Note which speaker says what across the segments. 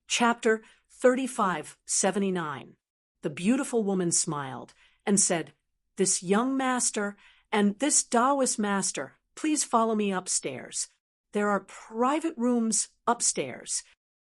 Speaker 1: Chapter 3579. The beautiful woman smiled and said, "This young master and this Taoist master, please follow me upstairs. There are private rooms upstairs."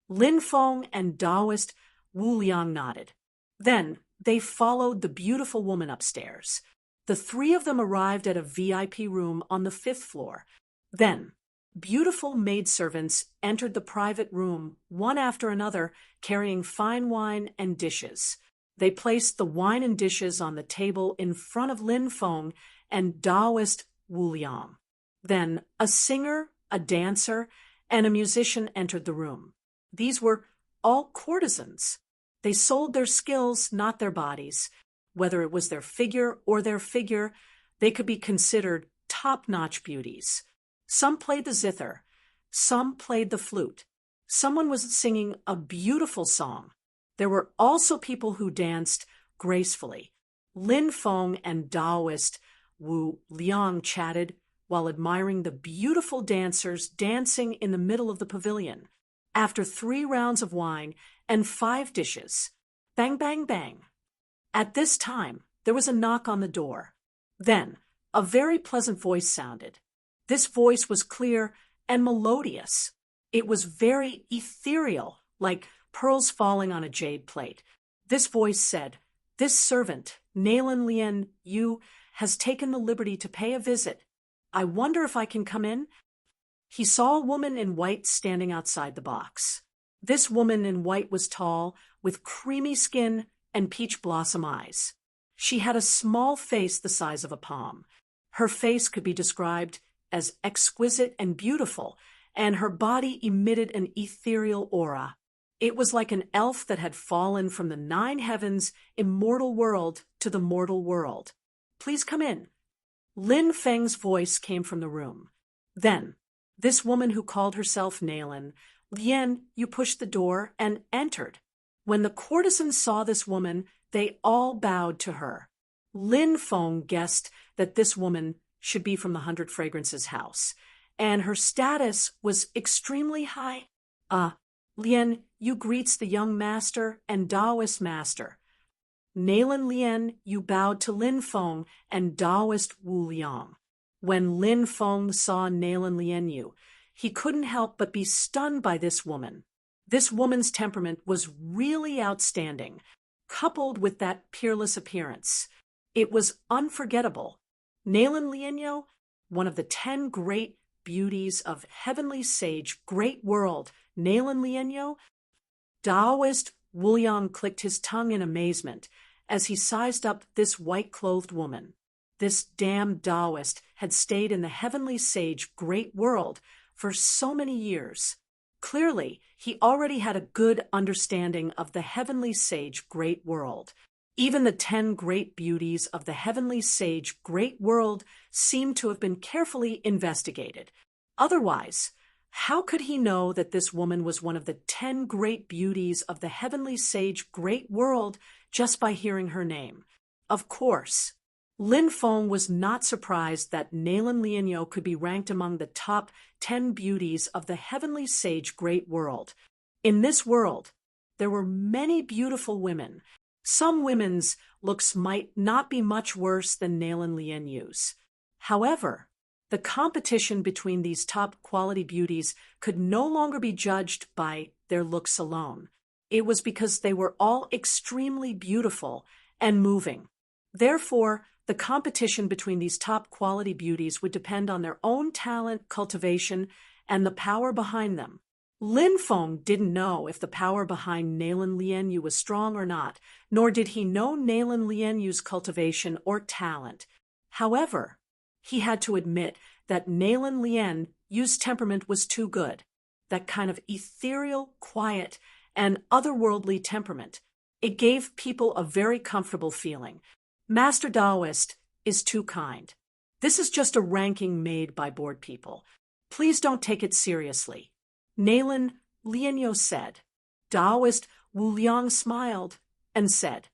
Speaker 1: Lin Feng and Taoist Wu Liang nodded. Then they followed the beautiful woman upstairs. The three of them arrived at a VIP room on the 5th floor. Then beautiful maidservants entered the private room, one after another, carrying fine wine and dishes. They placed the wine and dishes on the table in front of Lin Feng and Taoist Wu Liang. Then a singer, a dancer, and a musician entered the room. These were all courtesans. They sold their skills, not their bodies. Whether it was their figure or their figure, they could be considered top-notch beauties. Some played the zither, some played the flute. Someone was singing a beautiful song. There were also people who danced gracefully. Lin Feng and Taoist Wu Liang chatted while admiring the beautiful dancers dancing in the middle of the pavilion. After 3 rounds of wine and 5 dishes, bang, bang, bang. At this time, there was a knock on the door. Then, a very pleasant voice sounded. This voice was clear and melodious. It was very ethereal, like pearls falling on a jade plate. This voice said, "This servant, Nalen Lien Yu, has taken the liberty to pay a visit. I wonder if I can come in?" He saw a woman in white standing outside the box. This woman in white was tall, with creamy skin and peach blossom eyes. She had a small face the size of a palm. Her face could be described as exquisite and beautiful, and her body emitted an ethereal aura. It was like an elf that had fallen from the 9 heavens immortal world to the mortal world. "Please come in." Lin Feng's voice came from the room. Then, this woman who called herself Nalen Lien Yu pushed the door and entered. When the courtesans saw this woman, they all bowed to her. Lin Feng guessed that this woman should be from the 100 Fragrances house, and her status was extremely high. Lien Yu greets the young master and Taoist master." Nalen Lien Yu bowed to Lin Feng and Taoist Wu Liang. When Lin Feng saw Nalen Lien Yu, he couldn't help but be stunned by this woman. This woman's temperament was really outstanding, coupled with that peerless appearance. It was unforgettable. Nalen Lien Yu, one of the 10 great beauties of heavenly sage great world, Nalen Lien Yu. Taoist Wu Liang clicked his tongue in amazement as he sized up this white-clothed woman. This damned Taoist had stayed in the heavenly sage great world for so many years. Clearly, he already had a good understanding of the heavenly sage great world. Even the 10 great beauties of the heavenly sage great world seemed to have been carefully investigated. Otherwise, how could he know that this woman was one of the 10 great beauties of the heavenly sage great world just by hearing her name? Of course, Lin Feng was not surprised that Nalen Lien Yu could be ranked among the top 10 beauties of the heavenly sage great world. In this world, there were many beautiful women. Some women's looks might not be much worse than Nalen Lien Yu's. However, the competition between these top quality beauties could no longer be judged by their looks alone. It was because they were all extremely beautiful and moving. Therefore, the competition between these top quality beauties would depend on their own talent, cultivation, and the power behind them. Lin Feng didn't know if the power behind Nalen Lien Yu was strong or not, nor did he know Nalen Lien Yu's cultivation or talent. However, he had to admit that Nalen Lien Yu's temperament was too good. That kind of ethereal, quiet, and otherworldly temperament. It gave people a very comfortable feeling. Master Taoist is too kind. This is just a ranking made by bored people. Please don't take it seriously. Nalen Lien Yu said. Taoist Wu Liang smiled and said,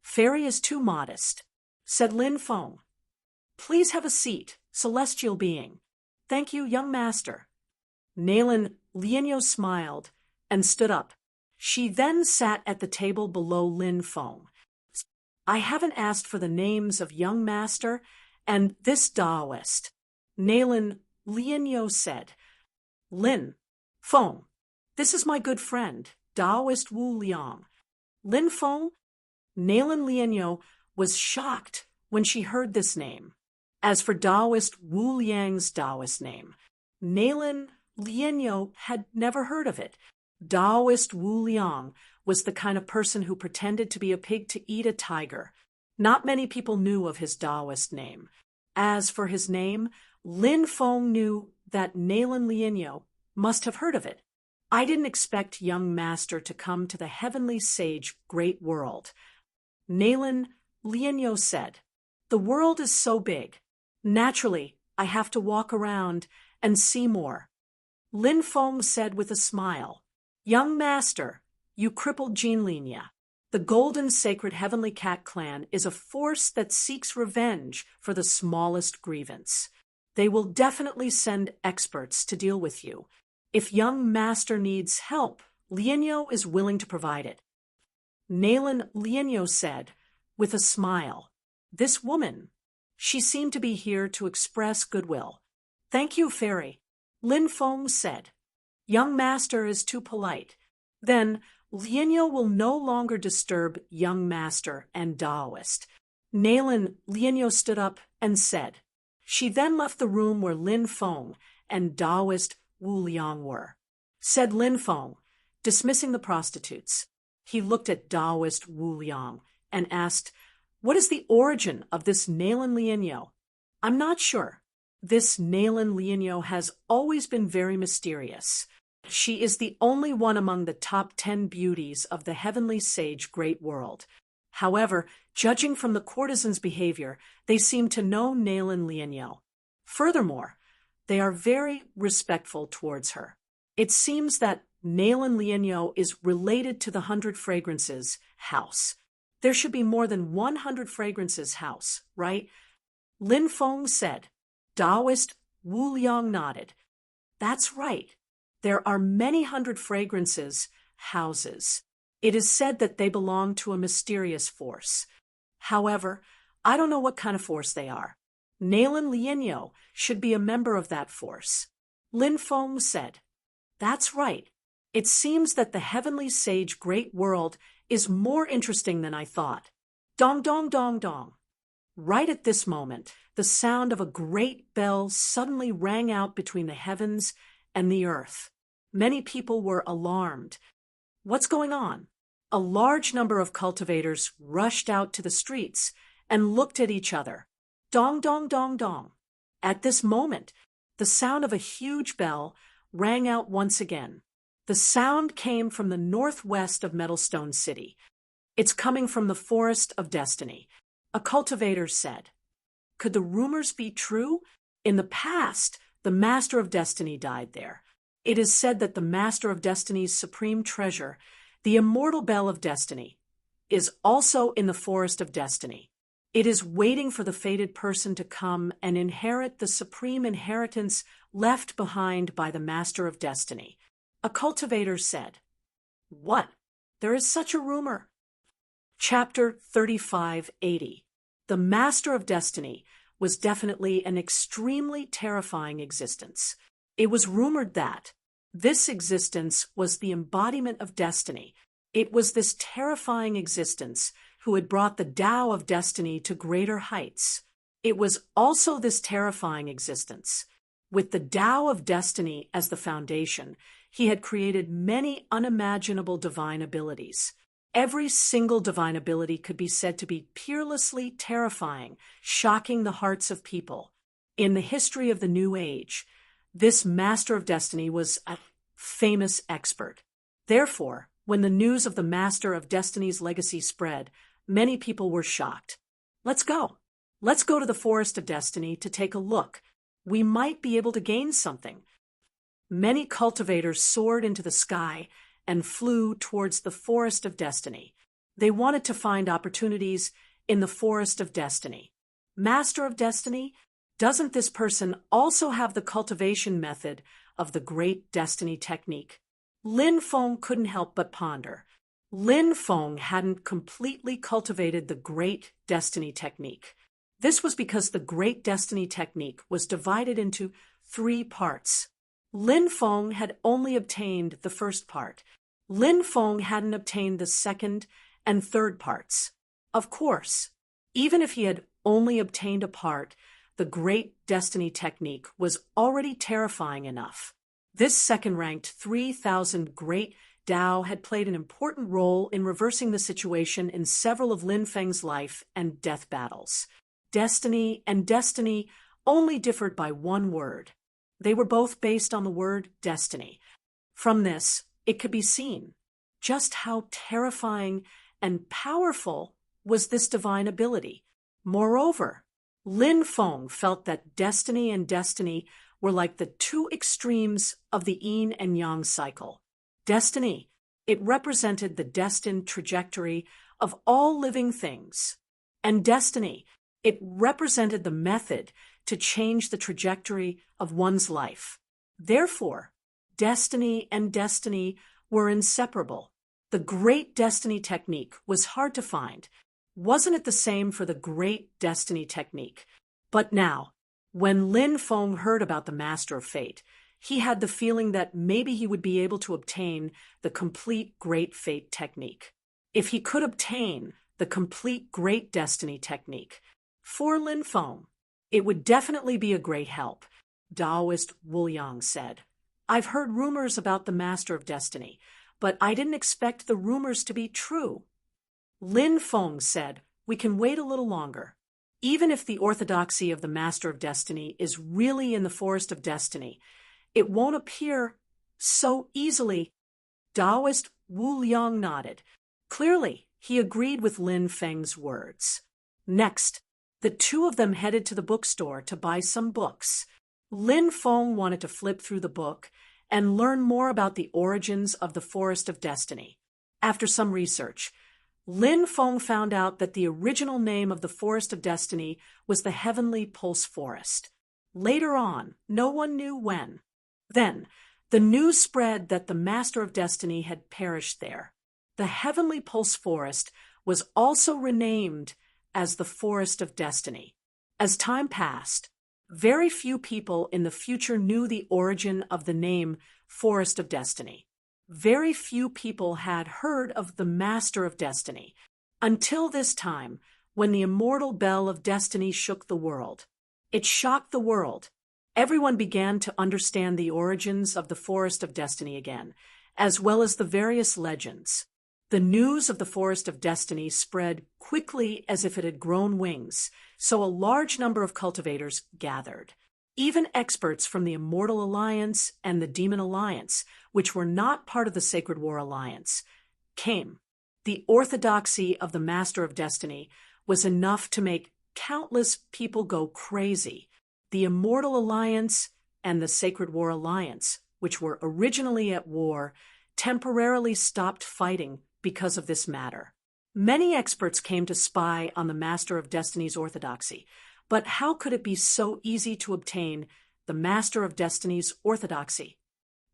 Speaker 1: "Fairy is too modest," said Lin Feng. "Please have a seat, celestial being." "Thank you, young master." Nalen Lien Yu smiled and stood up. She then sat at the table below Lin Feng. I haven't asked for the names of young master and this Taoist. Nayland Lianyo said. Lin Feng, this is my good friend, Taoist Wu Liang. Lin Feng, Nayland Lianyo was shocked when she heard this name. As for Taoist Wu Liang's Taoist name, Nayland Lianyo had never heard of it. Taoist Wu Liang was the kind of person who pretended to be a pig to eat a tiger. Not many people knew of his Taoist name. As for his name, Lin Feng knew that Nayland Lianyo must have heard of it. I didn't expect young master to come to the heavenly sage great world. Nayland Lianyo said, the world is so big. Naturally, I have to walk around and see more. Lin Feng said with a smile, young master, you crippled Jinlinya. The Golden Sacred Heavenly Cat Clan is a force that seeks revenge for the smallest grievance. They will definitely send experts to deal with you. If young master needs help, Lianyo is willing to provide it. Nayland Lianyo said, with a smile, this woman, she seemed to be here to express goodwill. Thank you, Fairy. Lin Feng said, young master is too polite. Then Lianyo will no longer disturb young master and Taoist. Nayland Lianyo stood up and said. She then left the room where Lin Feng and Taoist Wu Liang were. Said Lin Feng, dismissing the prostitutes. He looked at Taoist Wu Liang and asked, what is the origin of this Nayland Lianyo? I'm not sure. This Nayland Lianyo has always been very mysterious. She is the only one among the top 10 beauties of the heavenly sage great world. However, judging from the courtesan's behavior, they seem to know Nayland Lianyo. Furthermore, they are very respectful towards her. It seems that Nayland Lianyo is related to the 100 Fragrances house. There should be more than 100 Fragrances house, right? Lin Feng said. Taoist Wu Liang nodded. That's right. There are many 100 Fragrances houses. It is said that they belong to a mysterious force. However, I don't know what kind of force they are. Nayland Lianyo should be a member of that force. Lin Feng said, that's right. It seems that the heavenly sage great world is more interesting than I thought. Dong dong dong dong. Right at this moment, the sound of a great bell suddenly rang out between the heavens and the earth. Many people were alarmed. What's going on? A large number of cultivators rushed out to the streets and looked at each other. Dong dong dong dong. At this moment, the sound of a huge bell rang out once again. The sound came from the northwest of Metalstone City. It's coming from the Forest of Destiny. A cultivator said. Could the rumors be true? In the past, the Master of Destiny died there. It is said that the Master of Destiny's supreme treasure, the immortal Bell of Destiny, is also in the Forest of Destiny. It is waiting for the fated person to come and inherit the supreme inheritance left behind by the Master of Destiny. A cultivator said, what? There is such a rumor. Chapter 3580. The Master of Destiny was definitely an extremely terrifying existence. It was rumored that this existence was the embodiment of destiny. It was this terrifying existence who had brought the Tao of destiny to greater heights. It was also this terrifying existence. With the Tao of destiny as the foundation, he had created many unimaginable divine abilities. Every single divine ability could be said to be peerlessly terrifying, shocking the hearts of people. In the history of the New Age, this Master of Destiny was a famous expert. Therefore, when the news of the Master of Destiny's legacy spread, many people were shocked. Let's go. Let's go to the Forest of Destiny to take a look. We might be able to gain something. Many cultivators soared into the sky and flew towards the Forest of Destiny. They wanted to find opportunities in the Forest of Destiny. Master of Destiny, doesn't this person also have the cultivation method of the great destiny technique? Lin Feng couldn't help but ponder. Lin Feng hadn't completely cultivated the Great Destiny technique. This was because the Great Destiny technique was divided into 3 parts. Lin Feng had only obtained the first part. Lin Feng hadn't obtained the second and third parts. Of course, even if he had only obtained a part, the Great Destiny technique was already terrifying enough. This second-ranked 3,000 Great Tao had played an important role in reversing the situation in several of Lin Feng's life and death battles. Destiny and destiny only differed by one word. They were both based on the word destiny. From this, it could be seen just how terrifying and powerful was this divine ability. Moreover, Lin Feng felt that destiny and destiny were like the 2 extremes of the yin and yang cycle. Destiny, it represented the destined trajectory of all living things. And destiny, it represented the method to change the trajectory of one's life. Therefore, destiny and destiny were inseparable. The Great Destiny technique was hard to find. Wasn't it the same for the Great Destiny technique? But now, when Lin Feng heard about the Master of Fate, he had the feeling that maybe he would be able to obtain the complete Great Fate technique. If he could obtain the complete Great Destiny technique, for Lin Feng, it would definitely be a great help. Taoist Wu Yang said, "I've heard rumors about the Master of Destiny, but I didn't expect the rumors to be true." Lin Feng said, "We can wait a little longer. Even if the orthodoxy of the Master of Destiny is really in the Forest of Destiny, it won't appear so easily." Taoist Wu Yang nodded. Clearly, he agreed with Lin Feng's words. Next, the 2 of them headed to the bookstore to buy some books. Lin Feng wanted to flip through the book and learn more about the origins of the Forest of Destiny. After some research, Lin Feng found out that the original name of the Forest of Destiny was the Heavenly Pulse Forest. Later on, no one knew when. Then, the news spread that the Master of Destiny had perished there. The Heavenly Pulse Forest was also renamed as the Forest of Destiny. As time passed, very few people in the future knew the origin of the name Forest of Destiny. Very few people had heard of the Master of Destiny, until this time, when the immortal bell of destiny shook the world. It shocked the world. Everyone began to understand the origins of the Forest of Destiny again, as well as the various legends. The news of the Forest of Destiny spread quickly as if it had grown wings, so a large number of cultivators gathered. Even experts from the Immortal Alliance and the Demon Alliance, which were not part of the Sacred War Alliance, came. The orthodoxy of the Master of Destiny was enough to make countless people go crazy. The Immortal Alliance and the Sacred War Alliance, which were originally at war, temporarily stopped fighting because of this matter. Many experts came to spy on the Master of Destiny's orthodoxy, but how could it be so easy to obtain the Master of Destiny's orthodoxy?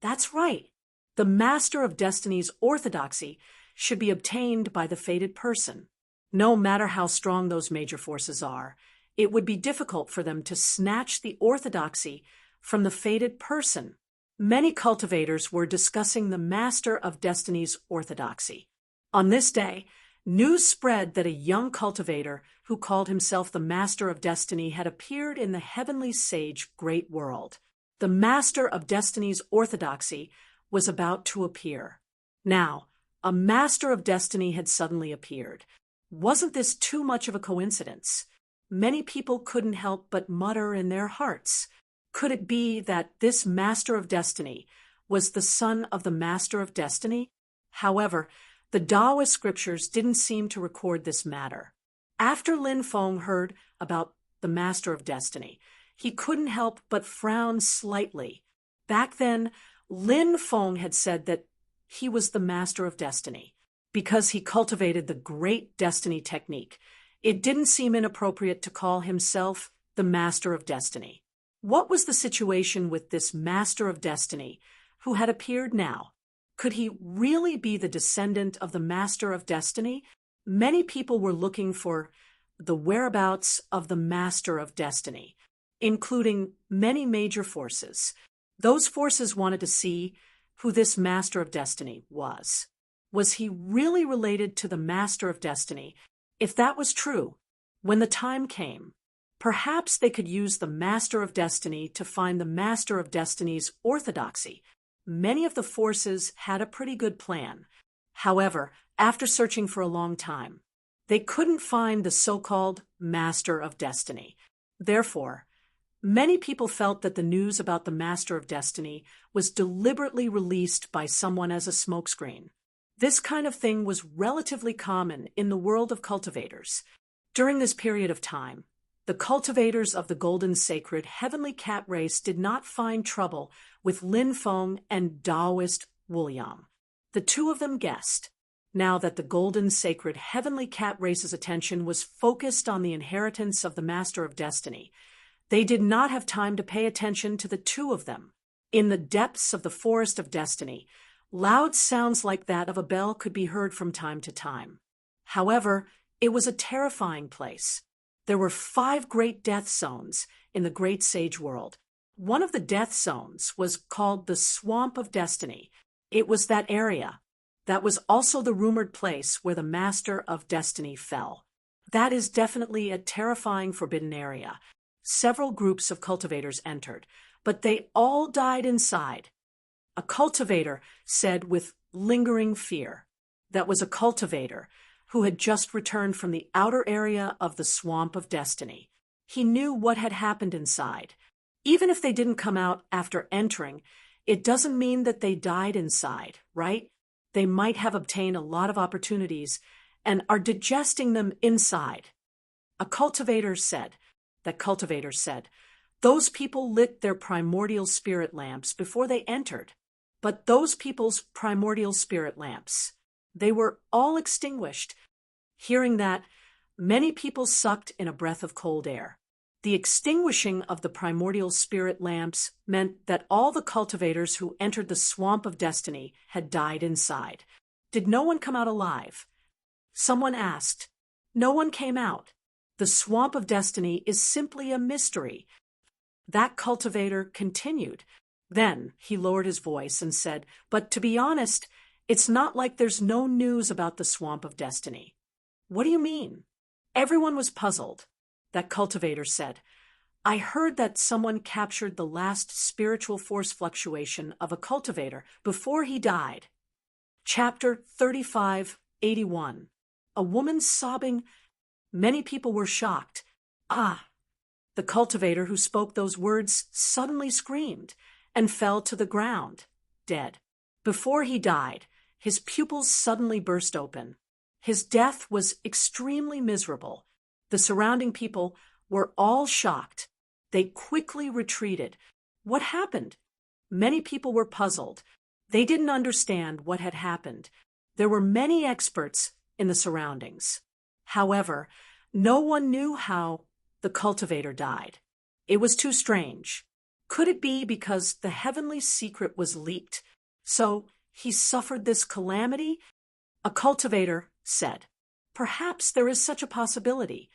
Speaker 1: That's right. The Master of Destiny's orthodoxy should be obtained by the fated person. No matter how strong those major forces are, it would be difficult for them to snatch the orthodoxy from the fated person. Many cultivators were discussing the Master of Destiny's orthodoxy. On this day, news spread that a young cultivator who called himself the Master of Destiny had appeared in the heavenly sage great world. The Master of Destiny's orthodoxy was about to appear. Now, a Master of Destiny had suddenly appeared. Wasn't this too much of a coincidence? Many people couldn't help but mutter in their hearts. Could it be that this Master of Destiny was the son of the Master of Destiny? However, the Taoist scriptures didn't seem to record this matter. After Lin Feng heard about the Master of Destiny, he couldn't help but frown slightly. Back then, Lin Feng had said that he was the Master of Destiny because he cultivated the Great Destiny technique. It didn't seem inappropriate to call himself the Master of Destiny. What was the situation with this Master of Destiny who had appeared now? Could he really be the descendant of the Master of Destiny? Many people were looking for the whereabouts of the Master of Destiny, including many major forces. Those forces wanted to see who this Master of Destiny was. Was he really related to the Master of Destiny? If that was true, when the time came, perhaps they could use the Master of Destiny to find the Master of Destiny's orthodoxy. Many of the forces had a pretty good plan. However, after searching for a long time, they couldn't find the so-called Master of Destiny. Therefore, many people felt that the news about the Master of Destiny was deliberately released by someone as a smokescreen. This kind of thing was relatively common in the world of cultivators. During this period of time, the cultivators of the golden sacred heavenly cat race did not find trouble with Lin Feng and Taoist Wu Yang. The two of them guessed, now that the golden sacred heavenly cat race's attention was focused on the inheritance of the Master of Destiny, they did not have time to pay attention to the two of them. In the depths of the forest of destiny, loud sounds like that of a bell could be heard from time to time. However, it was a terrifying place. There were 5 great death zones in the great sage world. One of the death zones was called the Swamp of Destiny. It was that area. That was also the rumored place where the Master of Destiny fell. That is definitely a terrifying forbidden area. Several groups of cultivators entered, but they all died inside. A cultivator said with lingering fear. That was a cultivator who had just returned from the outer area of the Swamp of Destiny. He knew what had happened inside. Even if they didn't come out after entering, it doesn't mean that they died inside, right? They might have obtained a lot of opportunities and are digesting them inside. A cultivator said, those people lit their primordial spirit lamps before they entered. But those people's primordial spirit lamps, they were all extinguished. Hearing that, many people sucked in a breath of cold air. The extinguishing of the primordial spirit lamps meant that all the cultivators who entered the Swamp of Destiny had died inside. Did no one come out alive? Someone asked. No one came out. The Swamp of Destiny is simply a mystery. That cultivator continued. Then he lowered his voice and said, but to be honest, it's not like there's no news about the Swamp of Destiny. What do you mean? Everyone was puzzled. That cultivator said, I heard that someone captured the last spiritual force fluctuation of a cultivator before he died. Chapter 3581. A woman sobbing. Many people were shocked. Ah! The cultivator who spoke those words suddenly screamed and fell to the ground, dead. Before he died, his pupils suddenly burst open. His death was extremely miserable. The surrounding people were all shocked. They quickly retreated. What happened? Many people were puzzled. They didn't understand what had happened. There were many experts in the surroundings. However, no one knew how the cultivator died. It was too strange. Could it be because the heavenly secret was leaked, so he suffered this calamity? A cultivator said, perhaps there is such a possibility.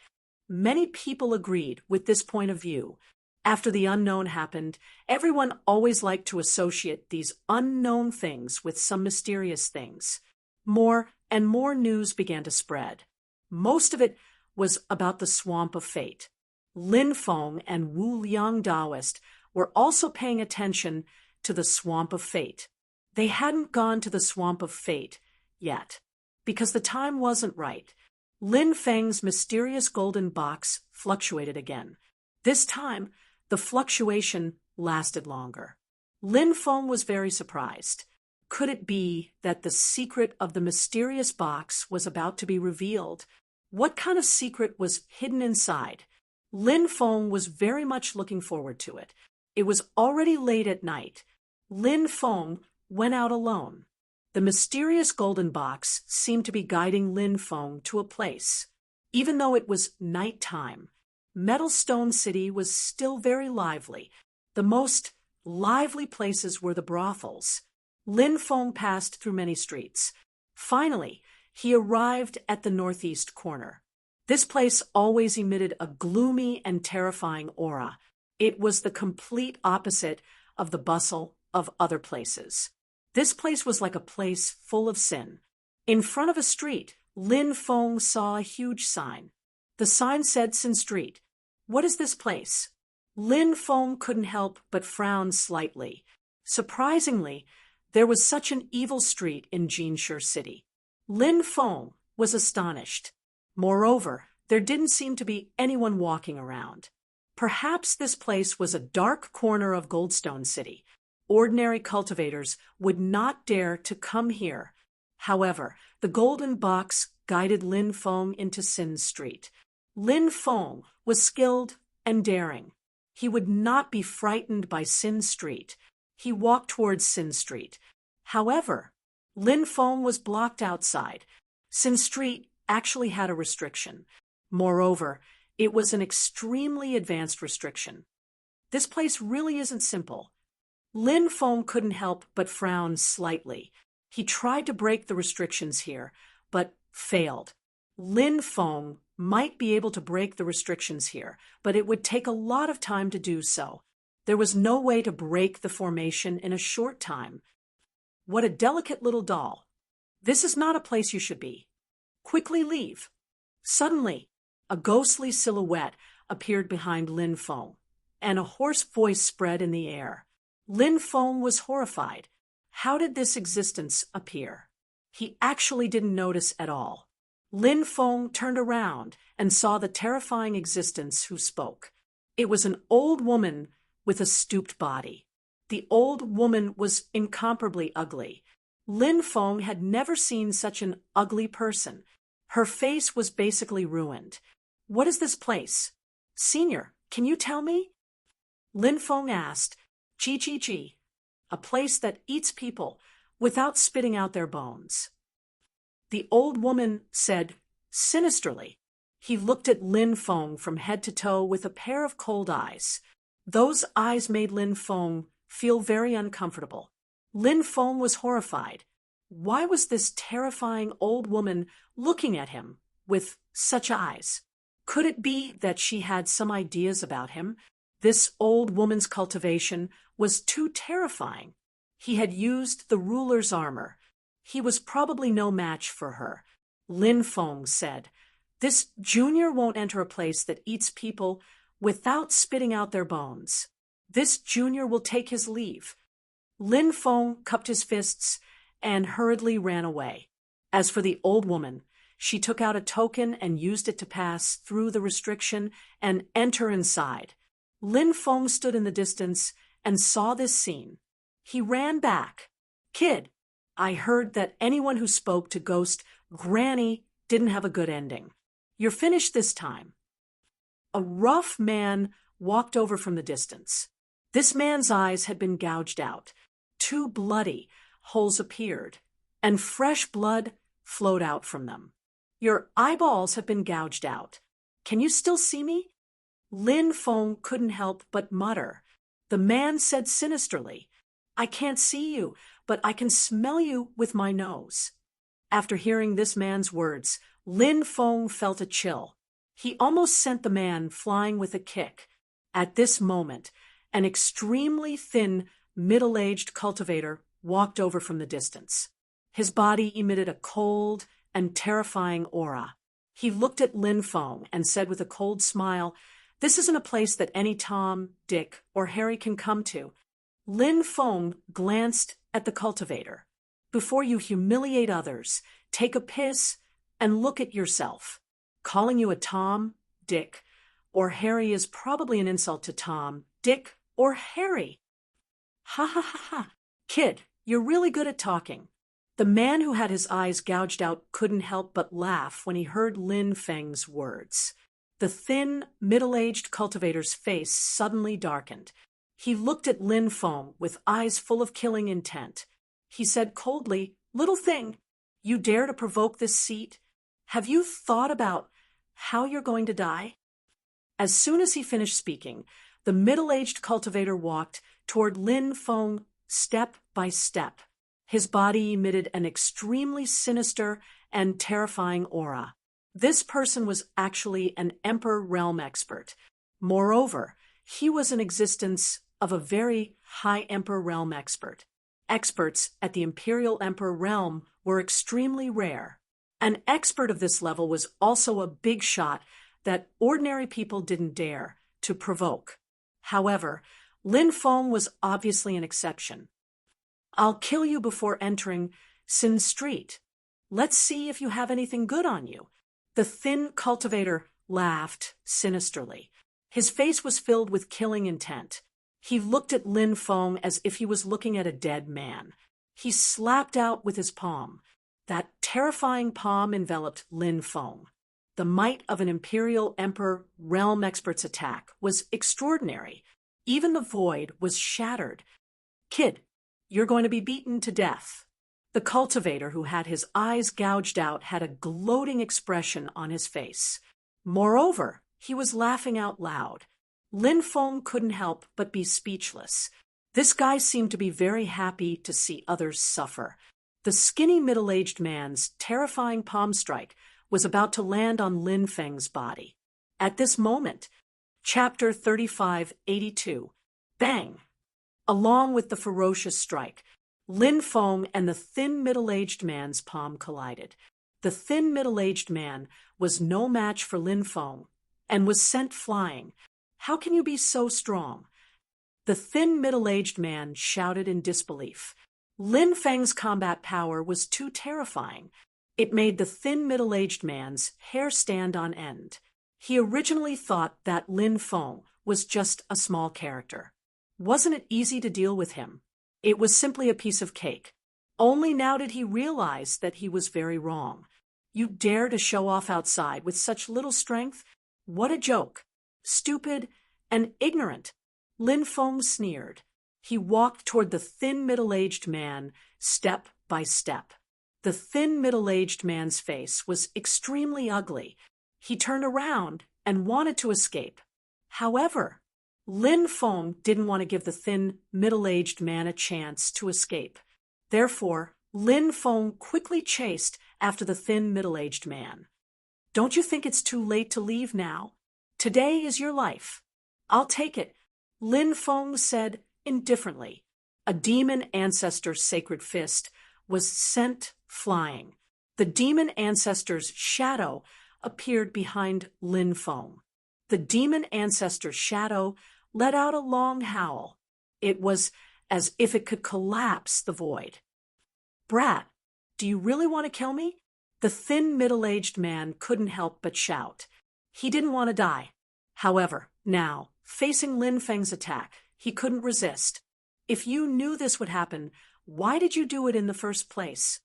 Speaker 1: Many people agreed with this point of view. After the unknown happened, everyone always liked to associate these unknown things with some mysterious things. More and more news began to spread. Most of it was about the Swamp of Fate. Lin Feng and Wu Yang Taoist were also paying attention to the Swamp of Fate. They hadn't gone to the Swamp of Fate yet, because the time wasn't right. Lin Feng's mysterious golden box fluctuated again. This time, the fluctuation lasted longer. Lin Feng was very surprised. Could it be that the secret of the mysterious box was about to be revealed? What kind of secret was hidden inside? Lin Feng was very much looking forward to it. It was already late at night. Lin Feng went out alone. The mysterious golden box seemed to be guiding Lin Feng to a place. Even though it was night time, Metalstone City was still very lively. The most lively places were the brothels. Lin Feng passed through many streets. Finally, he arrived at the northeast corner. This place always emitted a gloomy and terrifying aura. It was the complete opposite of the bustle of other places. This place was like a place full of sin. In front of a street, Lin Feng saw a huge sign. The sign said Sin Street. What is this place? Lin Feng couldn't help but frown slightly. Surprisingly, there was such an evil street in Jinshi City. Lin Feng was astonished. Moreover, there didn't seem to be anyone walking around. Perhaps this place was a dark corner of Goldstone City. Ordinary cultivators would not dare to come here. However, the golden box guided Lin Feng into Sin Street. Lin Feng was skilled and daring. He would not be frightened by Sin Street. He walked towards Sin Street. However, Lin Feng was blocked outside. Sin Street actually had a restriction. Moreover, it was an extremely advanced restriction. This place really isn't simple. Lin Feng couldn't help but frown slightly. He tried to break the restrictions here, but failed. Lin Feng might be able to break the restrictions here, but it would take a lot of time to do so. There was no way to break the formation in a short time. What a delicate little doll. This is not a place you should be. Quickly leave. Suddenly, a ghostly silhouette appeared behind Lin Feng, and a hoarse voice spread in the air. Lin Feng was horrified. How did this existence appear? He actually didn't notice at all. Lin Feng turned around and saw the terrifying existence who spoke. It was an old woman with a stooped body. The old woman was incomparably ugly. Lin Feng had never seen such an ugly person. Her face was basically ruined. What is this place? Senior, can you tell me? Lin Feng asked. Gee, a place that eats people without spitting out their bones. The old woman said sinisterly. He looked at Lin Feng from head to toe with a pair of cold eyes. Those eyes made Lin Feng feel very uncomfortable. Lin Feng was horrified. Why was this terrifying old woman looking at him with such eyes? Could it be that she had some ideas about him? This old woman's cultivation was too terrifying. He had used the ruler's armor. He was probably no match for her. Lin Feng said, "This junior won't enter a place that eats people without spitting out their bones. This junior will take his leave." Lin Feng cupped his fists and hurriedly ran away. As for the old woman, she took out a token and used it to pass through the restriction and enter inside. Lin Feng stood in the distance and saw this scene. He ran back. "Kid, I heard that anyone who spoke to Ghost Granny didn't have a good ending. You're finished this time." A rough man walked over from the distance. This man's eyes had been gouged out. 2 bloody holes appeared, and fresh blood flowed out from them. "Your eyeballs have been gouged out. Can you still see me?" Lin Feng couldn't help but mutter. The man said sinisterly, "I can't see you, but I can smell you with my nose." After hearing this man's words, Lin Feng felt a chill. He almost sent the man flying with a kick. At this moment, an extremely thin, middle-aged cultivator walked over from the distance. His body emitted a cold and terrifying aura. He looked at Lin Feng and said with a cold smile, "This isn't a place that any Tom, Dick, or Harry can come to." Lin Feng glanced at the cultivator. "Before you humiliate others, take a piss and look at yourself. Calling you a Tom, Dick, or Harry is probably an insult to Tom, Dick, or Harry." "Ha ha ha ha. Kid, you're really good at talking." The man who had his eyes gouged out couldn't help but laugh when he heard Lin Feng's words. The thin, middle-aged cultivator's face suddenly darkened. He looked at Lin Feng with eyes full of killing intent. He said coldly, "Little thing, you dare to provoke this seat? Have you thought about how you're going to die?" As soon as he finished speaking, the middle-aged cultivator walked toward Lin Feng step by step. His body emitted an extremely sinister and terrifying aura. This person was actually an Emperor realm expert. Moreover, he was in existence of a very high Emperor realm expert. Experts at the Imperial Emperor realm were extremely rare. An expert of this level was also a big shot that ordinary people didn't dare to provoke. However, Lin Feng was obviously an exception. I'll kill you before entering Sin Street. Let's see if you have anything good on you. The thin cultivator laughed sinisterly. His face was filled with killing intent. He looked at Lin Feng as if he was looking at a dead man. He slapped out with his palm. That terrifying palm enveloped Lin Feng. The might of an Imperial Emperor realm expert's attack was extraordinary. Even the void was shattered. Kid, you're going to be beaten to death. The cultivator, who had his eyes gouged out, had a gloating expression on his face. Moreover, he was laughing out loud. Lin Feng couldn't help but be speechless. This guy seemed to be very happy to see others suffer. The skinny middle-aged man's terrifying palm strike was about to land on Lin Feng's body. At this moment, Chapter 3582, bang! Along with the ferocious strike, Lin Feng and the thin middle-aged man's palm collided. The thin middle-aged man was no match for Lin Feng and was sent flying. How can you be so strong? The thin middle-aged man shouted in disbelief. Lin Feng's combat power was too terrifying. It made the thin middle-aged man's hair stand on end. He originally thought that Lin Feng was just a small character. Wasn't it easy to deal with him? It was simply a piece of cake. Only now did he realize that he was very wrong. You dare to show off outside with such little strength? What a joke! Stupid and ignorant! Lin Feng sneered. He walked toward the thin middle-aged man, step by step. The thin middle-aged man's face was extremely ugly. He turned around and wanted to escape. However, Lin Feng didn't want to give the thin middle-aged man a chance to escape. Therefore, Lin Feng quickly chased after the thin middle-aged man. Don't you think it's too late to leave now? Today is your life. I'll take it, Lin Feng said indifferently. A demon ancestor's sacred fist was sent flying. The demon ancestor's shadow appeared behind Lin Feng. The demon ancestor's shadow let out a long howl. It was as if it could collapse the void. Brat, do you really want to kill me? The thin middle-aged man couldn't help but shout. He didn't want to die. However, now, facing Lin Feng's attack, he couldn't resist. If you knew this would happen, why did you do it in the first place?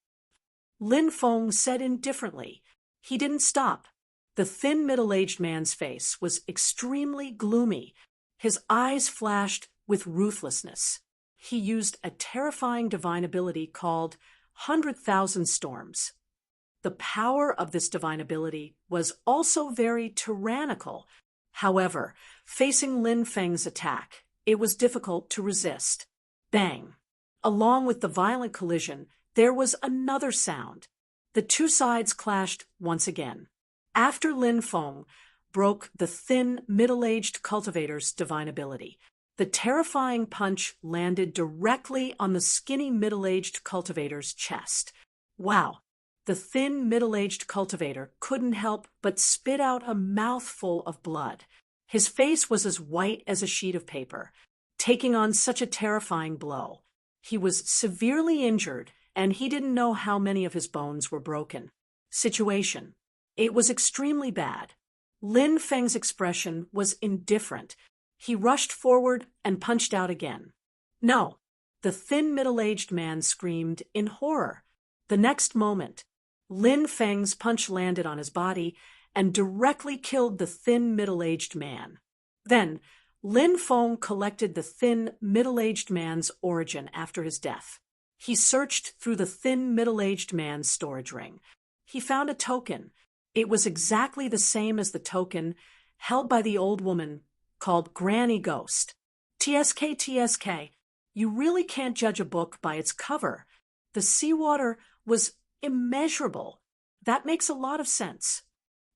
Speaker 1: Lin Feng said indifferently. He didn't stop. The thin middle-aged man's face was extremely gloomy. His eyes flashed with ruthlessness. He used a terrifying divine ability called 100,000 Storms. The power of this divine ability was also very tyrannical. However, facing Lin Feng's attack, it was difficult to resist. Bang! Along with the violent collision, there was another sound. The two sides clashed once again. After Lin Feng broke the thin, middle-aged cultivator's divine ability, the terrifying punch landed directly on the skinny, middle-aged cultivator's chest. Wow! The thin, middle-aged cultivator couldn't help but spit out a mouthful of blood. His face was as white as a sheet of paper, taking on such a terrifying blow. He was severely injured, and he didn't know how many of his bones were broken. Situation. It was extremely bad. Lin Feng's expression was indifferent. He rushed forward and punched out again. No! The thin middle-aged man screamed in horror. The next moment, Lin Feng's punch landed on his body and directly killed the thin middle-aged man. Then, Lin Feng collected the thin middle-aged man's origin after his death. He searched through the thin middle-aged man's storage ring. He found a token. It was exactly the same as the token held by the old woman called Granny Ghost. TSK, you really can't judge a book by its cover. The seawater was immeasurable. That makes a lot of sense.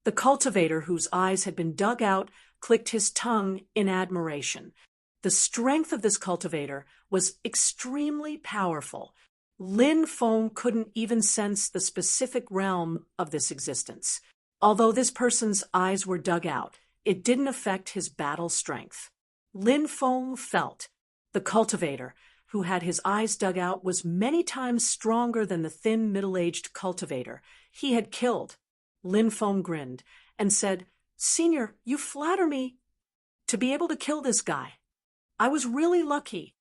Speaker 1: The cultivator, whose eyes had been dug out, clicked his tongue in admiration. The strength of this cultivator was extremely powerful. Lin Feng couldn't even sense the specific realm of this existence. Although this person's eyes were dug out, it didn't affect his battle strength. Lin Feng felt the cultivator, who had his eyes dug out, was many times stronger than the thin, middle-aged cultivator he had killed. Lin Feng grinned and said, "Senior, you flatter me to be able to kill this guy. I was really lucky."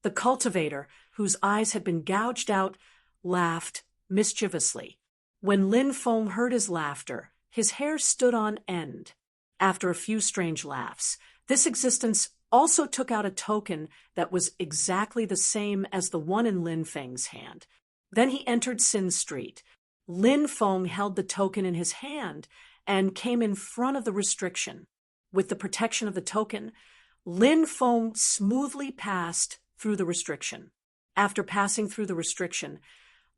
Speaker 1: The cultivator, whose eyes had been gouged out, laughed mischievously. When Lin Feng heard his laughter, his hair stood on end. After a few strange laughs, this existence also took out a token that was exactly the same as the one in Lin Feng's hand. Then he entered Sin Street. Lin Feng held the token in his hand and came in front of the restriction. With the protection of the token, Lin Feng smoothly passed through the restriction. After passing through the restriction,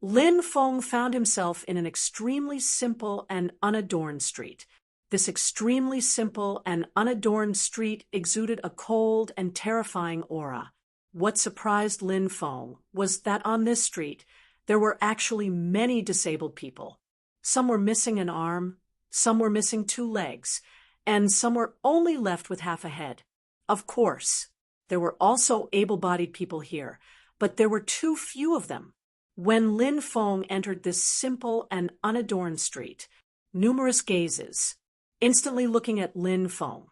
Speaker 1: Lin Feng found himself in an extremely simple and unadorned street. This extremely simple and unadorned street exuded a cold and terrifying aura. What surprised Lin Feng was that on this street, there were actually many disabled people. Some were missing an arm, some were missing 2 legs, and some were only left with half a head. Of course, there were also able-bodied people here, but there were too few of them. When Lin Feng entered this simple and unadorned street, numerous gazes, instantly looking at Lin Feng.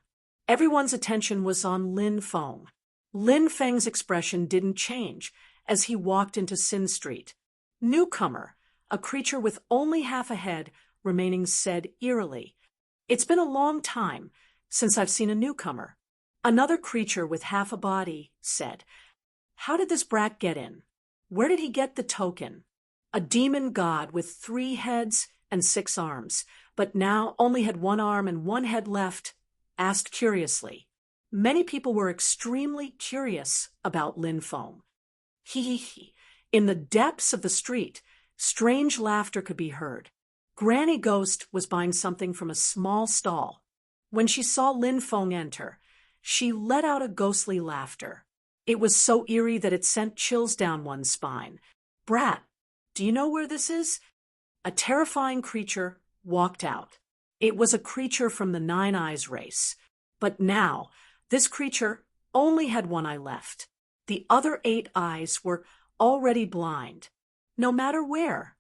Speaker 1: Everyone's attention was on Lin Feng. Lin Feng's expression didn't change as he walked into Sin Street. "Newcomer," a creature with only half a head remaining, said eerily. "It's been a long time since I've seen a newcomer." Another creature with half a body said, "How did this brat get in? Where did he get the token?" A demon god with 3 heads and 6 arms, but now only had 1 arm and 1 head left, asked curiously. Many people were extremely curious about Lin Feng. Hee. In the depths of the street, strange laughter could be heard. Granny Ghost was buying something from a small stall. When she saw Lin Feng enter, she let out a ghostly laughter. It was so eerie that it sent chills down one's spine. "Brat, do you know where this is?" A terrifying creature walked out. It was a creature from the 9 Eyes race. But now, this creature only had 1 eye left. The other 8 eyes were already blind. "No matter where.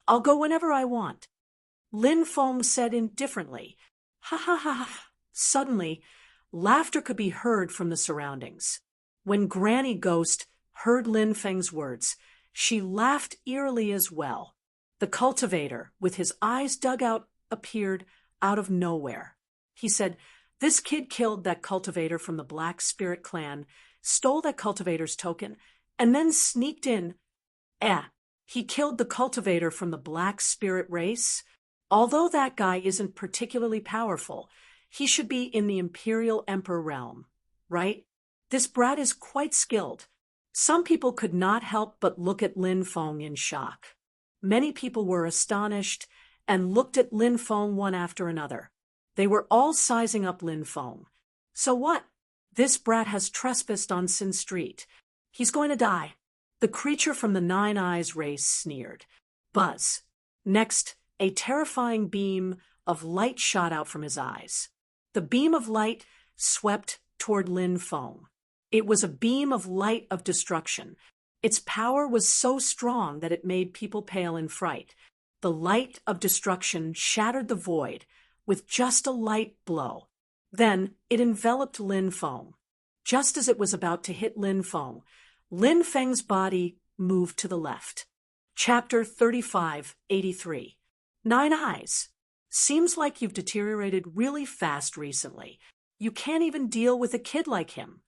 Speaker 1: I'll go whenever I want." Lin Feng said indifferently, "Ha ha ha." Suddenly, laughter could be heard from the surroundings. When Granny Ghost heard Lin Feng's words, she laughed eerily as well. The cultivator, with his eyes dug out, appeared out of nowhere. He said, "This kid killed that cultivator from the Black Spirit clan, stole that cultivator's token, and then sneaked in. He killed the cultivator from the Black Spirit race? Although that guy isn't particularly powerful, he should be in the Imperial Emperor realm, right? This brat is quite skilled." Some people could not help but look at Lin Feng in shock. Many people were astonished and looked at Lin Feng one after another. They were all sizing up Lin Feng. "So what? This brat has trespassed on Sin Street. He's going to die." The creature from the 9 Eyes race sneered. Buzz. Next, a terrifying beam of light shot out from his eyes. The beam of light swept toward Lin Feng. It was a beam of light of destruction. Its power was so strong that it made people pale in fright. The light of destruction shattered the void with just a light blow. Then it enveloped Lin Feng. Just as it was about to hit Lin Feng, Lin Feng's body moved to the left. Chapter 3583. 9 Eyes. Seems like you've deteriorated really fast recently. You can't even deal with a kid like him.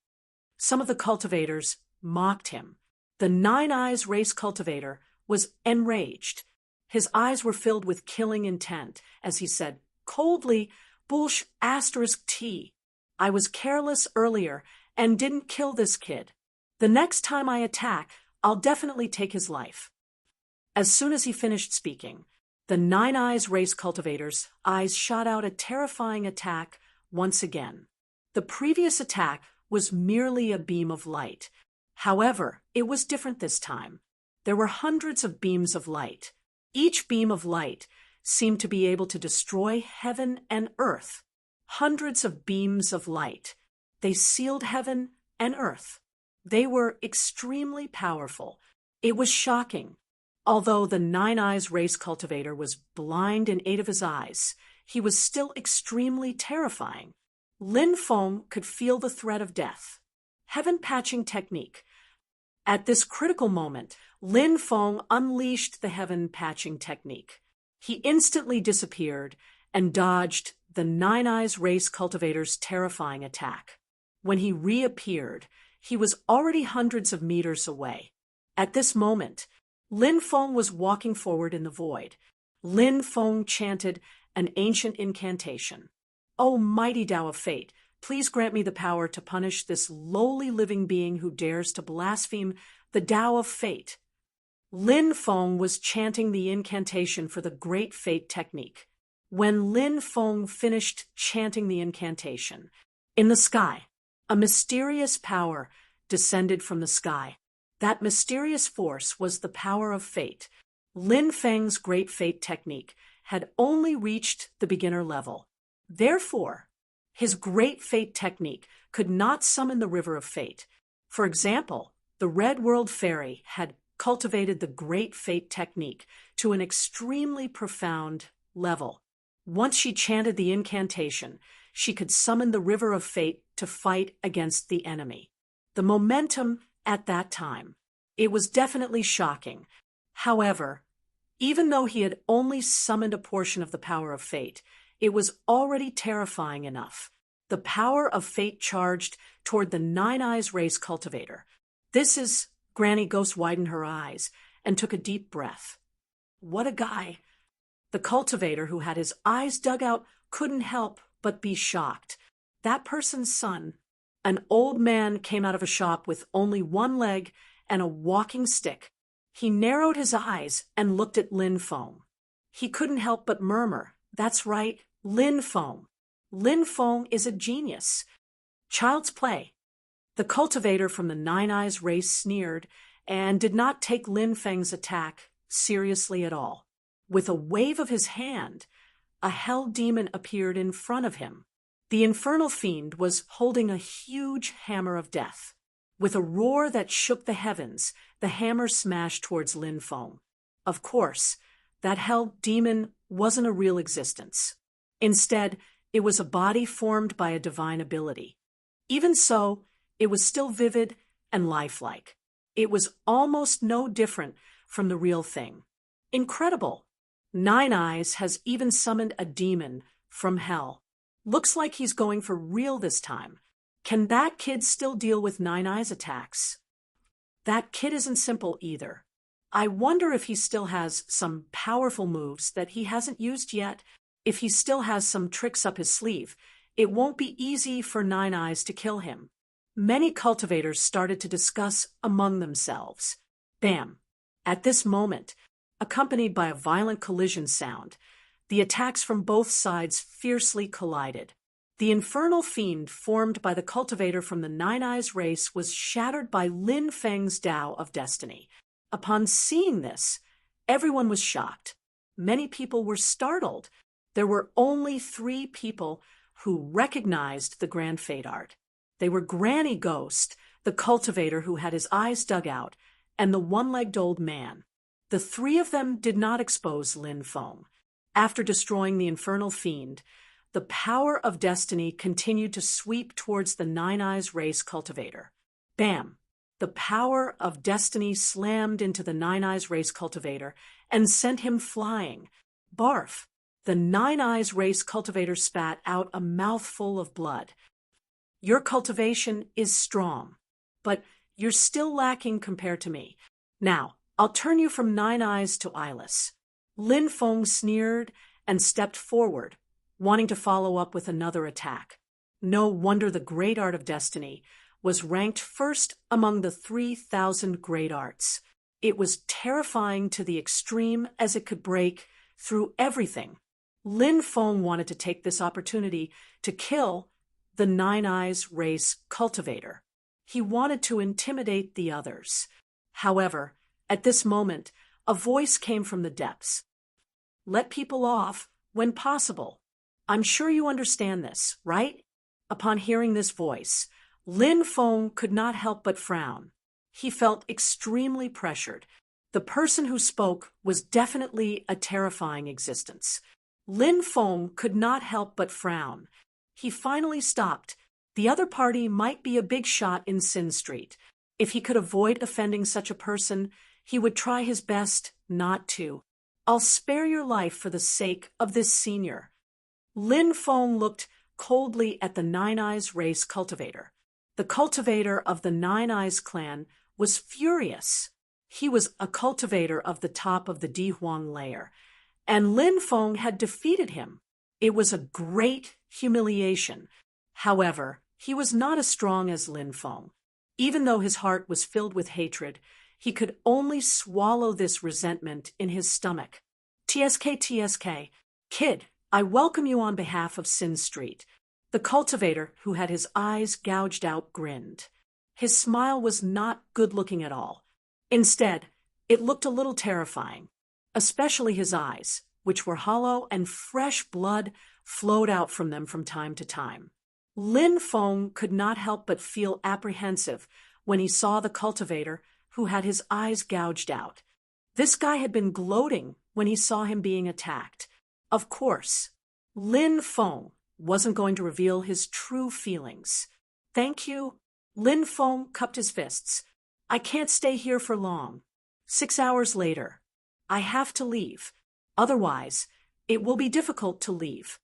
Speaker 1: Some of the cultivators mocked him. The 9 Eyes race cultivator was enraged. His eyes were filled with killing intent as he said, coldly, "Bullsh *T. I was careless earlier and didn't kill this kid. The next time I attack, I'll definitely take his life." As soon as he finished speaking, the Nine Eyes race cultivator's eyes shot out a terrifying attack once again. The previous attack was merely a beam of light. However, it was different this time. There were hundreds of beams of light. Each beam of light seemed to be able to destroy heaven and earth. Hundreds of beams of light. They sealed heaven and earth. They were extremely powerful. It was shocking. Although the Nine Eyes race cultivator was blind in 8 of his eyes, he was still extremely terrifying. Lin Feng could feel the threat of death. Heaven patching technique. At this critical moment, Lin Feng unleashed the heaven patching technique. He instantly disappeared and dodged the Nine Eyes race cultivator's terrifying attack. When he reappeared, he was already hundreds of meters away. At this moment, Lin Feng was walking forward in the void. Lin Feng chanted an ancient incantation. "O mighty Tao of Fate, please grant me the power to punish this lowly living being who dares to blaspheme the Tao of Fate." Lin Feng was chanting the incantation for the Great Fate technique. When Lin Feng finished chanting the incantation, in the sky, a mysterious power descended from the sky. That mysterious force was the power of fate. Lin Feng's Great Fate technique had only reached the beginner level. Therefore, his Great Fate technique could not summon the River of Fate. For example, the Red World Fairy had cultivated the Great Fate technique to an extremely profound level. Once she chanted the incantation, she could summon the River of Fate to fight against the enemy. The momentum at that time, it was definitely shocking. However, even though he had only summoned a portion of the power of fate, it was already terrifying enough. The power of fate charged toward the Nine Eyes race cultivator. "This is..." Granny Ghost widened her eyes and took a deep breath. What a guy. The cultivator, who had his eyes dug out, couldn't help but be shocked. That person's son. An old man came out of a shop with only one leg and a walking stick. He narrowed his eyes and looked at Lin Feng. He couldn't help but murmur, "That's right, Lin Feng. Lin Feng is a genius." Child's play. The cultivator from the Nine Eyes race sneered and did not take Lin Feng's attack seriously at all. With a wave of his hand, a hell demon appeared in front of him. The infernal fiend was holding a huge hammer of death. With a roar that shook the heavens, the hammer smashed towards Lin Feng. Of course, that hell demon wasn't a real existence. Instead, it was a body formed by a divine ability. Even so, it was still vivid and lifelike. It was almost no different from the real thing. Incredible! Nine Eyes has even summoned a demon from hell. Looks like he's going for real this time. Can that kid still deal with Nine Eyes attacks? That kid isn't simple either. I wonder if he still has some powerful moves that he hasn't used yet. If he still has some tricks up his sleeve, it won't be easy for Nine Eyes to kill him. Many cultivators started to discuss among themselves. Bam! At this moment, accompanied by a violent collision sound, the attacks from both sides fiercely collided. The infernal fiend formed by the cultivator from the Nine Eyes race was shattered by Lin Feng's Tao of Destiny. Upon seeing this, everyone was shocked. Many people were startled. There were only 3 people who recognized the Grand Fate art. They were Granny Ghost, the cultivator who had his eyes dug out, and the one-legged old man. The 3 of them did not expose Lin Feng. After destroying the infernal fiend, the power of destiny continued to sweep towards the Nine Eyes race cultivator. Bam! The power of destiny slammed into the Nine Eyes race cultivator and sent him flying. Barf! The Nine Eyes race cultivator spat out a mouthful of blood. Your cultivation is strong, but you're still lacking compared to me. Now, I'll turn you from Nine Eyes to eyeless. Lin Feng sneered and stepped forward, wanting to follow up with another attack. No wonder the great art of destiny was ranked first among the 3,000 great arts. It was terrifying to the extreme as it could break through everything. Lin Feng wanted to take this opportunity to kill the Nine Eyes race cultivator. He wanted to intimidate the others. However, at this moment, a voice came from the depths. Let people off when possible. I'm sure you understand this, right? Upon hearing this voice, Lin Feng could not help but frown. He felt extremely pressured. The person who spoke was definitely a terrifying existence. Lin Feng could not help but frown. He finally stopped. The other party might be a big shot in Sin Street. If he could avoid offending such a person, he would try his best not to. I'll spare your life for the sake of this senior. Lin Feng looked coldly at the Nine Eyes race cultivator. The cultivator of the Nine Eyes clan was furious. He was a cultivator of the top of the Di Huang layer, and Lin Feng had defeated him. It was a great humiliation. However, he was not as strong as Lin Feng. Even though his heart was filled with hatred, he could only swallow this resentment in his stomach. TSK, kid, I welcome you on behalf of Sin Street. The cultivator, who had his eyes gouged out, grinned. His smile was not good-looking at all. Instead, it looked a little terrifying, especially his eyes, which were hollow and fresh blood flowed out from them from time to time. Lin Feng could not help but feel apprehensive when he saw the cultivator who had his eyes gouged out. This guy had been gloating when he saw him being attacked. Of course, Lin Feng wasn't going to reveal his true feelings. Thank you. Lin Feng cupped his fists. I can't stay here for long. 6 hours later. I have to leave. Otherwise, it will be difficult to leave.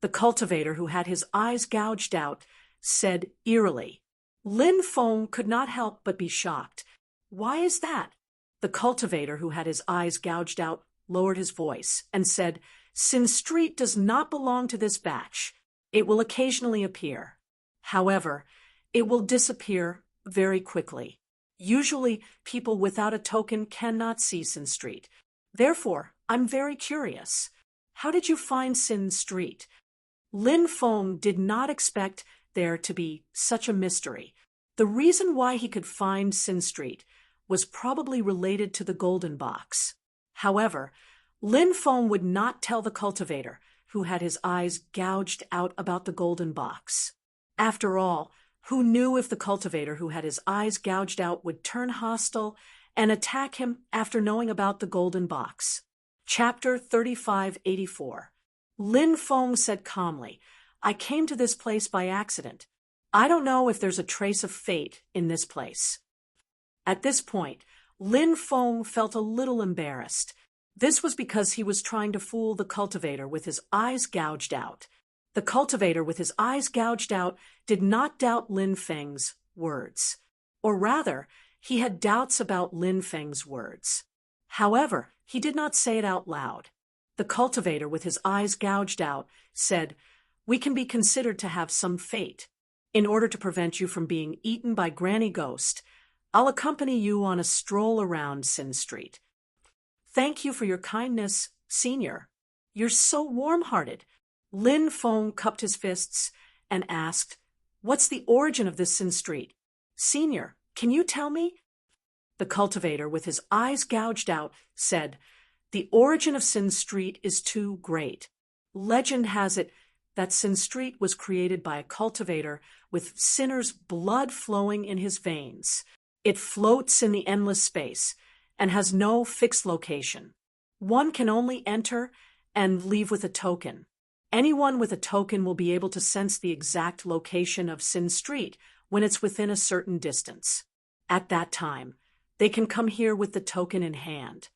Speaker 1: The cultivator, who had his eyes gouged out, said eerily. Lin Feng could not help but be shocked. Why is that? The cultivator, who had his eyes gouged out, lowered his voice and said, Sin Street does not belong to this batch. It will occasionally appear. However, it will disappear very quickly. Usually, people without a token cannot see Sin Street. Therefore, I'm very curious. How did you find Sin Street? Lin Feng did not expect there to be such a mystery. The reason why he could find Sin Street was probably related to the golden box. However, Lin Feng would not tell the cultivator, who had his eyes gouged out, about the golden box. After all, who knew if the cultivator who had his eyes gouged out would turn hostile and attack him after knowing about the golden box? Chapter 3584. Lin Feng said calmly, I came to this place by accident. I don't know if there's a trace of fate in this place. At this point, Lin Feng felt a little embarrassed. This was because he was trying to fool the cultivator with his eyes gouged out. The cultivator with his eyes gouged out did not doubt Lin Feng's words. Or rather, he had doubts about Lin Feng's words. However, he did not say it out loud. The cultivator with his eyes gouged out said, We can be considered to have some fate. In order to prevent you from being eaten by Granny Ghost, I'll accompany you on a stroll around Sin Street. Thank you for your kindness, Senior. You're so warm-hearted. Lin Feng cupped his fists and asked, What's the origin of this Sin Street? Senior, can you tell me? The cultivator, with his eyes gouged out, said, The origin of Sin Street is too great. Legend has it that Sin Street was created by a cultivator with sinners' blood flowing in his veins. It floats in the endless space and has no fixed location. One can only enter and leave with a token. Anyone with a token will be able to sense the exact location of Sin Street when it's within a certain distance. At that time, they can come here with the token in hand.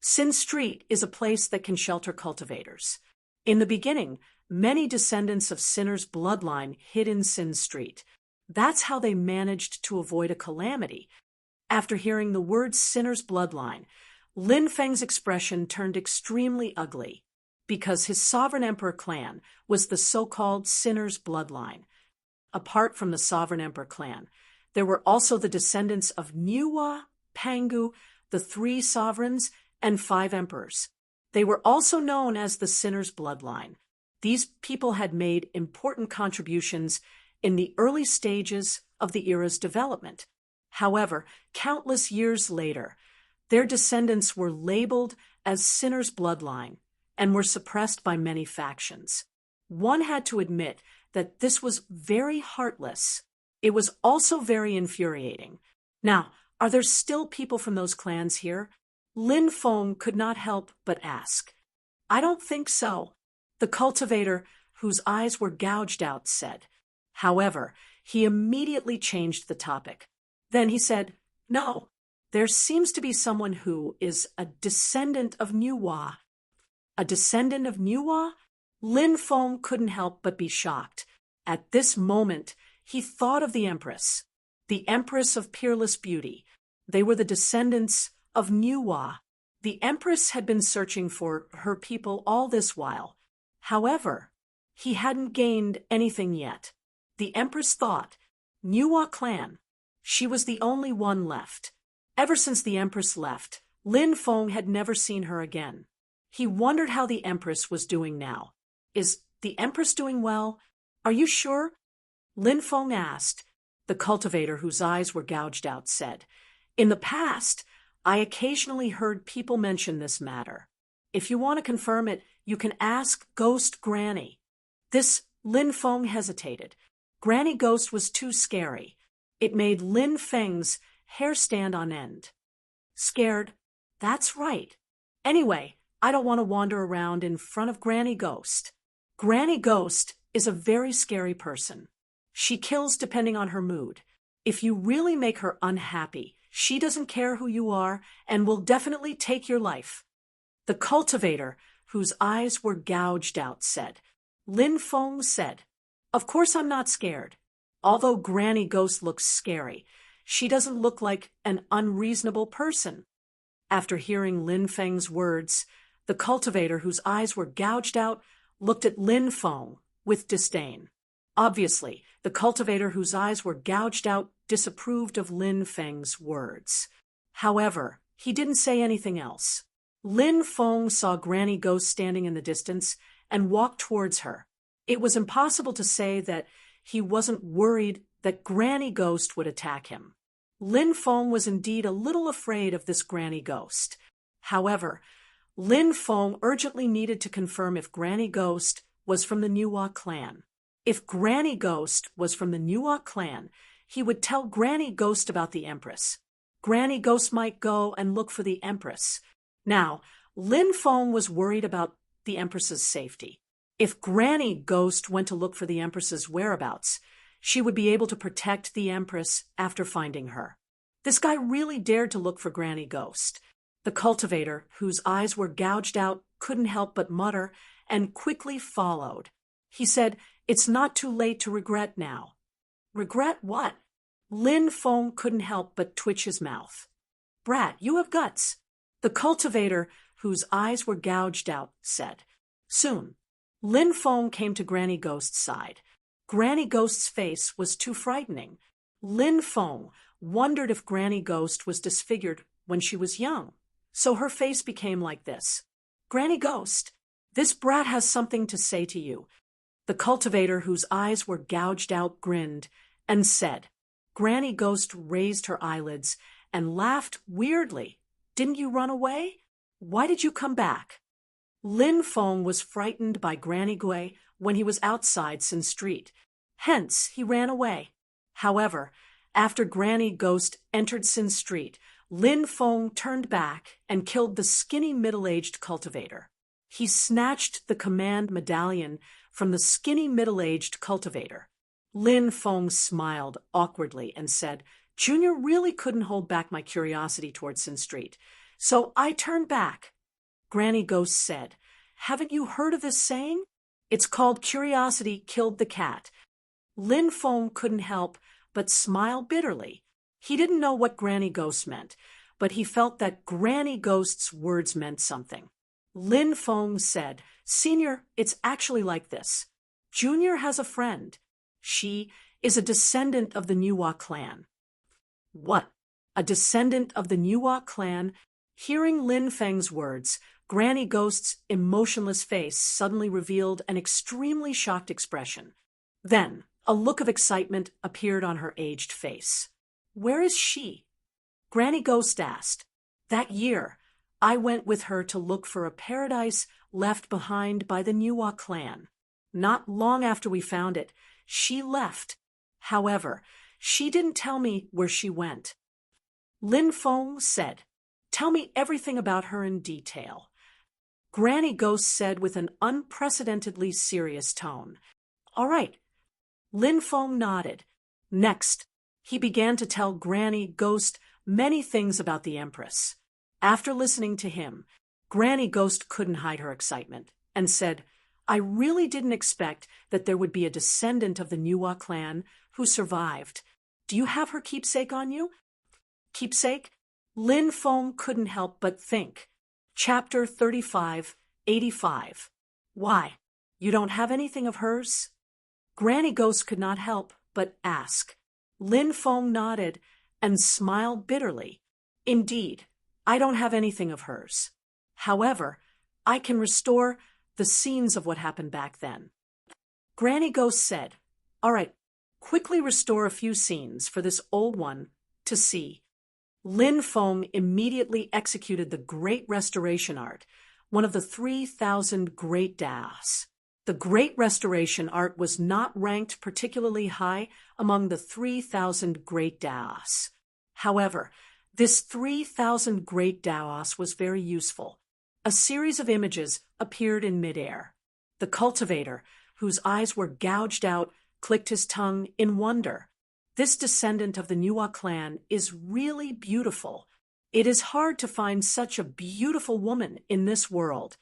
Speaker 1: Sin Street is a place that can shelter cultivators. In the beginning, many descendants of sinners' bloodline hid in Sin Street. That's how they managed to avoid a calamity. After hearing the word sinner's bloodline, Lin Feng's expression turned extremely ugly, because his sovereign emperor clan was the so-called sinner's bloodline. Apart from the sovereign emperor clan, there were also the descendants of Niwa, Pangu, the 3 sovereigns, and 5 emperors. They were also known as the Sinner's Bloodline. These people had made important contributions in the early stages of the era's development. However, countless years later, their descendants were labeled as Sinner's Bloodline and were suppressed by many factions. One had to admit that this was very heartless. It was also very infuriating. Now, are there still people from those clans here? Lin Feng could not help but ask. I don't think so, the cultivator, whose eyes were gouged out, said. However, he immediately changed the topic. Then he said, No, there seems to be someone who is a descendant of Niuhua. A descendant of Niuhua? Lin Feng couldn't help but be shocked. At this moment, he thought of the Empress of peerless beauty. They were the descendants of Niuhua. The Empress had been searching for her people all this while. However, he hadn't gained anything yet. The Empress thought, Niuhua clan. She was the only one left. Ever since the Empress left, Lin Feng had never seen her again. He wondered how the Empress was doing now. Is the Empress doing well? Are you sure? Lin Feng asked. The cultivator, whose eyes were gouged out, said, In the past, I occasionally heard people mention this matter. If you want to confirm it, you can ask Ghost Granny. This Lin Feng hesitated. Granny Ghost was too scary. It made Lin Feng's hair stand on end. Scared? That's right. Anyway, I don't want to wander around in front of Granny Ghost. Granny Ghost is a very scary person. She kills depending on her mood. If you really make her unhappy, she doesn't care who you are and will definitely take your life. The cultivator, whose eyes were gouged out, said. Lin Feng said, Of course I'm not scared. Although Granny Ghost looks scary, she doesn't look like an unreasonable person. After hearing Lin Feng's words, the cultivator, whose eyes were gouged out, looked at Lin Feng with disdain. Obviously, the cultivator, whose eyes were gouged out, disapproved of Lin Feng's words. However, he didn't say anything else. Lin Feng saw Granny Ghost standing in the distance and walked towards her. It was impossible to say that he wasn't worried that Granny Ghost would attack him. Lin Feng was indeed a little afraid of this Granny Ghost. However, Lin Feng urgently needed to confirm if Granny Ghost was from the Niuhua clan. If Granny Ghost was from the Niuhua clan, he would tell Granny Ghost about the Empress. Granny Ghost might go and look for the Empress. Now, Lin Feng was worried about the Empress's safety. If Granny Ghost went to look for the Empress's whereabouts, she would be able to protect the Empress after finding her. This guy really dared to look for Granny Ghost. The cultivator, whose eyes were gouged out, couldn't help but mutter and quickly followed. He said, It's not too late to regret now. Regret what? Lin Feng couldn't help but twitch his mouth. Brat, you have guts. The cultivator, whose eyes were gouged out, said. Soon, Lin Feng came to Granny Ghost's side. Granny Ghost's face was too frightening. Lin Feng wondered if Granny Ghost was disfigured when she was young, so her face became like this. Granny Ghost, this brat has something to say to you. The cultivator, whose eyes were gouged out, grinned and said. Granny Ghost raised her eyelids and laughed weirdly. Didn't you run away? Why did you come back? Lin Feng was frightened by Granny Gui when he was outside Sin Street. Hence, he ran away. However, after Granny Ghost entered Sin Street, Lin Feng turned back and killed the skinny middle-aged cultivator. He snatched the command medallion from the skinny middle-aged cultivator. Lin Feng smiled awkwardly and said, Junior really couldn't hold back my curiosity towards Sin Street, so I turned back. Granny Ghost said, Haven't you heard of this saying? It's called curiosity killed the cat. Lin Feng couldn't help but smile bitterly. He didn't know what Granny Ghost meant, but he felt that Granny Ghost's words meant something. Lin Feng said, Senior, it's actually like this. Junior has a friend. She is a descendant of the Niuhua clan. What? a descendant of the Nuwa clan. Hearing Lin Feng's words, Granny Ghost's emotionless face suddenly revealed an extremely shocked expression. Then, a look of excitement appeared on her aged face. "Where is she?" Granny Ghost asked. "That year, I went with her to look for a paradise left behind by the Nuwa clan. Not long after we found it, she left. However, she didn't tell me where she went." Lin Feng said, "Tell me everything about her in detail." Granny Ghost said with an unprecedentedly serious tone. "All right." Lin Feng nodded. Next, he began to tell Granny Ghost many things about the Empress. After listening to him, Granny Ghost couldn't hide her excitement and said, "I really didn't expect that there would be a descendant of the Nuwa clan who survived. Do you have her keepsake on you?" Keepsake? Lin Feng couldn't help but think. Chapter 3585. Why? You don't have anything of hers? Granny Ghost could not help but ask. Lin Feng nodded and smiled bitterly. "Indeed, I don't have anything of hers. However, I can restore the scenes of what happened back then." Granny Ghost said, "All right, quickly restore a few scenes for this old one to see." Lin Feng immediately executed the Great Restoration Art, one of the 3,000 Great Das. The Great Restoration Art was not ranked particularly high among the 3,000 Great Das. However, this 3,000 Great Das was very useful. A series of images appeared in midair. The cultivator, whose eyes were gouged out, clicked his tongue in wonder. This descendant of the Nuwa clan is really beautiful. It is hard to find such a beautiful woman in this world.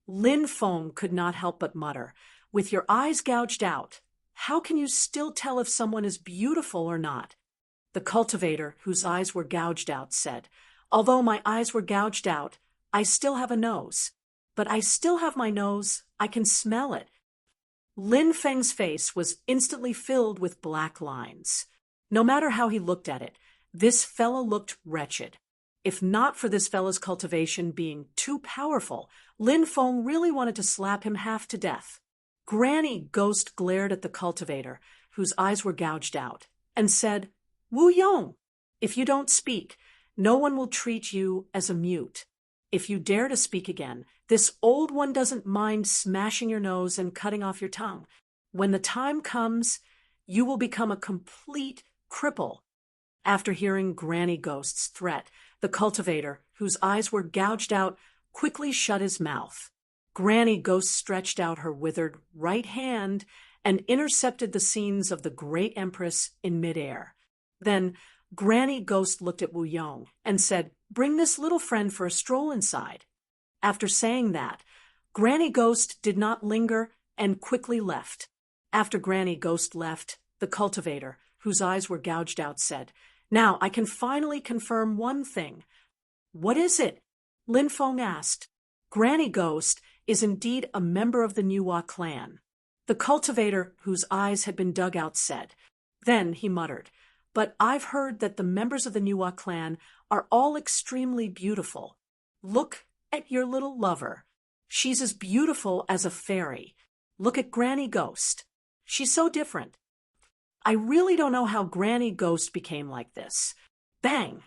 Speaker 1: Lin Feng could not help but mutter, "With your eyes gouged out, how can you still tell if someone is beautiful or not?" The cultivator, whose eyes were gouged out, said, "Although my eyes were gouged out, I still have a nose. But I still have my nose. I can smell it." Lin Feng's face was instantly filled with black lines. No matter how he looked at it, this fellow looked wretched. If not for this fellow's cultivation being too powerful, Lin Feng really wanted to slap him half to death. Granny Ghost glared at the cultivator, whose eyes were gouged out, and said, "Wu Yong, if you don't speak, no one will treat you as a mute. If you dare to speak again, this old one doesn't mind smashing your nose and cutting off your tongue. When the time comes, you will become a complete cripple." After hearing Granny Ghost's threat, the cultivator, whose eyes were gouged out, quickly shut his mouth. Granny Ghost stretched out her withered right hand and intercepted the scenes of the great Empress in midair. Then Granny Ghost looked at Wu Yong and said, "Bring this little friend for a stroll inside." After saying that, Granny Ghost did not linger and quickly left. After Granny Ghost left, the cultivator, whose eyes were gouged out, said, "Now I can finally confirm one thing." "What is it?" Lin Feng asked. "Granny Ghost is indeed a member of the Nuwa clan." The cultivator, whose eyes had been dug out, said. Then he muttered, "But I've heard that the members of the Nuwa clan are all extremely beautiful. Look at your little lover. She's as beautiful as a fairy. Look at Granny Ghost. She's so different. I really don't know how Granny Ghost became like this." Bang!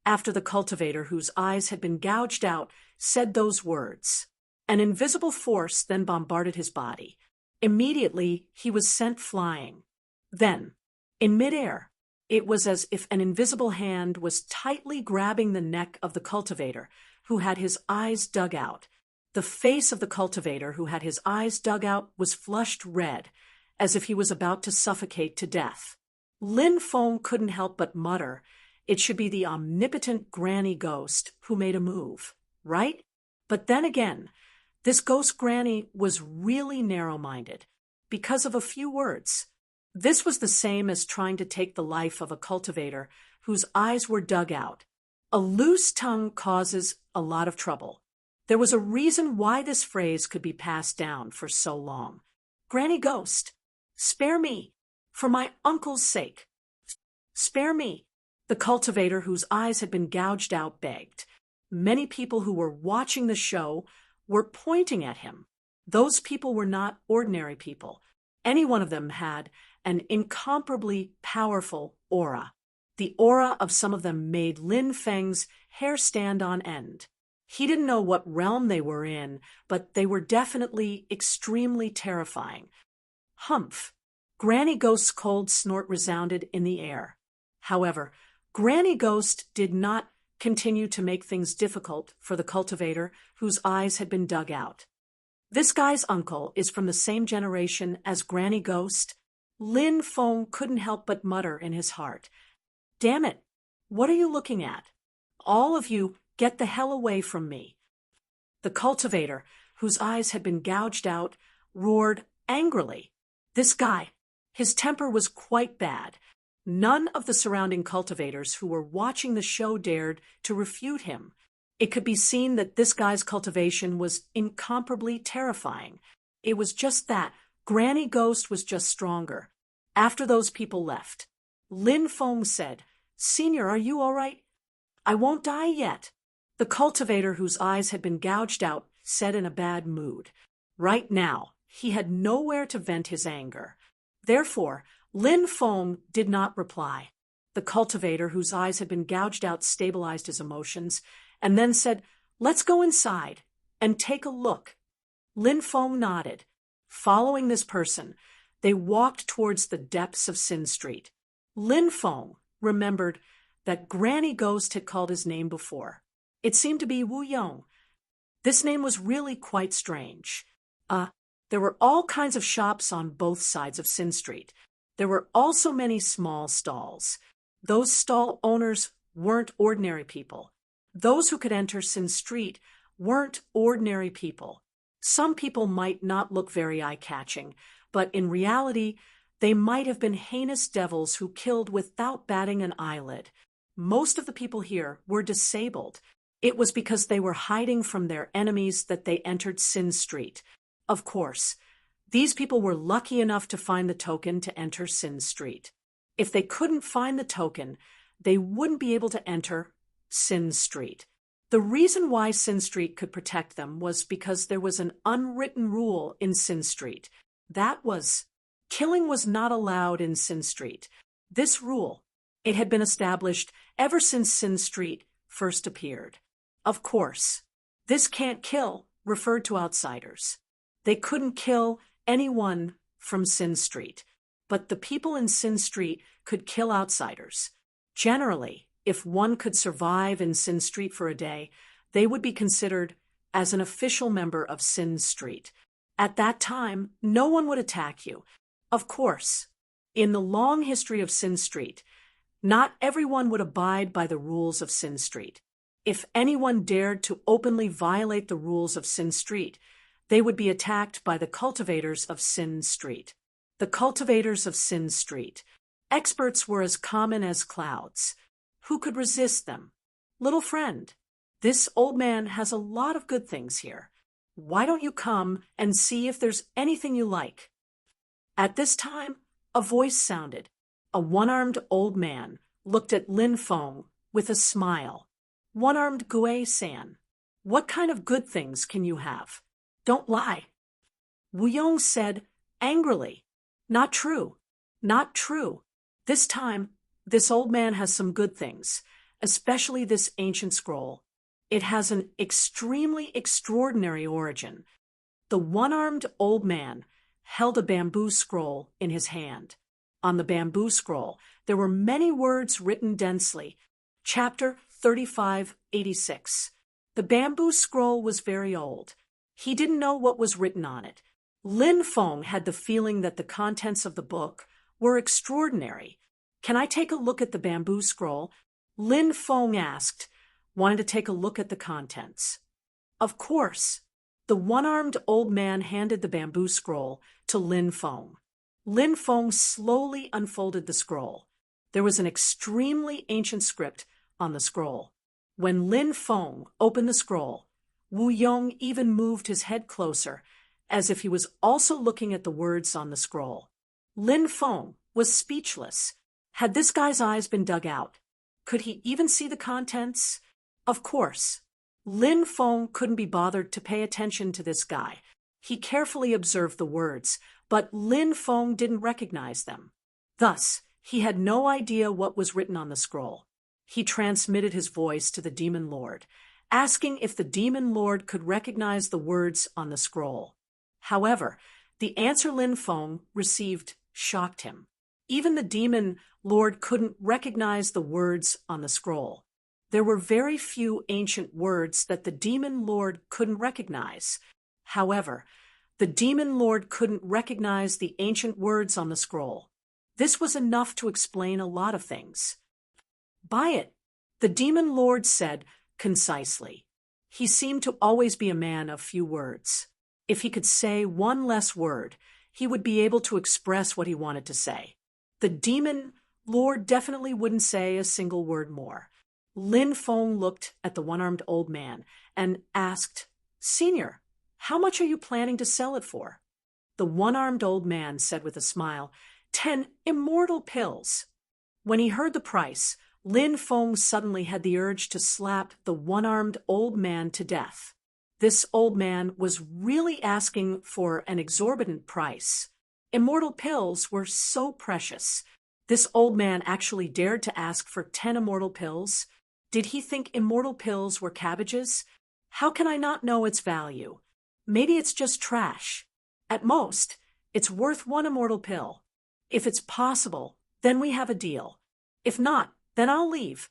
Speaker 1: After the cultivator, whose eyes had been gouged out, said those words, an invisible force then bombarded his body. Immediately, he was sent flying. Then, in midair, it was as if an invisible hand was tightly grabbing the neck of the cultivator, who had his eyes dug out. The face of the cultivator, who had his eyes dug out, was flushed red, as if he was about to suffocate to death. Lin Feng couldn't help but mutter, "It should be the omnipotent Granny Ghost who made a move, right?" But then again, this ghost granny was really narrow-minded, because of a few words. This was the same as trying to take the life of a cultivator whose eyes were dug out. A loose tongue causes a lot of trouble. There was a reason why this phrase could be passed down for so long. "Granny Ghost, spare me, for my uncle's sake. Spare me." The cultivator, whose eyes had been gouged out, begged. Many people who were watching the show were pointing at him. Those people were not ordinary people. Any one of them had an incomparably powerful aura. The aura of some of them made Lin Feng's hair stand on end. He didn't know what realm they were in, but they were definitely extremely terrifying. Humph! Granny Ghost's cold snort resounded in the air. However, Granny Ghost did not continue to make things difficult for the cultivator whose eyes had been dug out. This guy's uncle is from the same generation as Granny Ghost. Lin Feng couldn't help but mutter in his heart, "Damn it! What are you looking at? All of you, get the hell away from me." The cultivator, whose eyes had been gouged out, roared angrily. This guy, his temper was quite bad. None of the surrounding cultivators who were watching the show dared to refute him. It could be seen that this guy's cultivation was incomparably terrifying. It was just that Granny Ghost was just stronger. After those people left, Lin Feng said, "Senior, are you all right?" "I won't die yet." The cultivator, whose eyes had been gouged out, said in a bad mood. Right now, he had nowhere to vent his anger. Therefore, Lin Feng did not reply. The cultivator, whose eyes had been gouged out, stabilized his emotions and then said, "Let's go inside and take a look." Lin Feng nodded. Following this person, they walked towards the depths of Sin Street. Lin Feng remembered that Granny Ghost had called his name before. It seemed to be Wu Yong. This name was really quite strange. There were all kinds of shops on both sides of Sin Street. There were also many small stalls. Those stall owners weren't ordinary people. Those who could enter Sin Street weren't ordinary people. Some people might not look very eye-catching, but in reality, they might have been heinous devils who killed without batting an eyelid. Most of the people here were disabled. It was because they were hiding from their enemies that they entered Sin Street. Of course, these people were lucky enough to find the token to enter Sin Street. If they couldn't find the token, they wouldn't be able to enter Sin Street. The reason why Sin Street could protect them was because there was an unwritten rule in Sin Street. That was, killing was not allowed in Sin Street. This rule, it had been established ever since Sin Street first appeared. Of course, this can't kill referred to outsiders. They couldn't kill anyone from Sin Street, but the people in Sin Street could kill outsiders. Generally, if one could survive in Sin Street for a day, they would be considered as an official member of Sin Street. At that time, no one would attack you. Of course, in the long history of Sin Street, not everyone would abide by the rules of Sin Street. If anyone dared to openly violate the rules of Sin Street, they would be attacked by the cultivators of Sin Street. The cultivators of Sin Street. Experts were as common as clouds. Who could resist them? Little friend, this old man has a lot of good things here. Why don't you come and see if there's anything you like? At this time, a voice sounded. A one-armed old man looked at Lin Feng with a smile. One-armed Gui-san, what kind of good things can you have? Don't lie. Wu Yong said angrily, "Not true, not true. This time, this old man has some good things, especially this ancient scroll. It has an extremely extraordinary origin." The one-armed old man held a bamboo scroll in his hand. On the bamboo scroll, there were many words written densely. Chapter 3586. The bamboo scroll was very old. He didn't know what was written on it. Lin Feng had the feeling that the contents of the book were extraordinary. "Can I take a look at the bamboo scroll?" Lin Feng asked, wanting to take a look at the contents. Of course. The one-armed old man handed the bamboo scroll to Lin Feng. Lin Feng slowly unfolded the scroll. There was an extremely ancient script on the scroll. When Lin Feng opened the scroll, Wu Yong even moved his head closer, as if he was also looking at the words on the scroll. Lin Feng was speechless. Had this guy's eyes been dug out? Could he even see the contents? Of course. Lin Feng couldn't be bothered to pay attention to this guy. He carefully observed the words, but Lin Feng didn't recognize them. Thus, he had no idea what was written on the scroll. He transmitted his voice to the Demon Lord, asking if the Demon Lord could recognize the words on the scroll. However, the answer Lin Feng received shocked him. Even the Demon Lord couldn't recognize the words on the scroll. There were very few ancient words that the Demon Lord couldn't recognize. However, the Demon Lord couldn't recognize the ancient words on the scroll. This was enough to explain a lot of things. "Buy it," the Demon Lord said concisely. He seemed to always be a man of few words. If he could say one less word, he would be able to express what he wanted to say. The Demon Lord definitely wouldn't say a single word more. Lin Feng looked at the one-armed old man and asked, "Senior, how much are you planning to sell it for?" The one-armed old man said with a smile, 10 immortal pills." When he heard the price, Lin Feng suddenly had the urge to slap the one-armed old man to death. This old man was really asking for an exorbitant price. Immortal pills were so precious. This old man actually dared to ask for 10 immortal pills. Did he think immortal pills were cabbages? How can I not know its value? Maybe it's just trash. At most, it's worth 1 immortal pill. If it's possible, then we have a deal. If not, then I'll leave."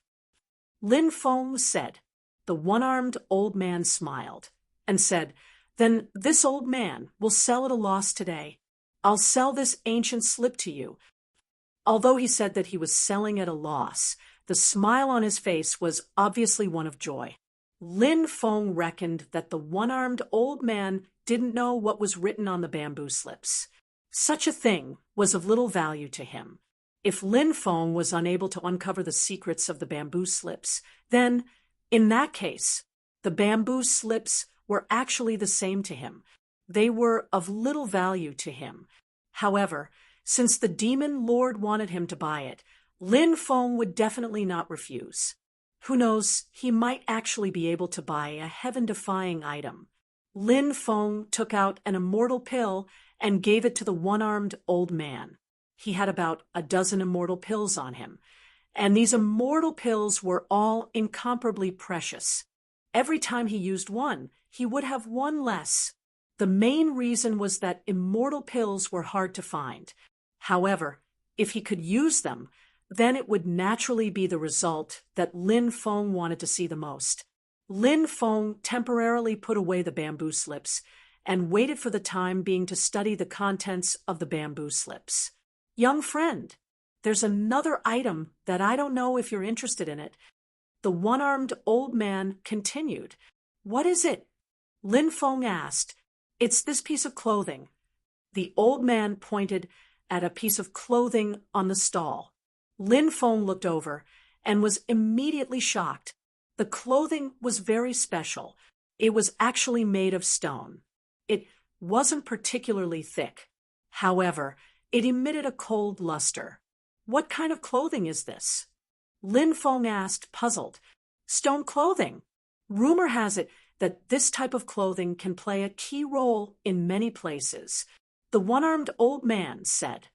Speaker 1: Lin Feng said. The one-armed old man smiled and said, "Then this old man will sell at a loss today. I'll sell this ancient slip to you." Although he said that he was selling at a loss, the smile on his face was obviously one of joy. Lin Feng reckoned that the one-armed old man didn't know what was written on the bamboo slips. Such a thing was of little value to him. If Lin Feng was unable to uncover the secrets of the bamboo slips, then, in that case, the bamboo slips were actually the same to him. They were of little value to him. However, since the Demon Lord wanted him to buy it, Lin Feng would definitely not refuse. Who knows, he might actually be able to buy a heaven-defying item. Lin Feng took out an immortal pill and gave it to the one-armed old man. He had about a dozen immortal pills on him, and these immortal pills were all incomparably precious. Every time he used one, he would have one less. The main reason was that immortal pills were hard to find. However, if he could use them, then it would naturally be the result that Lin Feng wanted to see the most. Lin Feng temporarily put away the bamboo slips and waited for the time being to study the contents of the bamboo slips. "Young friend, there's another item that I don't know if you're interested in it." The one-armed old man continued. "What is it?" Lin Feng asked. "It's this piece of clothing." The old man pointed at a piece of clothing on the stall. Lin Feng looked over and was immediately shocked. The clothing was very special. It was actually made of stone. It wasn't particularly thick. However, it emitted a cold luster. "What kind of clothing is this?" Lin Feng asked, puzzled. "Stone clothing. Rumor has it that this type of clothing can play a key role in many places," the one-armed old man said.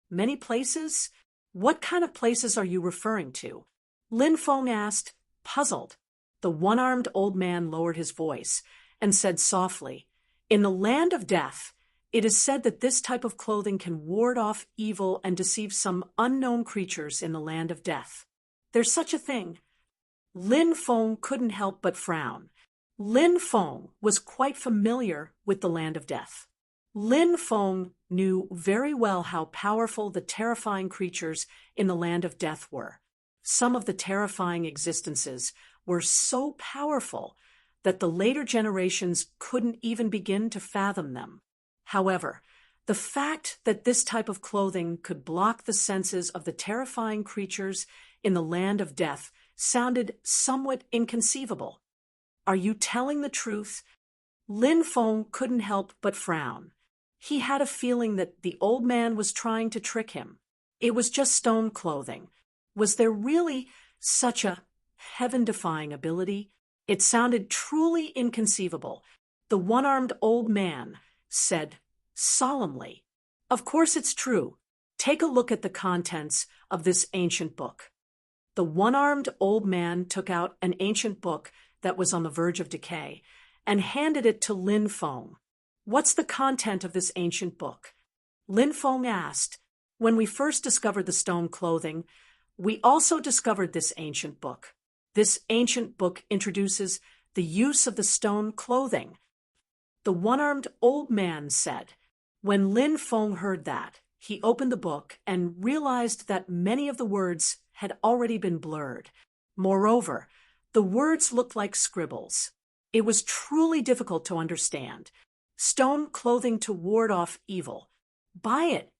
Speaker 1: "Many places? What kind of places are you referring to?" Lin Feng asked, puzzled. The one-armed old man lowered his voice and said softly, "In the land of death, it is said that this type of clothing can ward off evil and deceive some unknown creatures in the land of death. There's such a thing." Lin Feng couldn't help but frown. Lin Feng was quite familiar with the land of death. Lin Feng knew very well how powerful the terrifying creatures in the land of death were. Some of the terrifying existences were so powerful that the later generations couldn't even begin to fathom them. However, the fact that this type of clothing could block the senses of the terrifying creatures in the land of death sounded somewhat inconceivable. "Are you telling the truth?" Lin Feng couldn't help but frown. He had a feeling that the old man was trying to trick him. It was just stone clothing. Was there really Such a heaven-defying ability. It sounded truly inconceivable. The one-armed old man said solemnly, "Of course it's true. Take a look at the contents of this ancient book." The one-armed old man took out an ancient book that was on the verge of decay and handed it to Lin Feng. "What's the content of this ancient book?" Lin Feng asked. "When we first discovered the stone clothing, we also discovered this ancient book. This ancient book introduces the use of the stone clothing." The one-armed old man said. When Lin Feng heard that, he opened the book and realized that many of the words had already been blurred. Moreover, the words looked like scribbles. It was truly difficult to understand. Stone clothing to ward off evil. Buy it.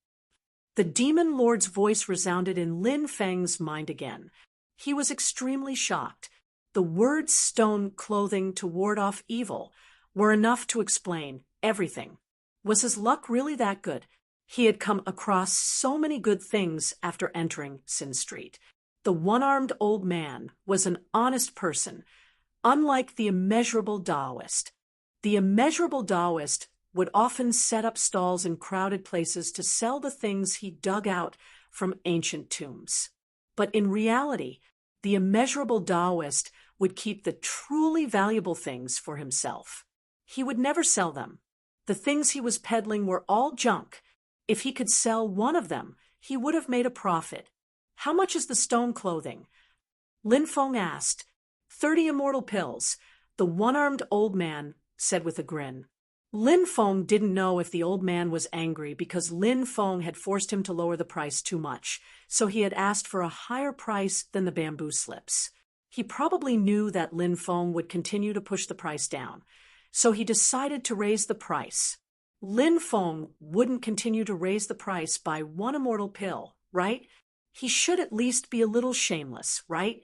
Speaker 1: The demon lord's voice resounded in Lin Feng's mind again. He was extremely shocked. The words stone clothing to ward off evil were enough to explain everything. Was his luck really that good? He had come across so many good things after entering Sin Street. The one-armed old man was an honest person, unlike the immeasurable Taoist. The immeasurable Taoist would often set up stalls in crowded places to sell the things he dug out from ancient tombs. But in reality, the immeasurable Taoist would keep the truly valuable things for himself. He would never sell them. The things he was peddling were all junk. If he could sell one of them, he would have made a profit. "How much is the stone clothing?" Lin Feng asked. 30 immortal pills, the one-armed old man said with a grin. Lin Feng didn't know if the old man was angry because Lin Feng had forced him to lower the price too much, so he had asked for a higher price than the bamboo slips. He probably knew that Lin Feng would continue to push the price down, so he decided to raise the price. Lin Feng wouldn't continue to raise the price by one immortal pill, right? He should at least be a little shameless, right?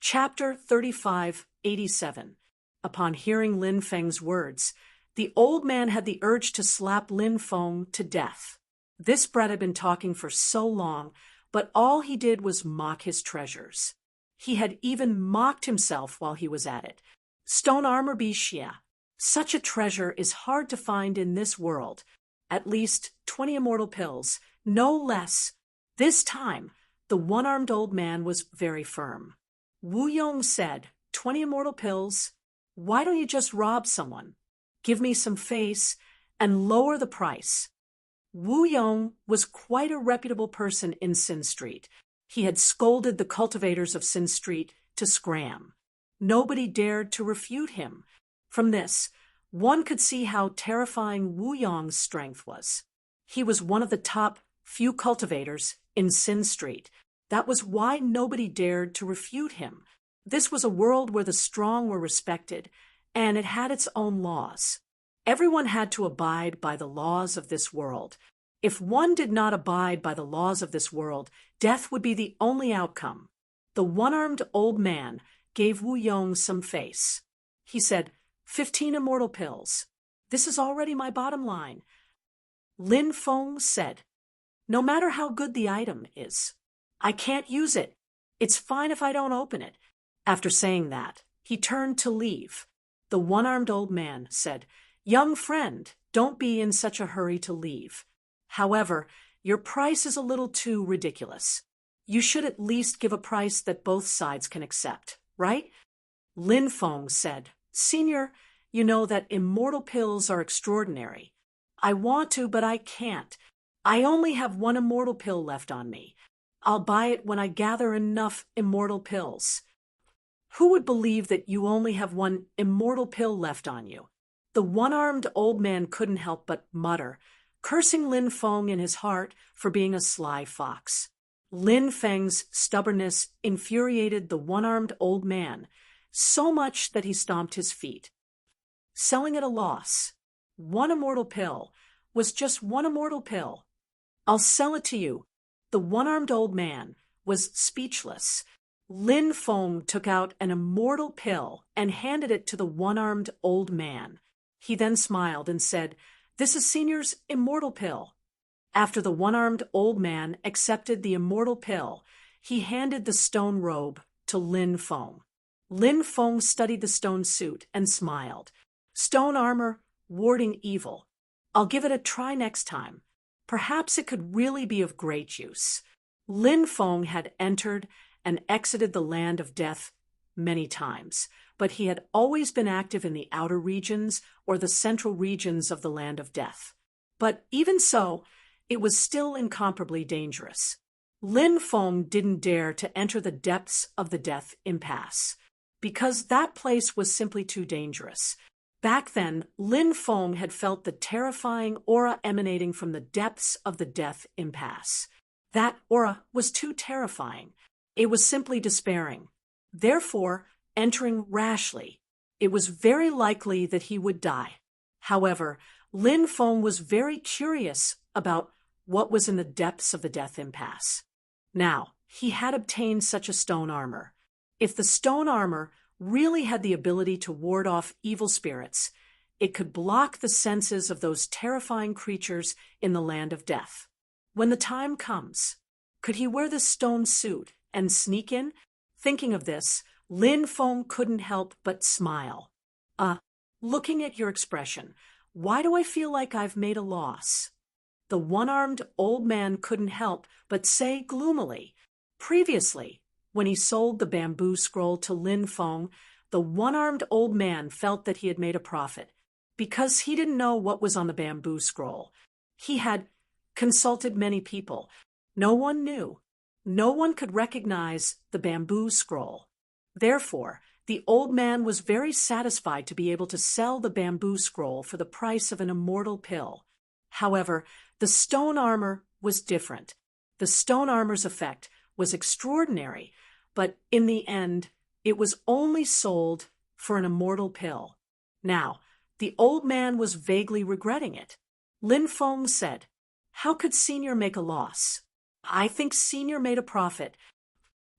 Speaker 1: Chapter 3587. Upon hearing Lin Feng's words, the old man had the urge to slap Lin Feng to death. This brat had been talking for so long, but all he did was mock his treasures. He had even mocked himself while he was at it. Stone armor Bishia. Such a treasure is hard to find in this world. At least 20 immortal pills, no less. This time, the one-armed old man was very firm. Wu Yong said, 20 immortal pills? Why don't you just rob someone? Give me some face and lower the price. Wu Yong was quite a reputable person in Sin Street. He had scolded the cultivators of Sin Street to scram. Nobody dared to refute him. From this, one could see how terrifying Wu Yong's strength was. He was one of the top few cultivators in Sin Street. That was why nobody dared to refute him. This was a world where the strong were respected, and it had its own laws. Everyone had to abide by the laws of this world. If one did not abide by the laws of this world, death would be the only outcome. The one-armed old man gave Wu Yong some face. He said, 15 immortal pills. This is already my bottom line. Lin Feng said, no matter how good the item is, I can't use it. It's fine if I don't open it. After saying that, he turned to leave. The one-armed old man said, young friend, don't be in such a hurry to leave. However, your price is a little too ridiculous. You should at least give a price that both sides can accept, right? Lin Feng said, Senior, you know that immortal pills are extraordinary. I want to, but I can't. I only have one immortal pill left on me. I'll buy it when I gather enough immortal pills. Who would believe that you only have one immortal pill left on you? The one-armed old man couldn't help but mutter, cursing Lin Feng in his heart for being a sly fox. Lin Feng's stubbornness infuriated the one-armed old man so much that he stomped his feet. Selling at a loss. One immortal pill was just one immortal pill. I'll sell it to you. The one-armed old man was speechless. Lin Feng took out an immortal pill and handed it to the one-armed old man. He then smiled and said, This is Senior's immortal pill. After the one-armed old man accepted the immortal pill, he handed the stone robe to Lin Feng. Lin Feng studied the stone suit and smiled. Stone armor, warding evil. I'll give it a try next time. Perhaps it could really be of great use. Lin Feng had entered and exited the land of death many times, but he had always been active in the outer regions or the central regions of the land of death. But even so, it was still incomparably dangerous. Lin Feng didn't dare to enter the depths of the death impasse, because that place was simply too dangerous. Back then, Lin Feng had felt the terrifying aura emanating from the depths of the death impasse. That aura was too terrifying. It was simply despairing. Therefore, entering rashly, it was very likely that he would die. However, Lin Feng was very curious about what was in the depths of the death impasse. Now, he had obtained such a stone armor. If the stone armor really had the ability to ward off evil spirits, it could block the senses of those terrifying creatures in the land of death. When the time comes, could he wear this stone suit and sneak in? Thinking of this, Lin Feng couldn't help but smile. Looking at your expression, why do I feel like I've made a loss? The one-armed old man couldn't help but say gloomily. Previously, when he sold the bamboo scroll to Lin Feng, the one-armed old man felt that he had made a profit, because he didn't know what was on the bamboo scroll. He had consulted many people. No one knew. No one could recognize the bamboo scroll. Therefore, the old man was very satisfied to be able to sell the bamboo scroll for the price of an immortal pill. However, the stone armor was different. The stone armor's effect was extraordinary, but in the end, it was only sold for an immortal pill. Now, the old man was vaguely regretting it. Lin Feng said, "How could Senior make a loss? I think Senior made a profit.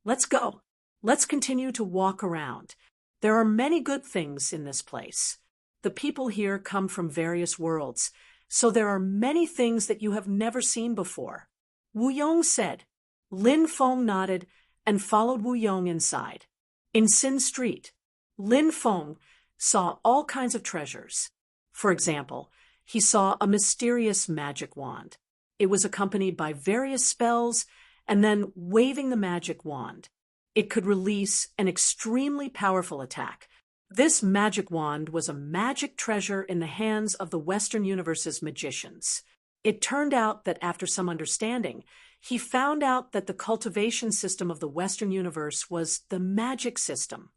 Speaker 1: Let's go. Let's continue to walk around. There are many good things in this place. The people here come from various worlds, so there are many things that you have never seen before." Wu Yong said. Lin Feng nodded and followed Wu Yong inside. In Sin Street, Lin Feng saw all kinds of treasures. For example, he saw a mysterious magic wand. It was accompanied by various spells, and then waving the magic wand, it could release an extremely powerful attack. This magic wand was a magic treasure in the hands of the Western Universe's magicians. It turned out that after some understanding, he found out that the cultivation system of the Western Universe was the magic system.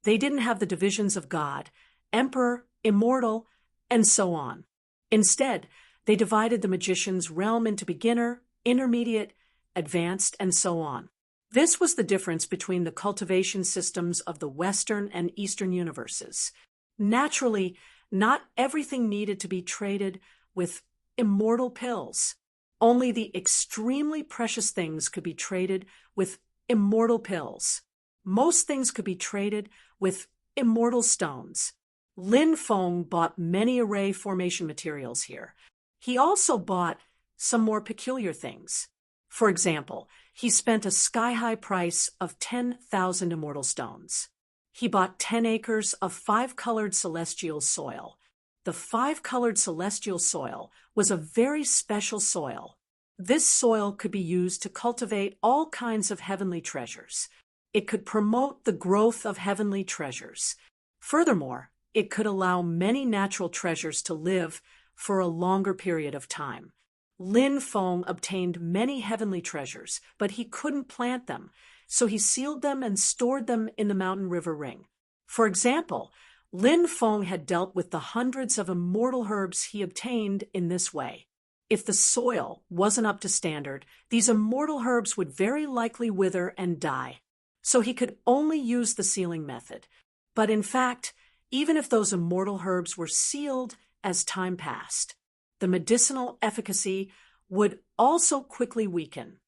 Speaker 1: They didn't have the divisions of God, Emperor, Immortal, and so on. Instead, they divided the magician's realm into beginner, intermediate, advanced, and so on. This was the difference between the cultivation systems of the Western and Eastern universes. Naturally, not everything needed to be traded with immortal pills. Only the extremely precious things could be traded with immortal pills. Most things could be traded with immortal stones. Lin Feng bought many array formation materials here. He also bought some more peculiar things. For example, he spent a sky-high price of 10,000 immortal stones. He bought 10 acres of 5-colored celestial soil. The 5-colored celestial soil was a very special soil. This soil could be used to cultivate all kinds of heavenly treasures. It could promote the growth of heavenly treasures. Furthermore, it could allow many natural treasures to live for a longer period of time. Lin Feng obtained many heavenly treasures, but he couldn't plant them, so he sealed them and stored them in the mountain river ring. For example, Lin Feng had dealt with the hundreds of immortal herbs he obtained in this way. If the soil wasn't up to standard, these immortal herbs would very likely wither and die. So he could only use the sealing method. But in fact, even if those immortal herbs were sealed as time passed, the medicinal efficacy would also quickly weaken,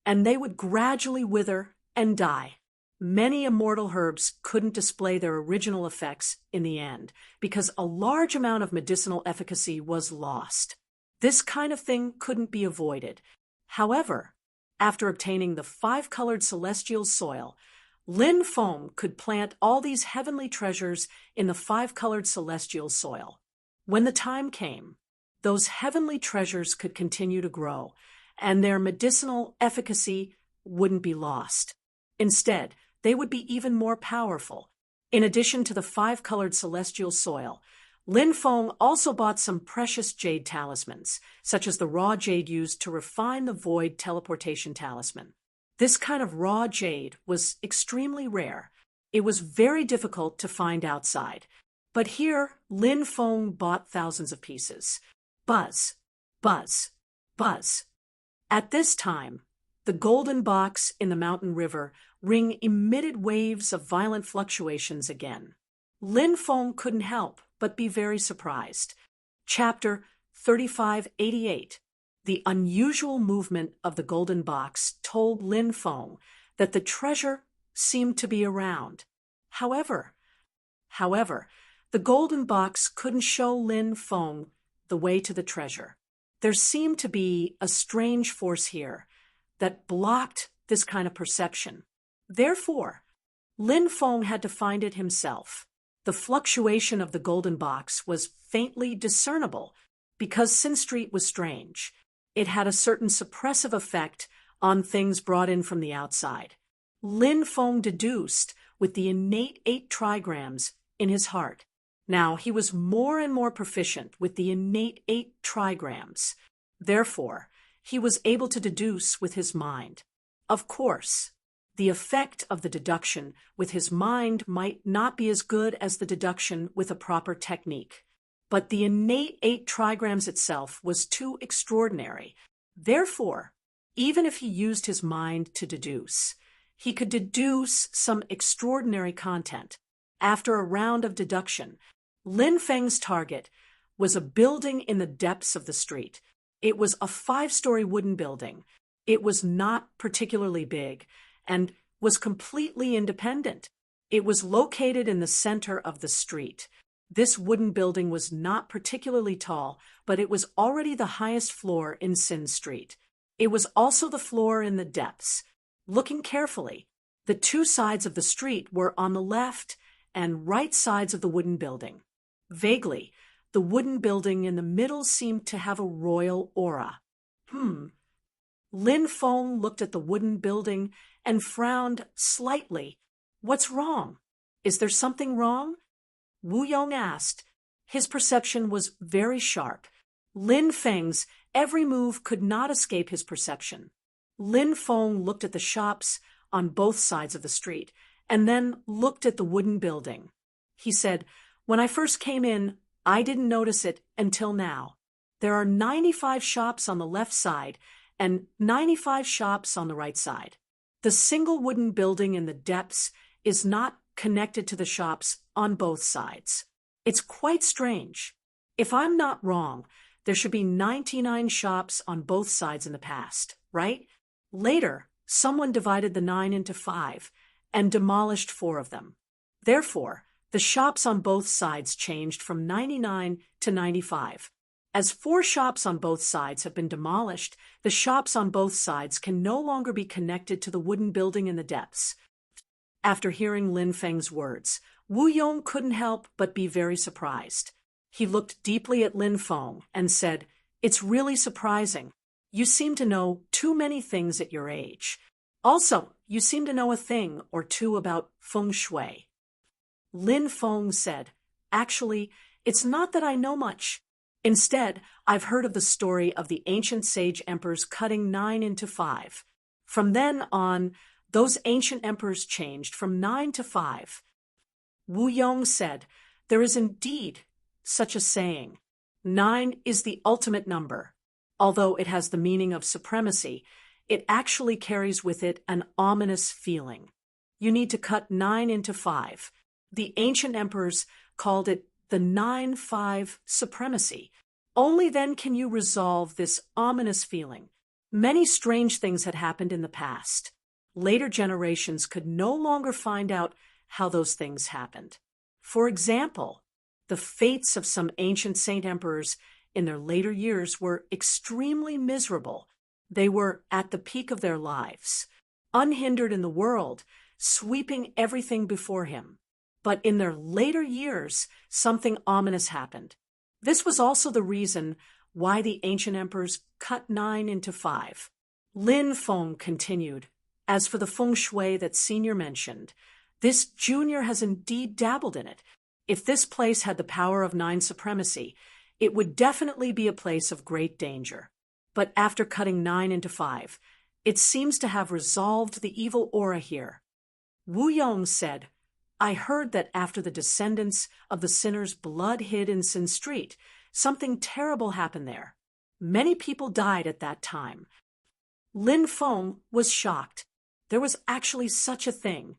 Speaker 1: and they would gradually wither and die. Many immortal herbs couldn't display their original effects in the end, because a large amount of medicinal efficacy was lost. This kind of thing couldn't be avoided. However, After obtaining the 5-colored celestial soil, Lin Feng could plant all these heavenly treasures in the 5-colored celestial soil. When the time came, those heavenly treasures could continue to grow, and their medicinal efficacy wouldn't be lost. Instead, they would be even more powerful. In addition to the 5-colored celestial soil, Lin Feng also bought some precious jade talismans, such as the raw jade used to refine the void teleportation talisman. This kind of raw jade was extremely rare. It was very difficult to find outside. But here, Lin Feng bought thousands of pieces. Buzz, buzz, buzz. At this time, the golden box in the mountain river ring emitted waves of violent fluctuations again. Lin Feng couldn't help but be very surprised. Chapter 3588. The unusual movement of the golden box told Lin Feng that the treasure seemed to be around. However, the golden box couldn't show Lin Feng the way to the treasure. There seemed to be a strange force here that blocked this kind of perception. Therefore, Lin Feng had to find it himself. The fluctuation of the golden box was faintly discernible because Sin Street was strange. It had a certain suppressive effect on things brought in from the outside. Lin Feng deduced with the innate 8 trigrams in his heart. Now he was more and more proficient with the innate 8 trigrams. Therefore, he was able to deduce with his mind. Of course, the effect of the deduction with his mind might not be as good as the deduction with a proper technique. But the innate 8 trigrams itself was too extraordinary. Therefore, even if he used his mind to deduce, he could deduce some extraordinary content. After a round of deduction, Lin Feng's target was a building in the depths of the street. It was a 5-story wooden building. It was not particularly big and was completely independent. It was located in the center of the street. This wooden building was not particularly tall, but it was already the highest floor in Sin Street. It was also the floor in the depths. Looking carefully, the 2 sides of the street were on the left and right sides of the wooden building. Vaguely, the wooden building in the middle seemed to have a royal aura. Lin Feng looked at the wooden building and frowned slightly. What's wrong? Is there something wrong? Wu Yong asked. His perception was very sharp. Lin Feng's every move could not escape his perception. Lin Feng looked at the shops on both sides of the street and then looked at the wooden building. He said, "When I first came in, I didn't notice it until now. There are 95 shops on the left side and 95 shops on the right side. The single wooden building in the depths is not connected to the shops on both sides. It's quite strange. If I'm not wrong, there should be 99 shops on both sides in the past, right? Later, someone divided the 9 into 5 and demolished 4 of them. Therefore, the shops on both sides changed from 99 to 95. As 4 shops on both sides have been demolished, the shops on both sides can no longer be connected to the wooden building in the depths." After hearing Lin Feng's words, Wu Yong couldn't help but be very surprised. He looked deeply at Lin Feng and said, "It's really surprising. You seem to know too many things at your age. Also, you seem to know a thing or two about feng shui." Lin Feng said, "Actually, it's not that I know much. Instead, I've heard of the story of the ancient sage emperors cutting 9 into 5. From then on, those ancient emperors changed from 9 to 5. Wu Yong said, "There is indeed such a saying. 9 is the ultimate number. Although it has the meaning of supremacy, it actually carries with it an ominous feeling. You need to cut 9 into 5. The ancient emperors called it the 9-5 supremacy. Only then can you resolve this ominous feeling. Many strange things had happened in the past. Later generations could no longer find out how those things happened. For example, the fates of some ancient saint emperors in their later years were extremely miserable. They were at the peak of their lives, unhindered in the world, sweeping everything before him. But in their later years, something ominous happened. This was also the reason why the ancient emperors cut 9 into 5. Lin Feng continued, as for the feng shui that Senior mentioned, this junior has indeed dabbled in it. If this place had the power of 9 supremacy, it would definitely be a place of great danger. But after cutting 9 into 5, it seems to have resolved the evil aura here. Wu Yong said, I heard that after the descendants of the sinner's blood hid in Sin Street, something terrible happened there. Many people died at that time. Lin Feng was shocked. There was actually such a thing.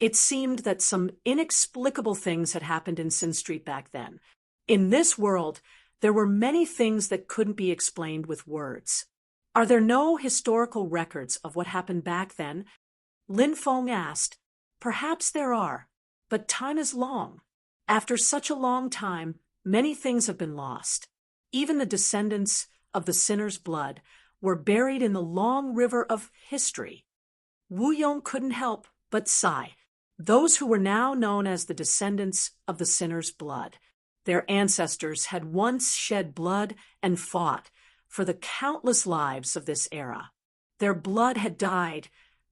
Speaker 1: It seemed that some inexplicable things had happened in Sin Street back then. In this world, there were many things that couldn't be explained with words. Are there no historical records of what happened back then? Lin Feng asked. Perhaps there are, but time is long. After such a long time, many things have been lost. Even the descendants of the sinner's blood were buried in the long river of history. Wu Yong couldn't help but sigh. Those who were now known as the descendants of the sinner's blood. Their ancestors had once shed blood and fought for the countless lives of this era. Their blood had dyed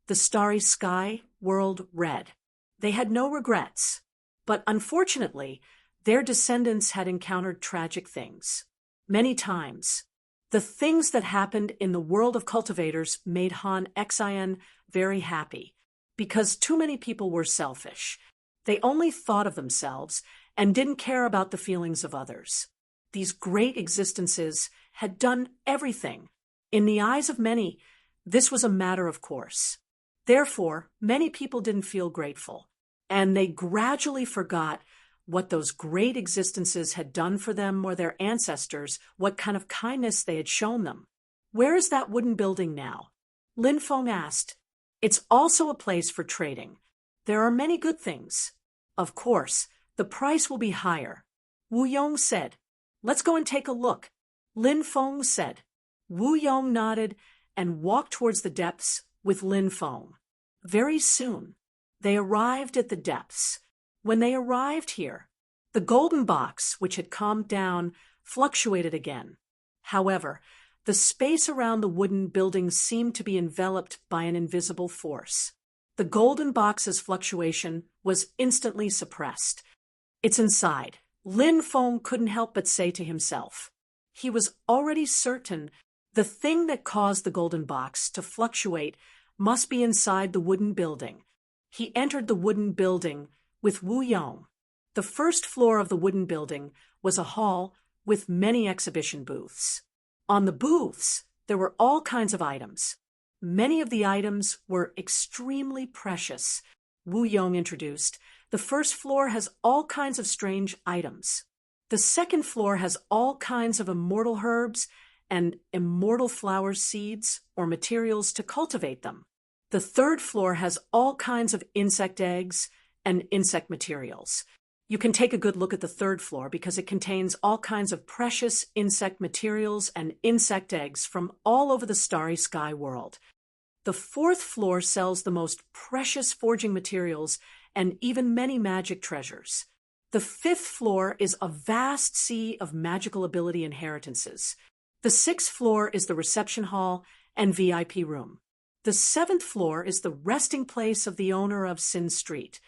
Speaker 1: the starry sky world red. They had no regrets, but unfortunately, their descendants had encountered tragic things. Many times, the things that happened in the world of cultivators made Han Xian very happy, because too many people were selfish. They only thought of themselves and didn't care about the feelings of others. These great existences had done everything. In the eyes of many, this was a matter of course. Therefore, many people didn't feel grateful, and they gradually forgot what those great existences had done for them or their ancestors, what kind of kindness they had shown them. Where is that wooden building now? Lin Feng asked. It's also a place for trading. There are many good things. Of course, the price will be higher. Wu Yong said. Let's go and take a look. Lin Feng said. Wu Yong nodded and walked towards the depths with Lin Feng. Very soon, they arrived at the depths. When they arrived here, the golden box, which had calmed down, fluctuated again. However, the space around the wooden building seemed to be enveloped by an invisible force. The golden box's fluctuation was instantly suppressed. It's inside. Lin Feng couldn't help but say to himself. He was already certain the thing that caused the golden box to fluctuate must be inside the wooden building. He entered the wooden building with Wu Yong. The first floor of the wooden building was a hall with many exhibition booths. On the booths, there were all kinds of items. Many of the items were extremely precious. Wu Yong introduced. The first floor has all kinds of strange items. The second floor has all kinds of immortal herbs and immortal flower seeds or materials to cultivate them. The third floor has all kinds of insect eggs and insect materials. You can take a good look at the third floor because it contains all kinds of precious insect materials and insect eggs from all over the starry sky world. The fourth floor sells the most precious forging materials and even many magic treasures. The fifth floor is a vast sea of magical ability inheritances. The sixth floor is the reception hall and VIP room. The seventh floor is the resting place of the owner of Sin Street.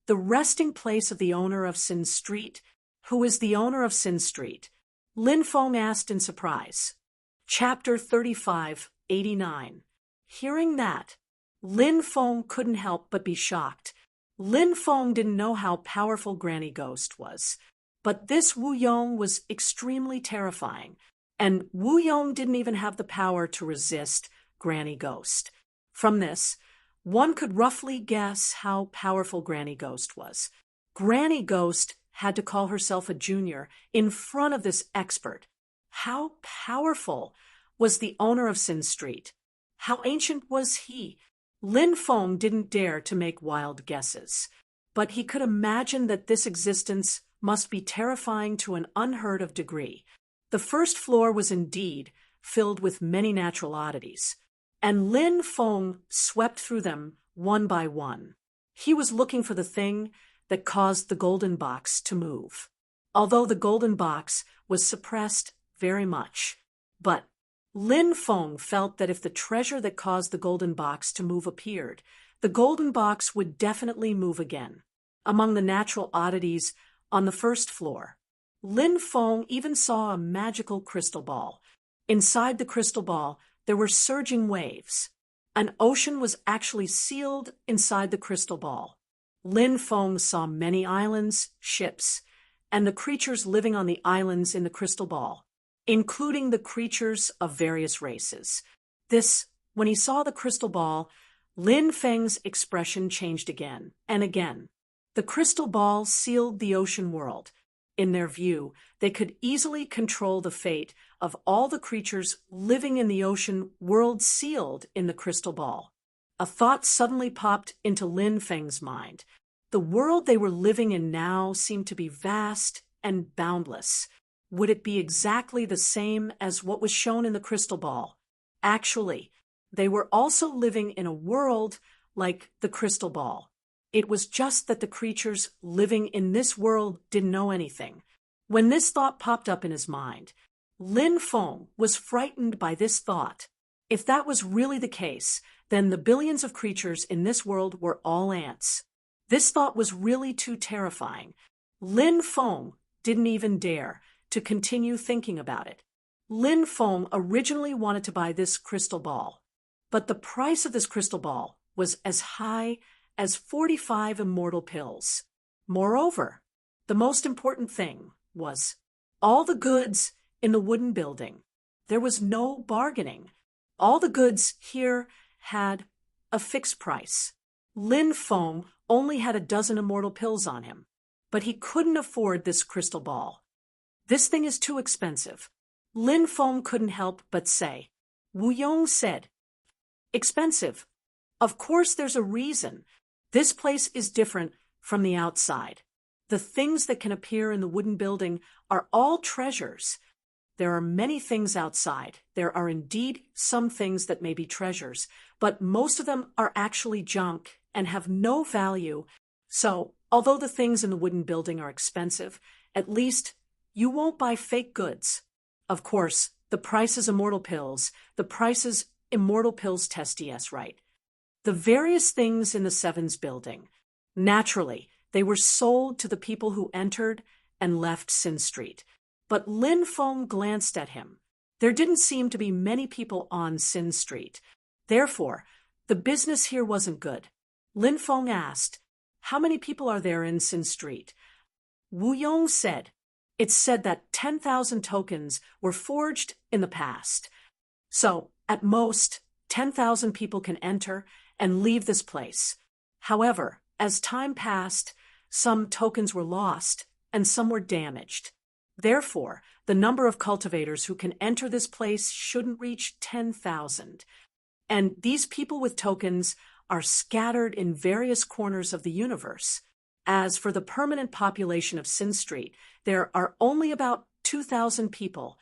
Speaker 1: The resting place of the owner of Sin Street? Who is the owner of Sin Street? Lin Feng asked in surprise. Chapter 35:89. Hearing that, Lin Feng couldn't help but be shocked. Lin Feng didn't know how powerful Granny Ghost was, but this Wu Yong was extremely terrifying, and Wu Yong didn't even have the power to resist Granny Ghost. From this, one could roughly guess how powerful Granny Ghost was. Granny Ghost had to call herself a junior in front of this expert. How powerful was the owner of Sin Street? How ancient was he? Lin Feng didn't dare to make wild guesses, but he could imagine that this existence must be terrifying to an unheard of degree. The first floor was indeed filled with many natural oddities, and Lin Feng swept through them one by one. He was looking for the thing that caused the golden box to move. Although the golden box was suppressed very much. But Lin Feng felt that if the treasure that caused the golden box to move appeared, the golden box would definitely move again. Among the natural oddities on the first floor, Lin Feng even saw a magical crystal ball. Inside the crystal ball, there were surging waves. An ocean was actually sealed inside the crystal ball. Lin Feng saw many islands, ships, and the creatures living on the islands in the crystal ball, including the creatures of various races. When he saw the crystal ball, Lin Feng's expression changed again and again. The crystal ball sealed the ocean world. In their view, they could easily control the fate of all the creatures living in the ocean world sealed in the crystal ball. A thought suddenly popped into Lin Feng's mind. The world they were living in now seemed to be vast and boundless. Would it be exactly the same as what was shown in the crystal ball? Actually, they were also living in a world like the crystal ball. It was just that the creatures living in this world didn't know anything. When this thought popped up in his mind, Lin Feng was frightened by this thought. If that was really the case, then the billions of creatures in this world were all ants. This thought was really too terrifying. Lin Feng didn't even dare to continue thinking about it. Lin Feng originally wanted to buy this crystal ball, but the price of this crystal ball was as high as 45 immortal pills. Moreover, the most important thing was all the goods in the wooden building. There was no bargaining. All the goods here had a fixed price. Lin Feng only had a dozen immortal pills on him, but he couldn't afford this crystal ball. This thing is too expensive. Lin Feng couldn't help but say. Wu Yong said, expensive. Of course there's a reason. This place is different from the outside. The things that can appear in the wooden building are all treasures. There are many things outside. There are indeed some things that may be treasures, but most of them are actually junk and have no value. So, although the things in the wooden building are expensive, at least you won't buy fake goods. Of course, the price is immortal pills. The price is immortal pills test, yes, right. The various things in the Sevens building. Naturally, they were sold to the people who entered and left Sin Street. But Lin Feng glanced at him. There didn't seem to be many people on Sin Street. Therefore, the business here wasn't good. Lin Feng asked, how many people are there in Sin Street? Wu Yong said, it's said that 10,000 tokens were forged in the past. So, at most, 10,000 people can enter and leave this place. However, as time passed, some tokens were lost and some were damaged. Therefore, the number of cultivators who can enter this place shouldn't reach 10,000. And these people with tokens are scattered in various corners of the universe. As for the permanent population of Sin Street, there are only about 2,000 people.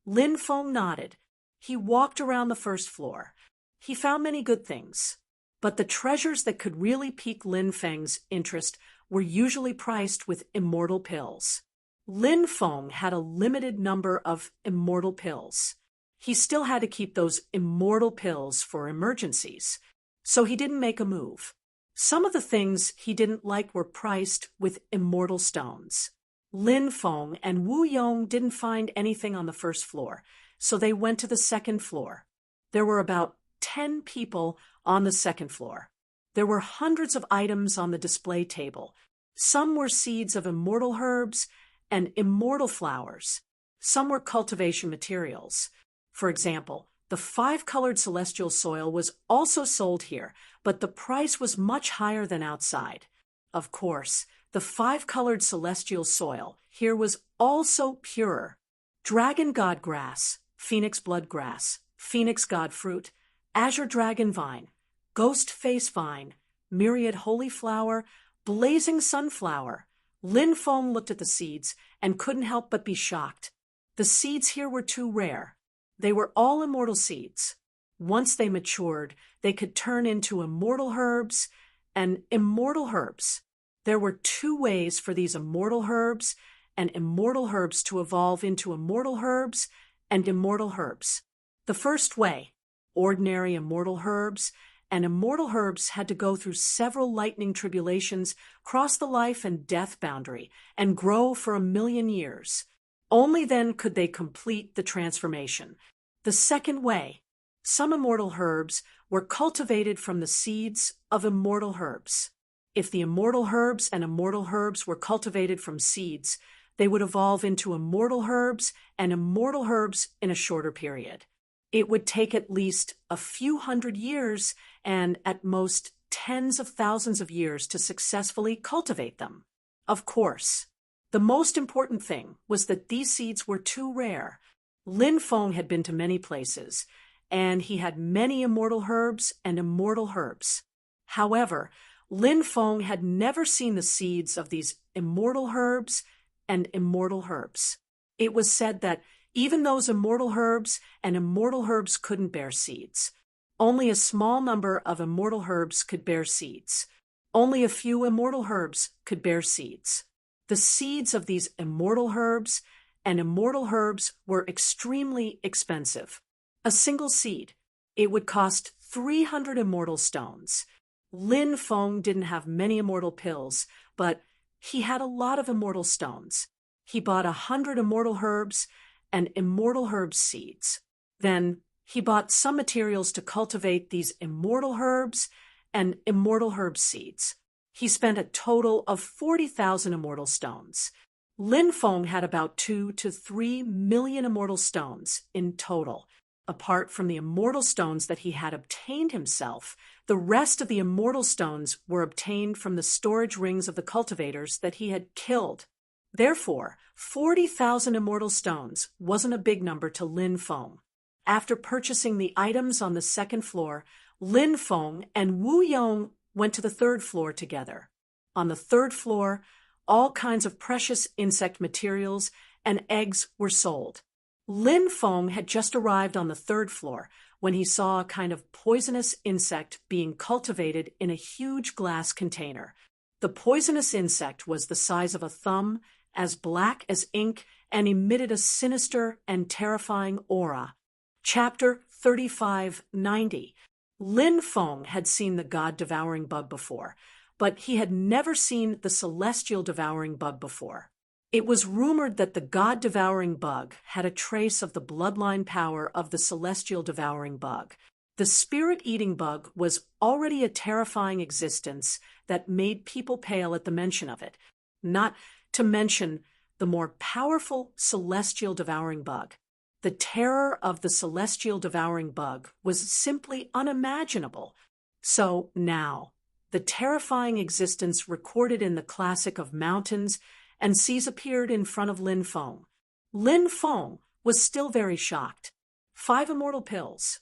Speaker 1: Lin Feng nodded. He walked around the first floor. He found many good things, but the treasures that could really pique Lin Feng's interest were usually priced with immortal pills. Lin Feng had a limited number of immortal pills. He still had to keep those immortal pills for emergencies, so he didn't make a move. Some of the things he didn't like were priced with immortal stones. Lin Feng and Wu Yong didn't find anything on the first floor, so they went to the second floor. There were about 10 people on the second floor. There were hundreds of items on the display table. Some were seeds of immortal herbs and immortal flowers. Some were cultivation materials. For example, the 5-colored celestial soil was also sold here, but the price was much higher than outside. Of course, the 5-colored celestial soil here was also purer. Dragon god grass, phoenix blood grass, phoenix god fruit, azure dragon vine, ghost face vine, myriad holy flower, blazing sunflower. Lin Feng looked at the seeds and couldn't help but be shocked. The seeds here were too rare. They were all immortal seeds. Once they matured, they could turn into immortal herbs and immortal herbs. There were two ways for these immortal herbs and immortal herbs to evolve into immortal herbs and immortal herbs. The first way, ordinary immortal herbs and immortal herbs had to go through several lightning tribulations, cross the life and death boundary, and grow for 1,000,000 years. Only then could they complete the transformation. The second way, some immortal herbs were cultivated from the seeds of immortal herbs. If the immortal herbs and immortal herbs were cultivated from seeds, they would evolve into immortal herbs and immortal herbs in a shorter period. It would take at least a few hundred years and at most tens of thousands of years to successfully cultivate them. Of course, the most important thing was that these seeds were too rare. Lin Feng had been to many places, and he had many immortal herbs and immortal herbs. However, Lin Feng had never seen the seeds of these immortal herbs and immortal herbs. It was said that even those immortal herbs and immortal herbs couldn't bear seeds. Only a small number of immortal herbs could bear seeds. Only a few immortal herbs could bear seeds. The seeds of these immortal herbs and immortal herbs were extremely expensive. A single seed, it would cost 300 immortal stones. Lin Feng didn't have many immortal pills, but he had a lot of immortal stones. He bought 100 immortal herbs and immortal herb seeds. Then he bought some materials to cultivate these immortal herbs and immortal herb seeds. He spent a total of 40,000 immortal stones. Lin Feng had about 2 to 3 million immortal stones in total. Apart from the immortal stones that he had obtained himself, the rest of the immortal stones were obtained from the storage rings of the cultivators that he had killed. Therefore, 40,000 immortal stones wasn't a big number to Lin Feng. After purchasing the items on the second floor, Lin Feng and Wu Yong went to the third floor together. On the third floor, all kinds of precious insect materials and eggs were sold. Lin Feng had just arrived on the third floor when he saw a kind of poisonous insect being cultivated in a huge glass container. The poisonous insect was the size of a thumb, as black as ink, and emitted a sinister and terrifying aura. Chapter 3590. Lin Feng had seen the god-devouring bug before, but he had never seen the celestial devouring bug before. It was rumored that the god-devouring bug had a trace of the bloodline power of the celestial devouring bug. The spirit-eating bug was already a terrifying existence that made people pale at the mention of it, not to mention the more powerful celestial devouring bug. The terror of the celestial devouring bug was simply unimaginable. So now, the terrifying existence recorded in the classic of mountains and seas appeared in front of Lin Feng. Lin Feng was still very shocked. 5 immortal pills.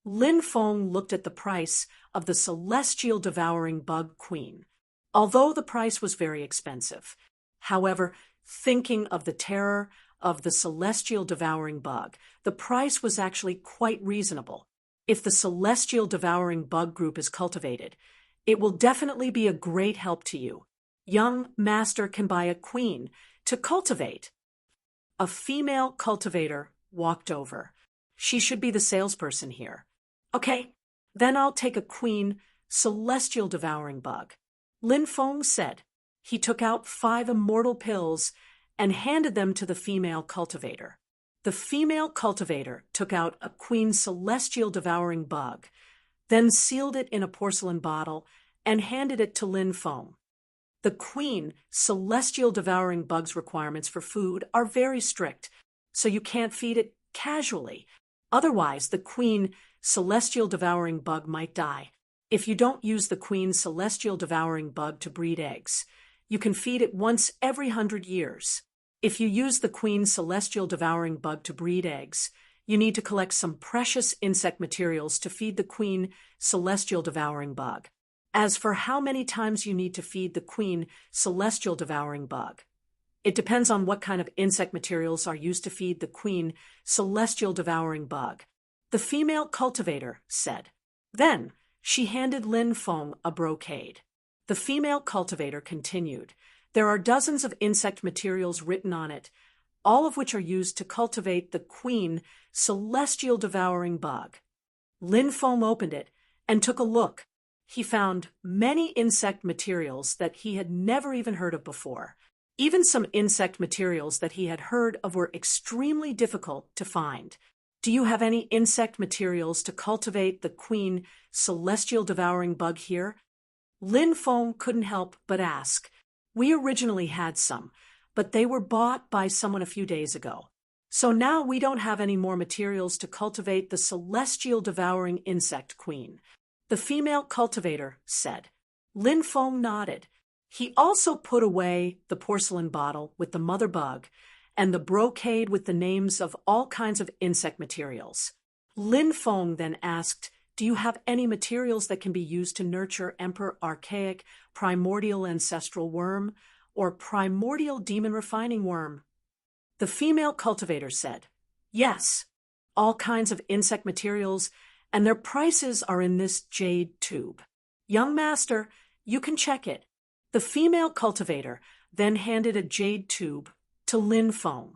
Speaker 1: Lin Feng looked at the price of the celestial devouring bug queen, although the price was very expensive. However, thinking of the terror of the celestial devouring bug, the price was actually quite reasonable. If the celestial devouring bug group is cultivated, it will definitely be a great help to you. Young master can buy a queen to cultivate. A female cultivator walked over. She should be the salesperson here. Okay, then I'll take a queen celestial devouring bug. Lin Feng said. He took out 5 immortal pills and handed them to the female cultivator. The female cultivator took out a queen celestial devouring bug, then sealed it in a porcelain bottle and handed it to Lin Feng. The queen celestial devouring bug's requirements for food are very strict, so you can't feed it casually. Otherwise, the queen celestial devouring bug might die. If you don't use the queen celestial devouring bug to breed eggs, you can feed it once every 100 years. If you use the queen celestial devouring bug to breed eggs, you need to collect some precious insect materials to feed the queen celestial devouring bug. As for how many times you need to feed the queen celestial devouring bug, It depends on what kind of insect materials are used to feed the queen celestial devouring bug, the female cultivator said. Then she handed Lin Feng a brocade. The female cultivator continued. There are dozens of insect materials written on it, all of which are used to cultivate the queen celestial devouring bug. Lin Feng opened it and took a look. He found many insect materials that he had never even heard of before. Even some insect materials that he had heard of were extremely difficult to find. Do you have any insect materials to cultivate the queen celestial devouring bug here? Lin Feng couldn't help but ask. We originally had some, but they were bought by someone a few days ago. So now we don't have any more materials to cultivate the celestial devouring insect queen, the female cultivator said. Lin Feng nodded. He also put away the porcelain bottle with the mother bug and the brocade with the names of all kinds of insect materials. Lin Feng then asked, do you have any materials that can be used to nurture Emperor Archaic Primordial Ancestral Worm or Primordial Demon Refining Worm? The female cultivator said, yes, all kinds of insect materials, and their prices are in this jade tube. Young master, you can check it. The female cultivator then handed a jade tube to Lin Feng.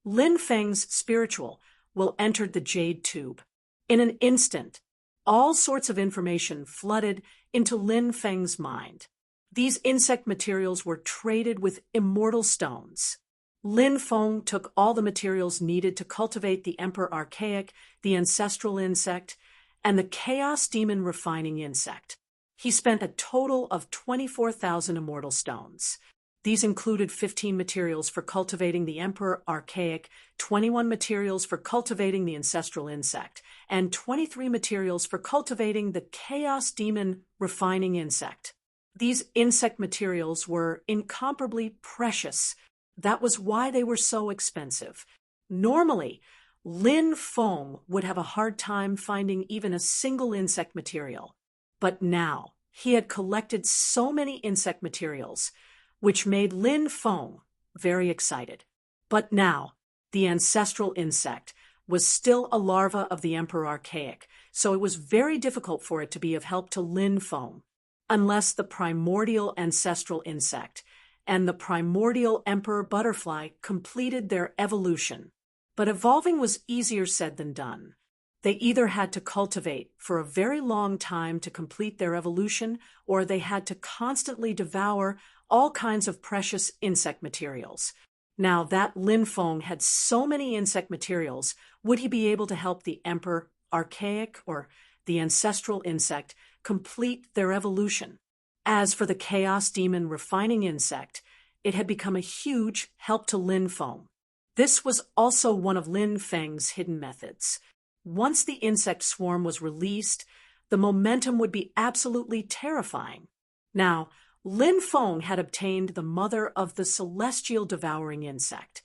Speaker 1: Lin Feng's spiritual will entered the jade tube. In an instant, all sorts of information flooded into Lin Feng's mind. These insect materials were traded with immortal stones. Lin Feng took all the materials needed to cultivate the Emperor Archaic, the Ancestral Insect, and the Chaos Demon Refining Insect. He spent a total of 24,000 immortal stones. These included 15 materials for cultivating the Emperor Archaic, 21 materials for cultivating the Ancestral Insect, and 23 materials for cultivating the Chaos Demon Refining Insect. These insect materials were incomparably precious. That was why they were so expensive. Normally, Lin Feng would have a hard time finding even a single insect material. But now, he had collected so many insect materials, which made Lin Feng very excited. But now, the ancestral insect was still a larva of the Emperor Archaic, so it was very difficult for it to be of help to Lin Feng, unless the primordial ancestral insect and the primordial emperor butterfly completed their evolution. But evolving was easier said than done. They either had to cultivate for a very long time to complete their evolution, or they had to constantly devour all kinds of precious insect materials. Now that Lin Feng had so many insect materials, would he be able to help the Emperor Archaic or the ancestral insect complete their evolution? As for the Chaos Demon Refining Insect, it had become a huge help to Lin Feng. This was also one of Lin Feng's hidden methods. Once the insect swarm was released, the momentum would be absolutely terrifying. Now, Lin Feng had obtained the mother of the celestial devouring insect.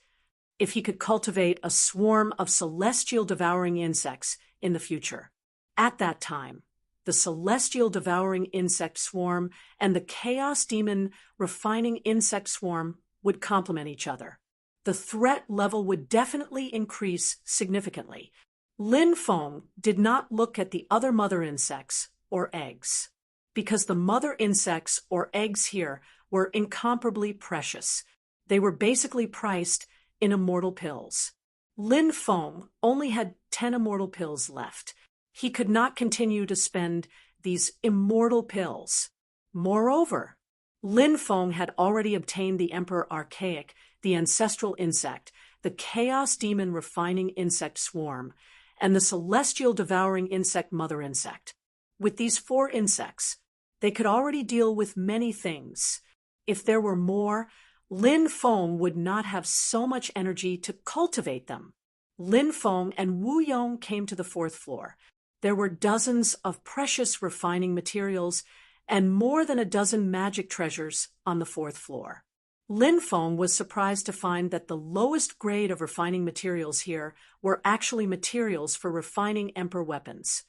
Speaker 1: If he could cultivate a swarm of celestial devouring insects in the future, at that time, the celestial devouring insect swarm and the chaos demon refining insect swarm would complement each other. The threat level would definitely increase significantly. Lin Feng did not look at the other mother insects or eggs, because the mother insects or eggs here were incomparably precious. They were basically priced in immortal pills. Lin Feng only had 10 immortal pills left. He could not continue to spend these immortal pills. Moreover, Lin Feng had already obtained the Emperor Archaic, the ancestral insect, the Chaos Demon Refining Insect Swarm, and the Celestial Devouring Insect Mother Insect. With these 4 insects, they could already deal with many things. If there were more, Lin Feng would not have so much energy to cultivate them. Lin Feng and Wu Yong came to the 4th floor. There were dozens of precious refining materials and more than a dozen magic treasures on the 4th floor. Lin Feng was surprised to find that the lowest grade of refining materials here were actually materials for refining Emperor weapons.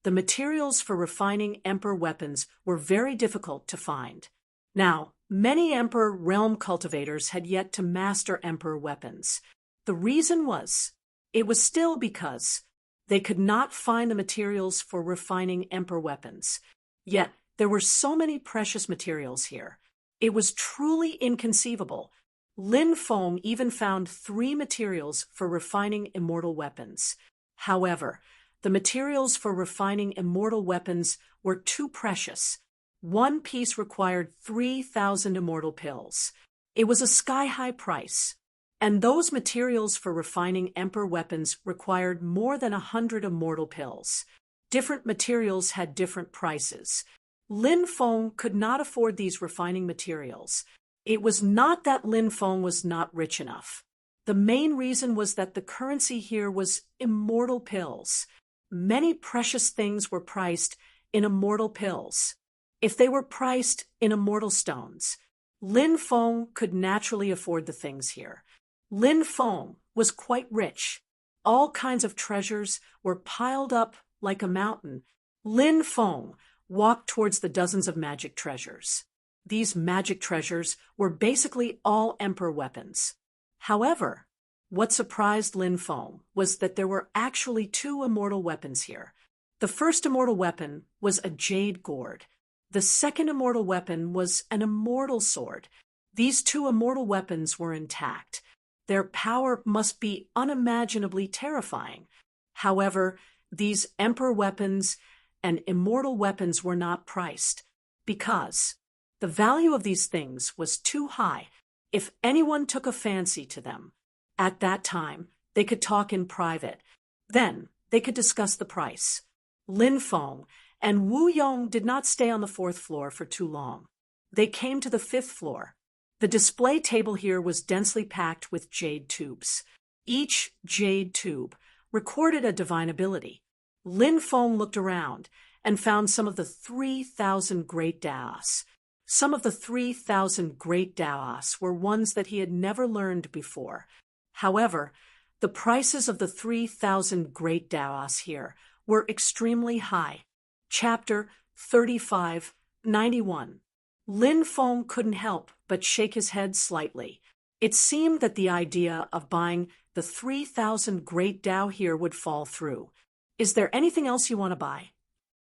Speaker 1: The materials for refining Emperor weapons were very difficult to find. Now, Many Emperor realm cultivators had yet to master Emperor weapons. The reason was, it was still because they could not find the materials for refining Emperor weapons. Yet, there were so many precious materials here. It was truly inconceivable. Lin Feng even found 3 materials for refining immortal weapons. However, the materials for refining immortal weapons were too precious. One piece required 3,000 immortal pills. It was a sky-high price. And those materials for refining Emperor weapons required more than 100 immortal pills. Different materials had different prices. Lin Feng could not afford these refining materials. It was not that Lin Feng was not rich enough. The main reason was that the currency here was immortal pills. Many precious things were priced in immortal pills. If they were priced in immortal stones, Lin Feng could naturally afford the things here. Lin Feng was quite rich. All kinds of treasures were piled up like a mountain. Lin Feng walked towards the dozens of magic treasures. These magic treasures were basically all Emperor weapons. However, what surprised Lin Feng was that there were actually 2 immortal weapons here. The first immortal weapon was a jade gourd. The second immortal weapon was an immortal sword. These 2 immortal weapons were intact. Their power must be unimaginably terrifying. However, these Emperor weapons and immortal weapons were not priced, because the value of these things was too high. If anyone took a fancy to them, at that time, they could talk in private. Then, they could discuss the price. Lin Feng and Wu Yong did not stay on the 4th floor for too long. They came to the 5th floor. The display table here was densely packed with jade tubes. Each jade tube recorded a divine ability. Lin Feng looked around and found some of the 3,000 great Daos. Some of the 3,000 great Daos were ones that he had never learned before. However, the prices of the 3,000 great Daos here were extremely high. Chapter 3591. Lin Feng couldn't help but shake his head slightly. It seemed that the idea of buying the 3,000 great Dao here would fall through. Is there anything else you want to buy?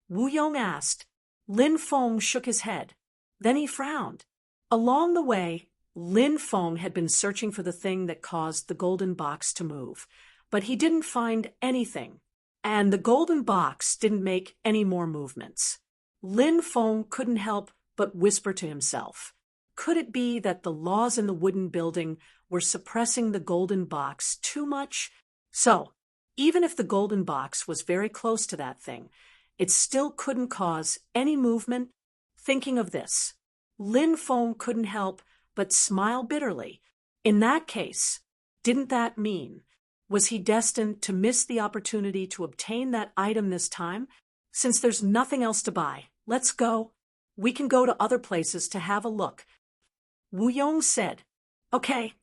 Speaker 1: Wu Yong asked. Lin Feng shook his head. Then he frowned. Along the way, Lin Feng had been searching for the thing that caused the golden box to move, but he didn't find anything, and the golden box didn't make any more movements. Lin Feng couldn't help but whisper to himself. Could it be that the laws in the wooden building were suppressing the golden box too much? So, even if the golden box was very close to that thing, it still couldn't cause any movement. Thinking of this, Lin Feng couldn't help but smile bitterly. In that case, didn't that mean, was he destined to miss the opportunity to obtain that item this time? Since there's nothing else to buy, let's go. We can go to other places to have a look. Wu Yong said. Okay.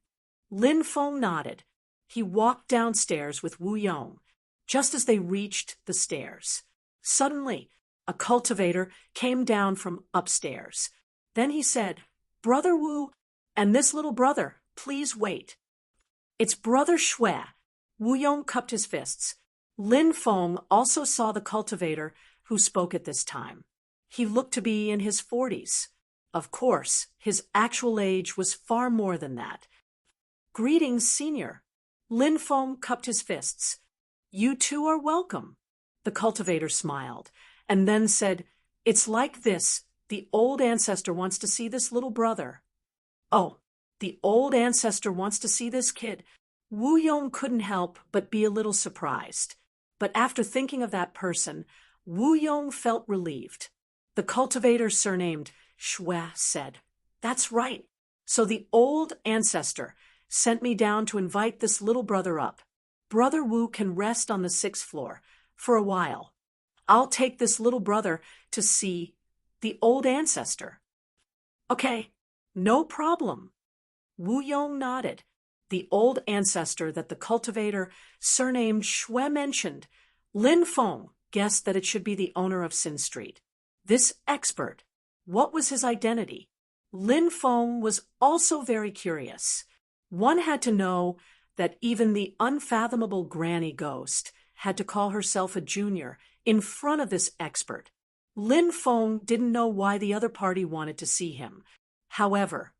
Speaker 1: Lin Feng nodded. He walked downstairs with Wu Yong. Just as they reached the stairs, suddenly, a cultivator came down from upstairs. Then he said, Brother Wu, and this little brother, please wait. It's Brother Shui. Wu Yong cupped his fists. Lin Feng also saw the cultivator who spoke at this time. He looked to be in his 40s. Of course, his actual age was far more than that. Greetings, Senior. Lin Feng cupped his fists. You two are welcome. The cultivator smiled, and then said, It's like this. The old ancestor wants to see this little brother. Oh, the old ancestor wants to see this kid. Wu Yong couldn't help but be a little surprised. But after thinking of that person, Wu Yong felt relieved. The cultivator surnamed Shui said, That's right. So the old ancestor sent me down to invite this little brother up. Brother Wu can rest on the 6th floor for a while. I'll take this little brother to see the old ancestor. Okay, no problem. Wu Yong nodded. The old ancestor that the cultivator surnamed Shui mentioned, Lin Feng guessed that it should be the owner of Sin Street. This expert, what was his identity? Lin Feng was also very curious. One had to know that even the unfathomable granny ghost had to call herself a junior in front of this expert. Lin Feng didn't know why the other party wanted to see him. However,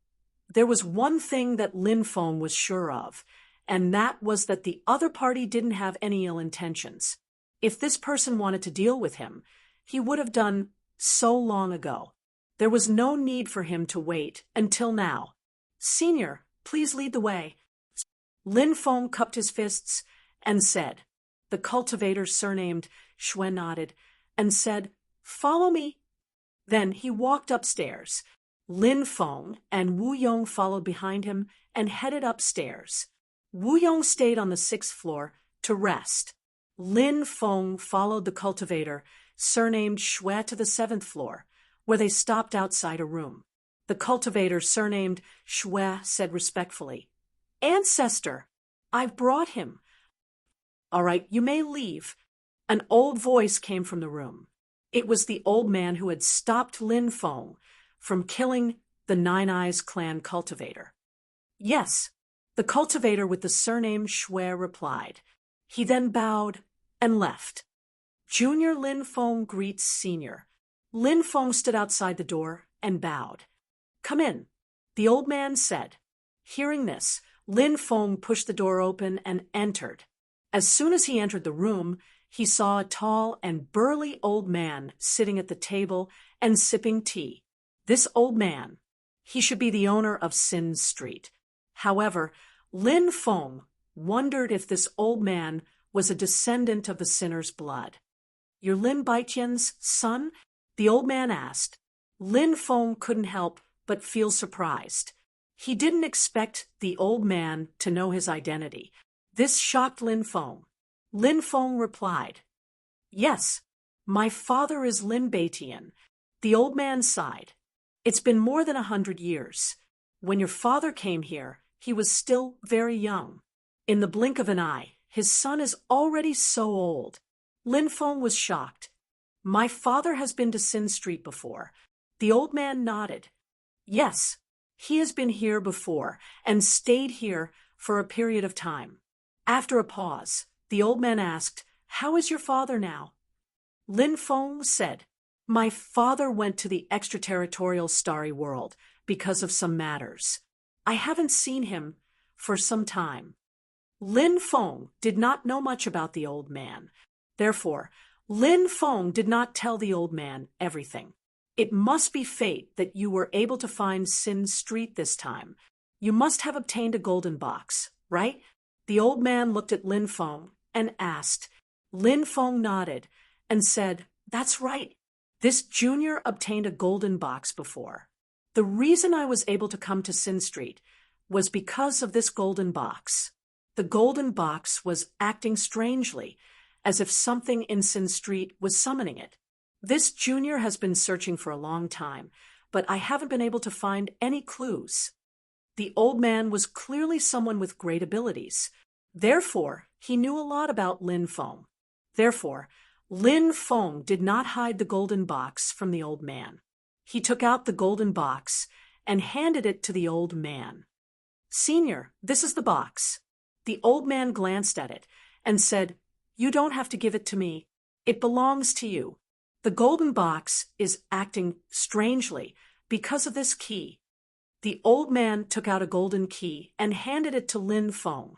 Speaker 1: there was one thing that Lin Feng was sure of, and that was that the other party didn't have any ill intentions. If this person wanted to deal with him, he would have done so long ago. There was no need for him to wait until now. Senior, please lead the way. Lin Feng cupped his fists and said. The cultivator surnamed Xue nodded and said, "Follow me." Then he walked upstairs. Lin Feng and Wu Yong followed behind him and headed upstairs. Wu Yong stayed on the 6th floor to rest. Lin Feng followed the cultivator, surnamed Xue, to the 7th floor, where they stopped outside a room. The cultivator, surnamed Xue, said respectfully, "Ancestor, I've brought him." "All right, you may leave." An old voice came from the room. It was the old man who had stopped Lin Feng from killing the Nine Eyes clan cultivator. "Yes," the cultivator with the surname Xue replied. He then bowed and left. Junior Lin Feng greets Senior. Lin Feng stood outside the door and bowed. "Come in," the old man said. Hearing this, Lin Feng pushed the door open and entered. As soon as he entered the room, he saw a tall and burly old man sitting at the table and sipping tea. This old man, he should be the owner of Sin Street. However, Lin Feng wondered if this old man was a descendant of the sinner's blood. "You're Lin Baitian's son?" the old man asked. Lin Feng couldn't help but feel surprised. He didn't expect the old man to know his identity. This shocked Lin Feng. Lin Feng replied, "Yes, my father is Lin Baitian." The old man sighed. "It's been more than 100 years. When your father came here, he was still very young. In the blink of an eye, his son is already so old." Lin Feng was shocked. "My father has been to Sin Street before." The old man nodded. "Yes, he has been here before and stayed here for a period of time." After a pause, the old man asked, "How is your father now?" Lin Feng said, "My father went to the extraterritorial starry world because of some matters. I haven't seen him for some time." Lin Feng did not know much about the old man. Therefore, Lin Feng did not tell the old man everything. "It must be fate that you were able to find Sin Street this time. You must have obtained a golden box, right?" The old man looked at Lin Feng and asked. Lin Feng nodded and said, "That's right. This junior obtained a golden box before. The reason I was able to come to Sin Street was because of this golden box." The golden box was acting strangely, as if something in Sin Street was summoning it. "This junior has been searching for a long time, but I haven't been able to find any clues." The old man was clearly someone with great abilities. Therefore, he knew a lot about Lin Feng. Therefore, Lin Feng did not hide the golden box from the old man. He took out the golden box and handed it to the old man. "Senior, this is the box." The old man glanced at it and said, "You don't have to give it to me. It belongs to you. The golden box is acting strangely because of this key." The old man took out a golden key and handed it to Lin Feng.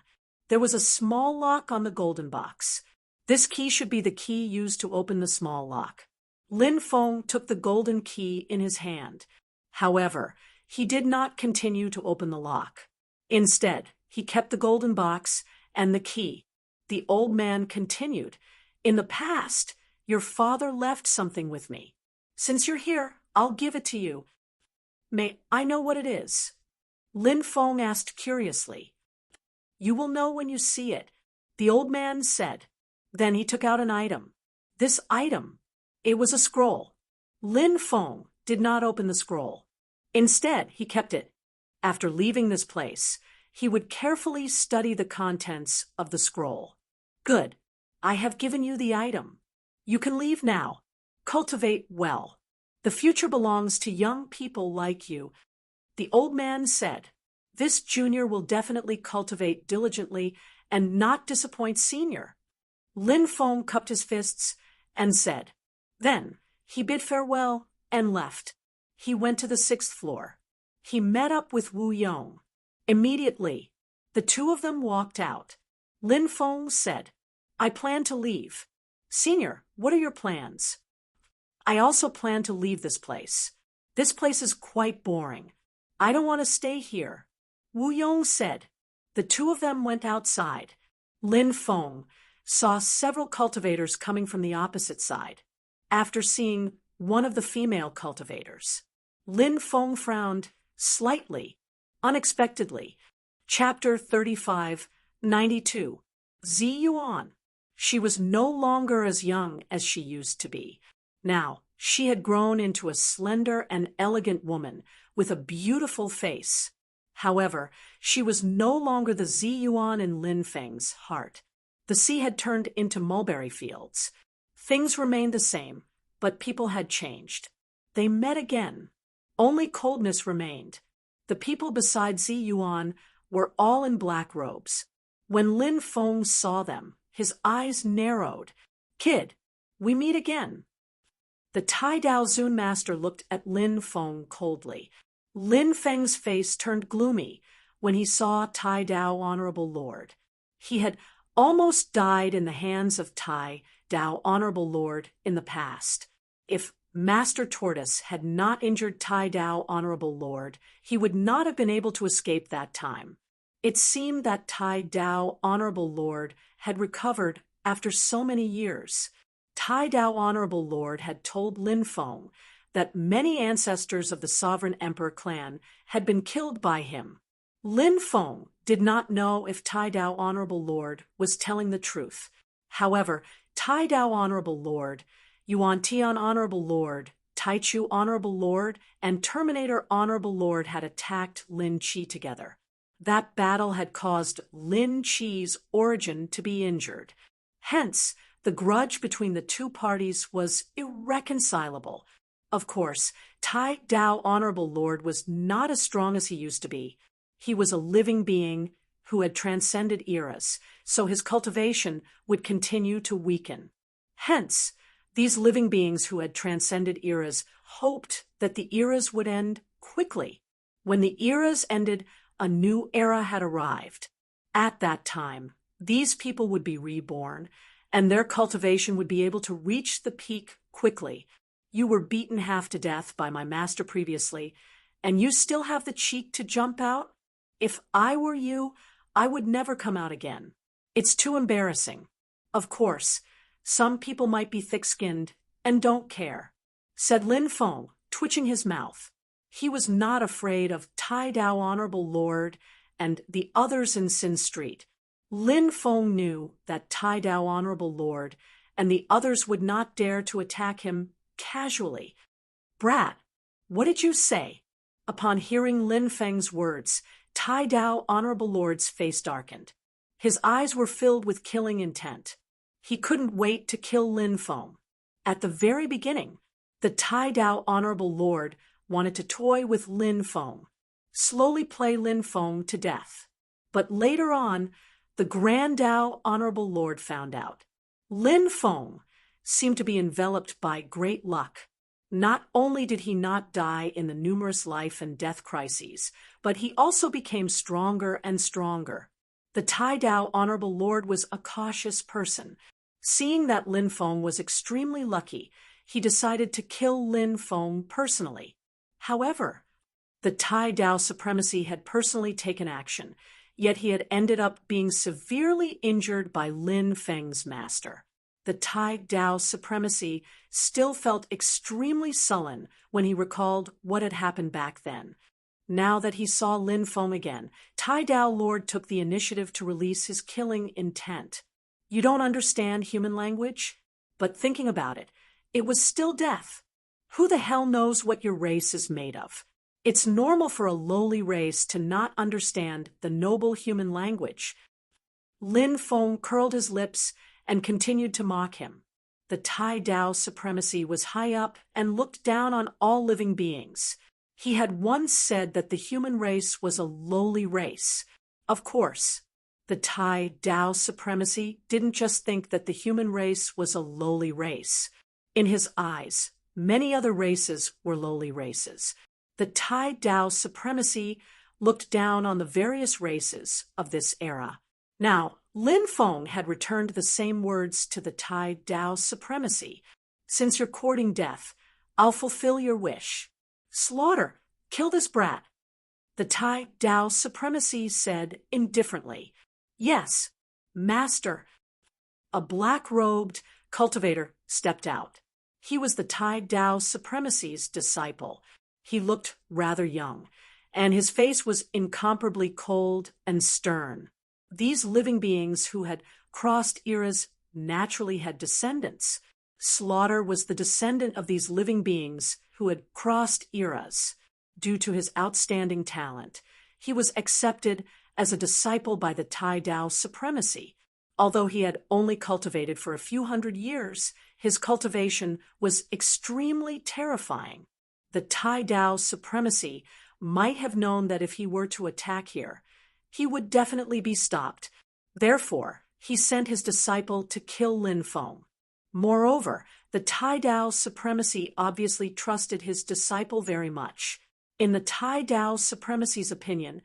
Speaker 1: There was a small lock on the golden box. This key should be the key used to open the small lock. Lin Feng took the golden key in his hand. However, he did not continue to open the lock. Instead, he kept the golden box and the key. The old man continued, "In the past, your father left something with me. Since you're here, I'll give it to you. May I know what it is?" Lin Feng asked curiously. "You will know when you see it," the old man said. Then he took out an item. This item, it was a scroll. Lin Feng did not open the scroll. Instead, he kept it. After leaving this place, he would carefully study the contents of the scroll. "Good. I have given you the item. You can leave now. Cultivate well. The future belongs to young people like you." The old man said, "This junior will definitely cultivate diligently and not disappoint senior." Lin Feng cupped his fists and said. Then he bid farewell and left. He went to the 6th floor. He met up with Wu Yong. Immediately, the two of them walked out. Lin Feng said, "I plan to leave." "Senior, what are your plans?" "I also plan to leave this place. This place is quite boring. I don't want to stay here." Wu Yong said. The two of them went outside. Lin Feng saw several cultivators coming from the opposite side. After seeing one of the female cultivators, Lin Feng frowned slightly, unexpectedly. Chapter 35:92. Zi Yuan. She was no longer as young as she used to be. Now, she had grown into a slender and elegant woman with a beautiful face. However, she was no longer the Zi Yuan in Lin Feng's heart. The sea had turned into mulberry fields. Things remained the same, but people had changed. They met again. Only coldness remained. The people beside Zi Yuan were all in black robes. When Lin Feng saw them, his eyes narrowed. "Kid, we meet again." The Tai Dao Zun master looked at Lin Feng coldly. Lin Feng's face turned gloomy when he saw Tai Dao Honorable Lord. He had almost died in the hands of Tai Dao Honorable Lord in the past. If Master Tortoise had not injured Tai Dao Honorable Lord, he would not have been able to escape that time. It seemed that Tai Dao Honorable Lord had recovered after so many years. Tai Dao Honorable Lord had told Lin Feng that many ancestors of the Sovereign Emperor clan had been killed by him. Lin Feng did not know if Tai Dao Honorable Lord was telling the truth. However, Tai Dao Honorable Lord, Yuan Tian Honorable Lord, Tai Chu Honorable Lord, and Terminator Honorable Lord had attacked Lin Qi together. That battle had caused Lin Qi's origin to be injured. Hence, the grudge between the two parties was irreconcilable. Of course, Tai Dao Honorable Lord was not as strong as he used to be. He was a living being who had transcended eras, so his cultivation would continue to weaken. Hence, these living beings who had transcended eras hoped that the eras would end quickly. When the eras ended, a new era had arrived. At that time, these people would be reborn, and their cultivation would be able to reach the peak quickly. You were beaten half to death by my master previously, and you still have the cheek to jump out? If I were you, I would never come out again. It's too embarrassing. Of course, some people might be thick-skinned and don't care, said Lin Feng, twitching his mouth. He was not afraid of Tai Dao Honorable Lord and the others in Sin Street. Lin Feng knew that Tai Dao Honorable Lord and the others would not dare to attack him casually. "Brat, what did you say?" Upon hearing Lin Feng's words, Tai Dao Honorable Lord's face darkened. His eyes were filled with killing intent. He couldn't wait to kill Lin Feng. At the very beginning, the Tai Dao Honorable Lord wanted to toy with Lin Feng, slowly play Lin Feng to death. But later on, the Grand Dao Honorable Lord found out. Lin Feng seemed to be enveloped by great luck. Not only did he not die in the numerous life and death crises, but he also became stronger and stronger. The Tai Dao Honorable Lord was a cautious person. Seeing that Lin Feng was extremely lucky, he decided to kill Lin Feng personally. However, the Tai Dao Supremacy had personally taken action, yet he had ended up being severely injured by Lin Feng's master. The Tai Dao Supremacy still felt extremely sullen when he recalled what had happened back then. Now that he saw Lin Feng again, Tai Dao Lord took the initiative to release his killing intent. You don't understand human language? But thinking about it, it was still death. Who the hell knows what your race is made of? It's normal for a lowly race to not understand the noble human language. Lin Feng curled his lips and continued to mock him. The Tai Dao Supremacy was high up and looked down on all living beings. He had once said that the human race was a lowly race. Of course, the Tai Dao supremacy didn't just think that the human race was a lowly race. In his eyes, many other races were lowly races. The Tai Dao supremacy looked down on the various races of this era. Now, Lin Feng had returned the same words to the Tai Dao supremacy. Since you're courting death, I'll fulfill your wish. Slaughter, kill this brat. The Tai Dao supremacy said indifferently, Yes, master. A black-robed cultivator stepped out. He was the Tai Dao supremacy's disciple. He looked rather young, and his face was incomparably cold and stern. These living beings who had crossed eras naturally had descendants. Slaughter was the descendant of these living beings who had crossed eras. Due to his outstanding talent, he was accepted as a disciple by the Tai Dao supremacy. Although he had only cultivated for a few hundred years, his cultivation was extremely terrifying. The Tai Dao supremacy might have known that if he were to attack here, he would definitely be stopped. Therefore, he sent his disciple to kill Lin Feng. Moreover, the Tai Dao supremacy obviously trusted his disciple very much. In the Tai Dao supremacy's opinion,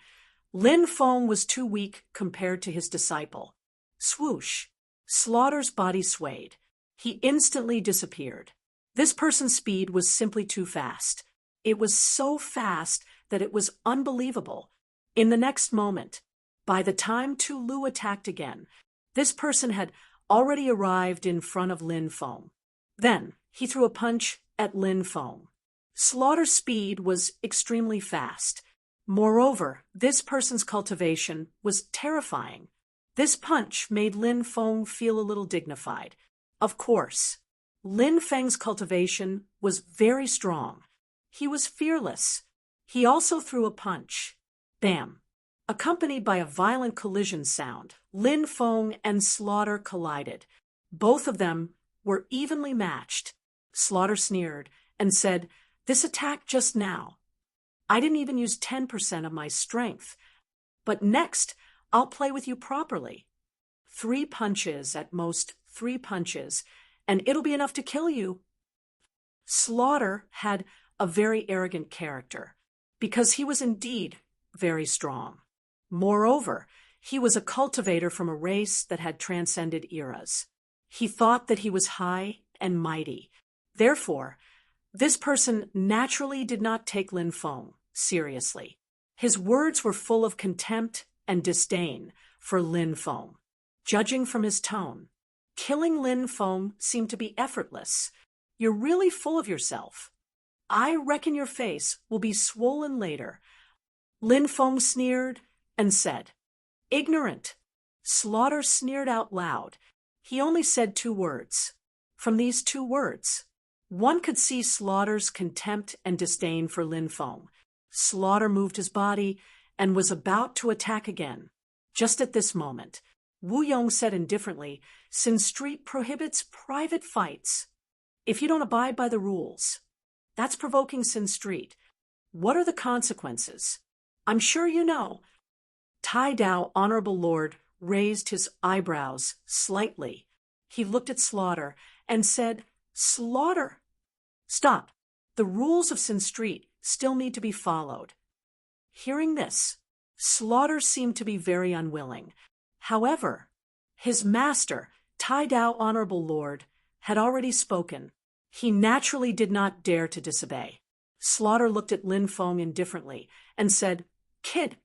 Speaker 1: Lin Feng was too weak compared to his disciple. Swoosh! Slaughter's body swayed. He instantly disappeared. This person's speed was simply too fast. It was so fast that it was unbelievable. In the next moment, by the time Tu Lu attacked again, this person had already arrived in front of Lin Feng. Then he threw a punch at Lin Feng. Slaughter's speed was extremely fast. Moreover, this person's cultivation was terrifying. This punch made Lin Feng feel a little dignified. Of course, Lin Feng's cultivation was very strong. He was fearless. He also threw a punch. Bam! Accompanied by a violent collision sound, Lin Feng and Slaughter collided. Both of them were evenly matched. Slaughter sneered and said, "This attack just now, I didn't even use 10% of my strength. But next, I'll play with you properly. 3 punches, at most 3 punches, and it'll be enough to kill you." Slaughter had a very arrogant character, because he was indeed very strong. Moreover, he was a cultivator from a race that had transcended eras. He thought that he was high and mighty. Therefore, this person naturally did not take Lin Feng seriously. His words were full of contempt and disdain for Lin Feng. Judging from his tone, killing Lin Feng seemed to be effortless. "You're really full of yourself. I reckon your face will be swollen later." Lin Feng sneered and said, "Ignorant." Slaughter sneered out loud. He only said 2 words. From these 2 words, one could see Slaughter's contempt and disdain for Lin Feng. Slaughter moved his body and was about to attack again. Just at this moment, Wu Yong said indifferently, "Sin Street prohibits private fights. If you don't abide by the rules, that's provoking Sin Street. What are the consequences? I'm sure you know." Tai Dao, Honorable Lord, raised his eyebrows slightly. He looked at Slaughter and said, "Slaughter, stop. The rules of Sin Street still need to be followed." Hearing this, Slaughter seemed to be very unwilling. However, his master, Tai Dao, Honorable Lord, had already spoken. He naturally did not dare to disobey. Slaughter looked at Lin Feng indifferently and said, "Kid,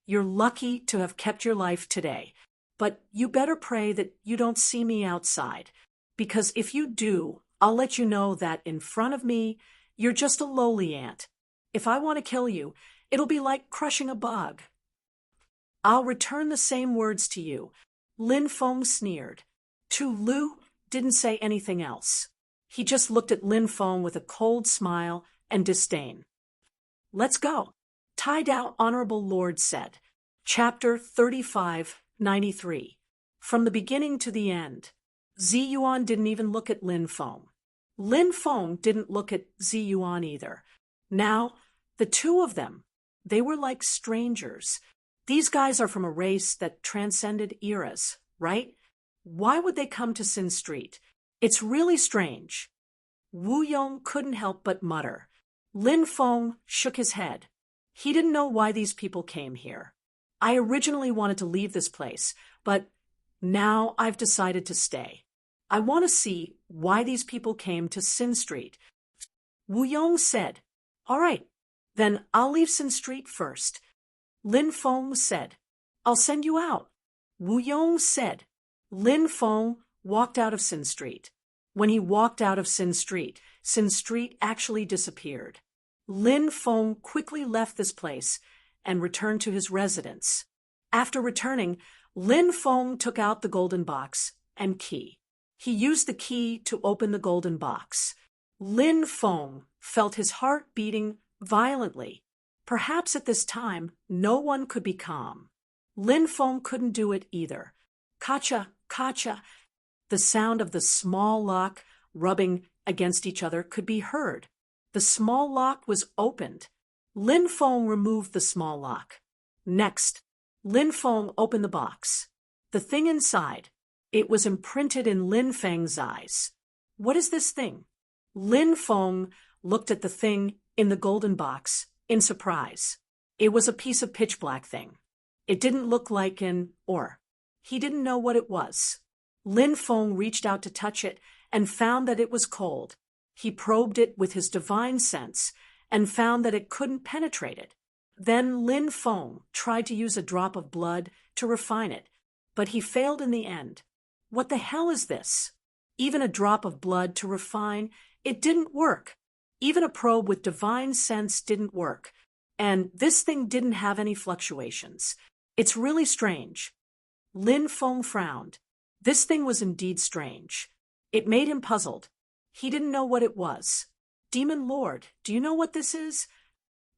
Speaker 1: you're lucky to have kept your life today, but you better pray that you don't see me outside, because if you do, I'll let you know that in front of me, you're just a lowly ant. If I want to kill you, it'll be like crushing a bug." "I'll return the same words to you." Lin Feng sneered. Tu Lu didn't say anything else. He just looked at Lin Feng with a cold smile and disdain. "Let's go," Tai Dao, Honorable Lord said. Chapter 3593. From the beginning to the end, Zi Yuan didn't even look at Lin Feng. Lin Feng didn't look at Zi Yuan either. Now, The two of them, they were like strangers. These guys are from a race that transcended eras, right? Why would they come to Sin Street? It's really strange. Wu Yong couldn't help but mutter. Lin Feng shook his head. He didn't know why these people came here. I originally wanted to leave this place, but now I've decided to stay. I want to see why these people came to Sin Street. Wu Yong said, All right, then I'll leave Sin Street first. Lin Feng said, I'll send you out. Wu Yong said. Lin Feng walked out of Sin Street. When he walked out of Sin Street actually disappeared. Lin Feng quickly left this place and returned to his residence. After returning, Lin Feng took out the golden box and key. He used the key to open the golden box. Lin Feng felt his heart beating violently. Perhaps at this time, no one could be calm. Lin Feng couldn't do it either. Kacha, kacha. The sound of the small lock rubbing against each other could be heard. The small lock was opened. Lin Feng removed the small lock. Next, Lin Feng opened the box. The thing inside, it was imprinted in Lin Feng's eyes. What is this thing? Lin Feng looked at the thing in the golden box in surprise. It was a piece of pitch black thing. It didn't look like an ore. He didn't know what it was. Lin Feng reached out to touch it and found that it was cold. He probed it with his divine sense and found that it couldn't penetrate it. Then Lin Feng tried to use a drop of blood to refine it, but he failed in the end. What the hell is this? Even a drop of blood to refine, it didn't work. Even a probe with divine sense didn't work. And this thing didn't have any fluctuations. It's really strange. Lin Feng frowned. This thing was indeed strange. It made him puzzled. He didn't know what it was. Demon Lord, do you know what this is?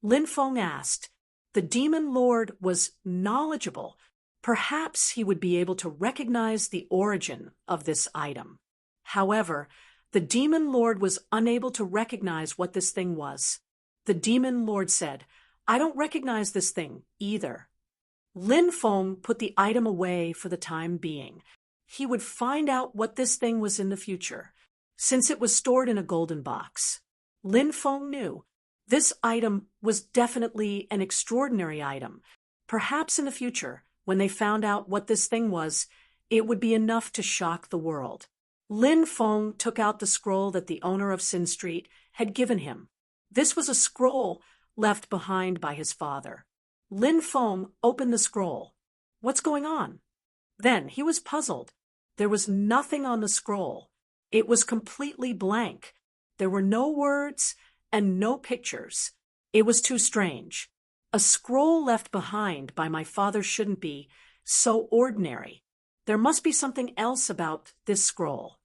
Speaker 1: Lin Feng asked. The Demon Lord was knowledgeable. Perhaps he would be able to recognize the origin of this item. However, the Demon Lord was unable to recognize what this thing was. The Demon Lord said, I don't recognize this thing either. Lin Feng put the item away for the time being. He would find out what this thing was in the future, since it was stored in a golden box. Lin Feng knew this item was definitely an extraordinary item. Perhaps in the future, when they found out what this thing was, it would be enough to shock the world. Lin Feng took out the scroll that the owner of Sin Street had given him. This was a scroll left behind by his father. Lin Feng opened the scroll. What's going on? Then he was puzzled. There was nothing on the scroll. It was completely blank. There were no words and no pictures. It was too strange. A scroll left behind by my father shouldn't be so ordinary. There must be something else about this scroll.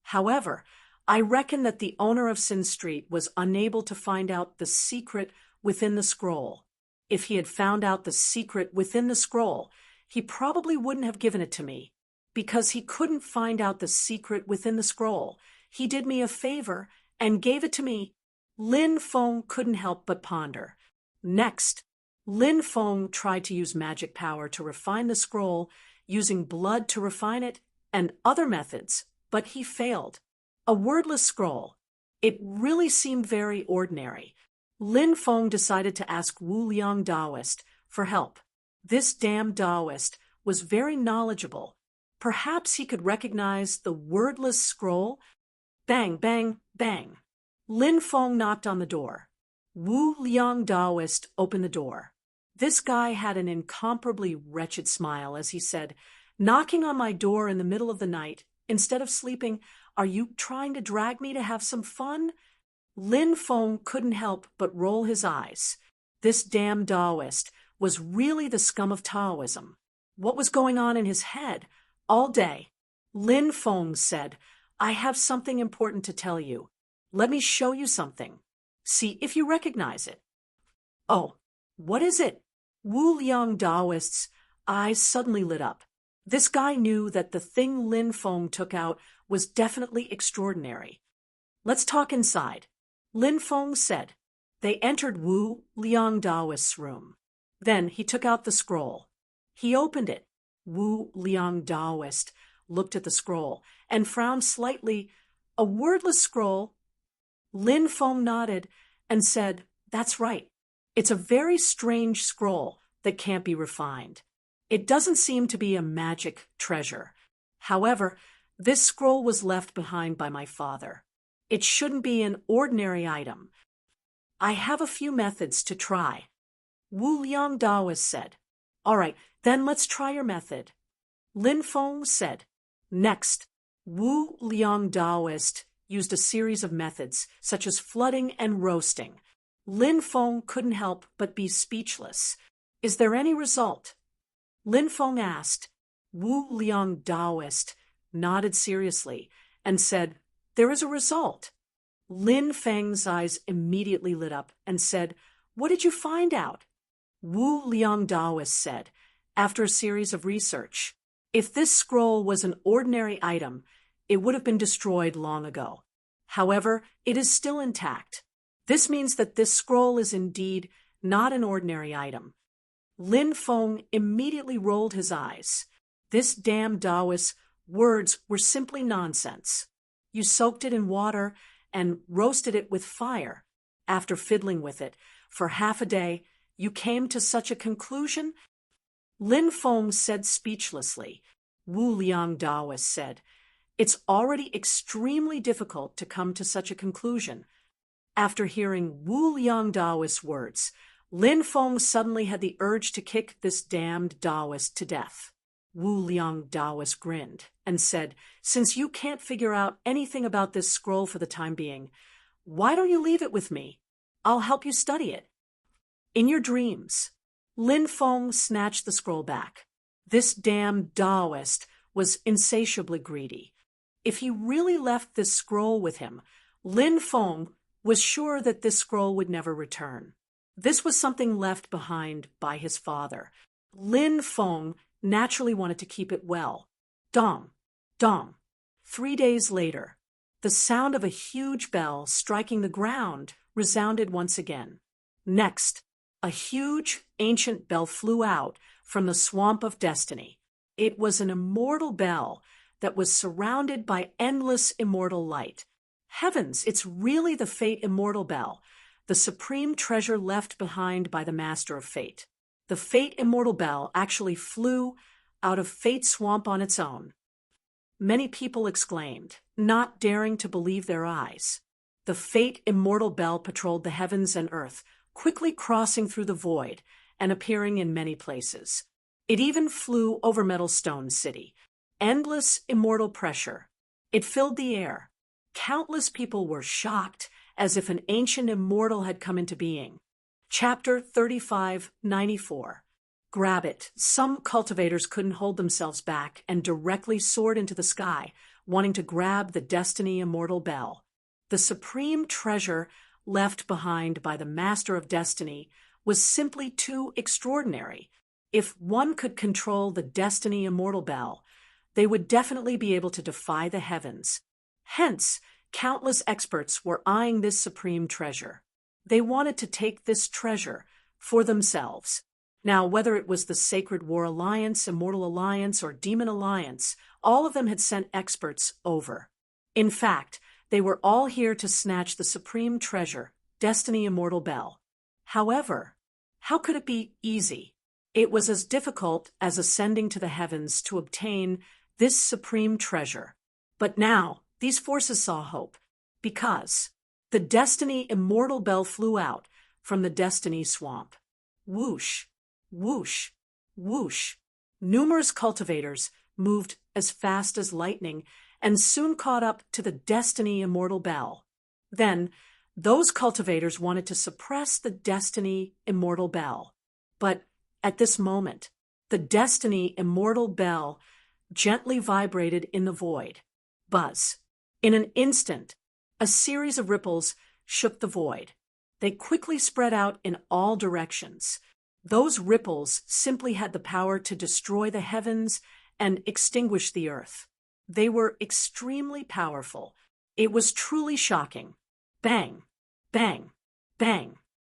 Speaker 1: However, I reckon that the owner of Sin Street was unable to find out the secret within the scroll. If he had found out the secret within the scroll, he probably wouldn't have given it to me. Because he couldn't find out the secret within the scroll, he did me a favor and gave it to me. Lin Feng couldn't help but ponder. Next, Lin Feng tried to use magic power to refine the scroll, using blood to refine it, and other methods, but he failed. A wordless scroll. It really seemed very ordinary. Lin Feng decided to ask Wu Liang Taoist for help. This damn Taoist was very knowledgeable. Perhaps he could recognize the wordless scroll. Bang, bang, bang. Lin Feng knocked on the door. Wu Liang Taoist opened the door. This guy had an incomparably wretched smile as he said, knocking on my door in the middle of the night, instead of sleeping, are you trying to drag me to have some fun? Lin Feng couldn't help but roll his eyes. This damn Taoist was really the scum of Taoism. What was going on in his head? All day, Lin Feng said, I have something important to tell you. Let me show you something. See if you recognize it. Oh, what is it? Wu Liang Taoist's eyes suddenly lit up. This guy knew that the thing Lin Feng took out was definitely extraordinary. Let's talk inside. Lin Feng said. They entered Wu Liang Daoist's room. Then he took out the scroll. He opened it. Wu Liang Daoist looked at the scroll and frowned slightly. A wordless scroll. Lin Feng nodded and said, "That's right. It's a very strange scroll that can't be refined. It doesn't seem to be a magic treasure. However, this scroll was left behind by my father. It shouldn't be an ordinary item. I have a few methods to try." Wu Liang Daoist said, "All right, then let's try your method." Lin Feng said. Next, Wu Liang Daoist used a series of methods, such as flooding and roasting. Lin Feng couldn't help but be speechless. "Is there any result?" Lin Feng asked. Wu Liang Daoist nodded seriously and said, "There is a result." Lin Feng's eyes immediately lit up and said, "What did you find out?" Wu Liang Daoist said, after a series of research, "If this scroll was an ordinary item, it would have been destroyed long ago. However, it is still intact. This means that this scroll is indeed not an ordinary item." Lin Feng immediately rolled his eyes. This damn Taoist's words were simply nonsense. You soaked it in water and roasted it with fire. After fiddling with it for half a day, you came to such a conclusion? Lin Feng said speechlessly. Wu Liang Daoist said, "It's already extremely difficult to come to such a conclusion." After hearing Wu Liang Daoist's words, Lin Feng suddenly had the urge to kick this damned Taoist to death. Wu Liang Daoist grinned and said, "Since you can't figure out anything about this scroll for the time being, why don't you leave it with me? I'll help you study it." In your dreams. Lin Feng snatched the scroll back. This damned Taoist was insatiably greedy. If he really left this scroll with him, Lin Feng was sure that this scroll would never return. This was something left behind by his father. Lin Feng naturally wanted to keep it well. Dong, dong. 3 days later, the sound of a huge bell striking the ground resounded once again. Next, a huge, ancient bell flew out from the swamp of destiny. It was an immortal bell that was surrounded by endless immortal light. Heavens, it's really the Fate Immortal Bell, the supreme treasure left behind by the Master of Fate. The Fate Immortal Bell actually flew out of Fate Swamp on its own. Many people exclaimed, not daring to believe their eyes. The Fate Immortal Bell patrolled the heavens and earth, quickly crossing through the void and appearing in many places. It even flew over Metal Stone City. Endless immortal pressure. It filled the air. Countless people were shocked, as if an ancient immortal had come into being. Chapter 3594. Grab it. Some cultivators couldn't hold themselves back and directly soared into the sky, wanting to grab the Destiny Immortal Bell. The supreme treasure left behind by the Master of Destiny was simply too extraordinary. If one could control the Destiny Immortal Bell, they would definitely be able to defy the heavens. Hence, countless experts were eyeing this supreme treasure. They wanted to take this treasure for themselves. Now, whether it was the Sacred War Alliance, Immortal Alliance, or Demon Alliance, all of them had sent experts over. In fact, they were all here to snatch the supreme treasure, Destiny Immortal Bell. However, how could it be easy? It was as difficult as ascending to the heavens to obtain this supreme treasure. But now, these forces saw hope, because the Destiny Immortal Bell flew out from the Destiny Swamp. Whoosh, whoosh, whoosh. Numerous cultivators moved as fast as lightning and soon caught up to the Destiny Immortal Bell. Then, those cultivators wanted to suppress the Destiny Immortal Bell. But at this moment, the Destiny Immortal Bell gently vibrated in the void. Buzz. In an instant, a series of ripples shook the void. They quickly spread out in all directions. Those ripples simply had the power to destroy the heavens and extinguish the earth. They were extremely powerful. It was truly shocking. Bang, bang, bang.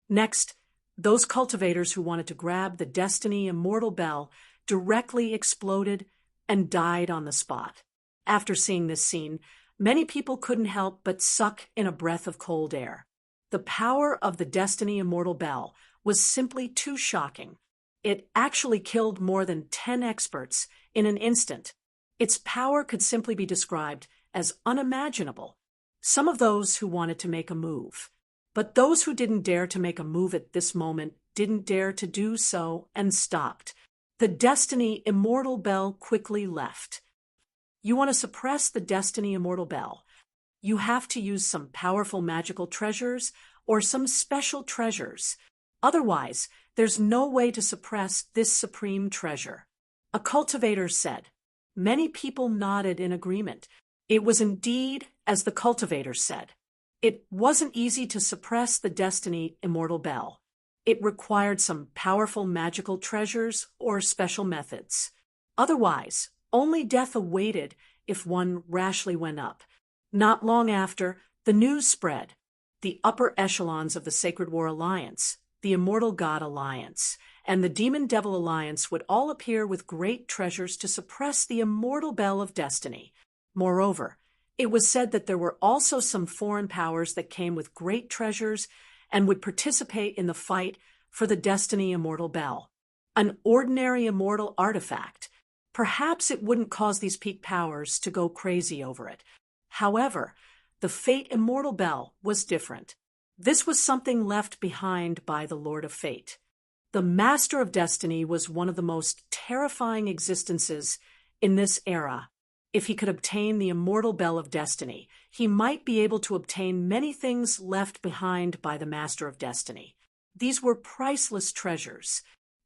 Speaker 1: Next, those cultivators who wanted to grab the Destiny Immortal Bell directly exploded and died on the spot. After seeing this scene, many people couldn't help but suck in a breath of cold air. The power of the Destiny Immortal Bell was simply too shocking. It actually killed more than 10 experts in an instant. Its power could simply be described as unimaginable. Some of those who wanted to make a move. But those who didn't dare to make a move at this moment didn't dare to do so and stopped. The Destiny Immortal Bell quickly left. You want to suppress the Destiny Immortal Bell. You have to use some powerful magical treasures or some special treasures. Otherwise, there's no way to suppress this supreme treasure. A cultivator said. Many people nodded in agreement. It was indeed as the cultivator said. It wasn't easy to suppress the Destiny Immortal Bell. It required some powerful magical treasures or special methods. Otherwise, only death awaited if one rashly went up. Not long after, the news spread. The upper echelons of the Sacred War Alliance, the Immortal God Alliance, and the Demon Devil Alliance would all appear with great treasures to suppress the Immortal Bell of Destiny. Moreover, it was said that there were also some foreign powers that came with great treasures and would participate in the fight for the Destiny Immortal Bell. An ordinary immortal artifact. Perhaps it wouldn't cause these peak powers to go crazy over it. However, the Fate Immortal Bell was different. This was something left behind by the Lord of Fate. The Master of Destiny was one of the most terrifying existences in this era. If he could obtain the Immortal Bell of Destiny, he might be able to obtain many things left behind by the Master of Destiny. These were priceless treasures.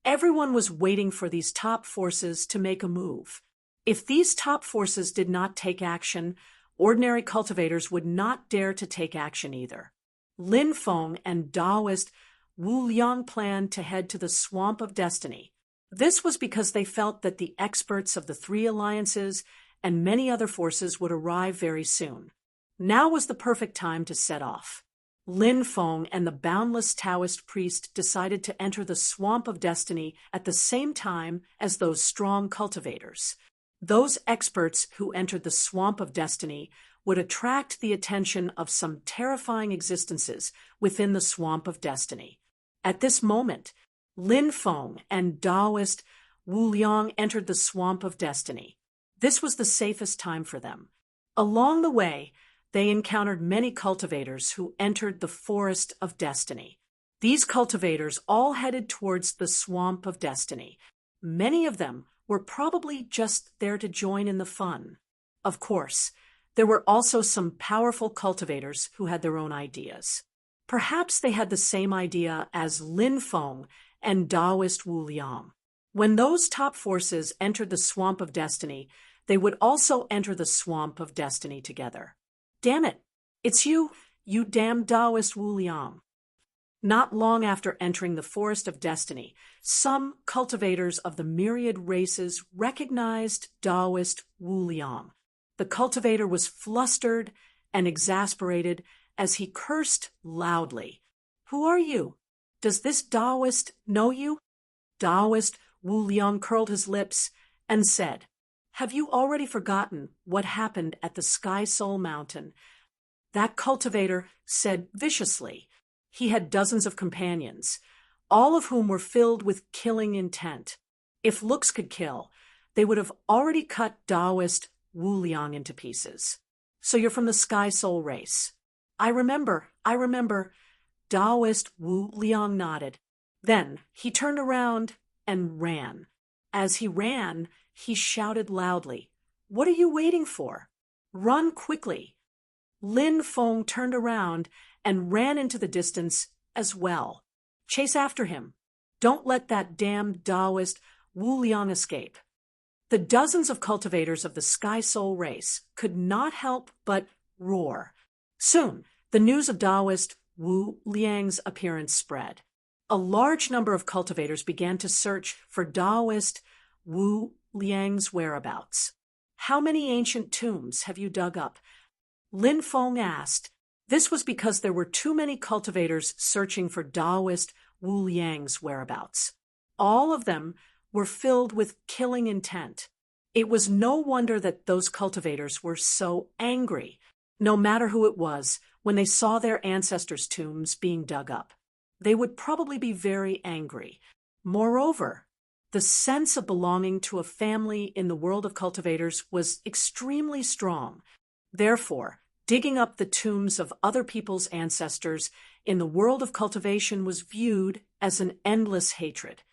Speaker 1: Everyone was waiting for these top forces to make a move. If these top forces did not take action, ordinary cultivators would not dare to take action either. Lin Feng and Taoist Wu Liang planned to head to the Swamp of Destiny. This was because they felt that the experts of the three alliances and many other forces would arrive very soon. Now was the perfect time to set off. Lin Feng and the boundless Taoist priest decided to enter the Swamp of Destiny at the same time as those strong cultivators. Those experts who entered the Swamp of Destiny would attract the attention of some terrifying existences within the Swamp of Destiny. At this moment, Lin Feng and Taoist Wu Liang entered the Swamp of Destiny. This was the safest time for them. Along the way, they encountered many cultivators who entered the Forest of Destiny. These cultivators all headed towards the Swamp of Destiny. Many of them were probably just there to join in the fun. Of course, there were also some powerful cultivators who had their own ideas. Perhaps they had the same idea as Lin Feng and Taoist Wu Liang. When those top forces entered the Swamp of Destiny, they would also enter the Swamp of Destiny together. Damn it! It's you damn Taoist Wu Liang. Not long after entering the Forest of Destiny, some cultivators of the myriad races recognized Taoist Wu Liang. The cultivator was flustered and exasperated as he cursed loudly. Who are you? Does this Taoist know you? Taoist Wu Liang curled his lips and said, Have you already forgotten what happened at the Sky Soul Mountain? That cultivator said viciously. He had dozens of companions, all of whom were filled with killing intent. If looks could kill, they would have already cut Taoist Wu Liang into pieces. So you're from the Sky Soul race. I remember. Taoist Wu Liang nodded. Then he turned around and ran. As he ran, he shouted loudly, What are you waiting for? Run quickly. Lin Feng turned around and ran into the distance as well. Chase after him. Don't let that damned Taoist Wu Liang escape. The dozens of cultivators of the Sky Soul race could not help but roar. Soon, the news of Taoist Wu Liang's appearance spread. A large number of cultivators began to search for Taoist Wu Liang's whereabouts. How many ancient tombs have you dug up? Lin Feng asked. This was because there were too many cultivators searching for Taoist Wu Liang's whereabouts. All of them were filled with killing intent. It was no wonder that those cultivators were so angry, no matter who it was, when they saw their ancestors' tombs being dug up. They would probably be very angry. Moreover, the sense of belonging to a family in the world of cultivators was extremely strong. Therefore, digging up the tombs of other people's ancestors in the world of cultivation was viewed as an endless hatred.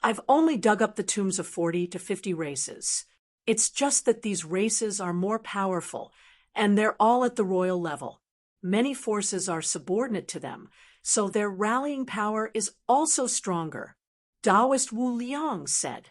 Speaker 1: I've only dug up the tombs of 40 to 50 races. It's just that these races are more powerful, and they're all at the royal level. Many forces are subordinate to them, so their rallying power is also stronger. Taoist Wu Liang said.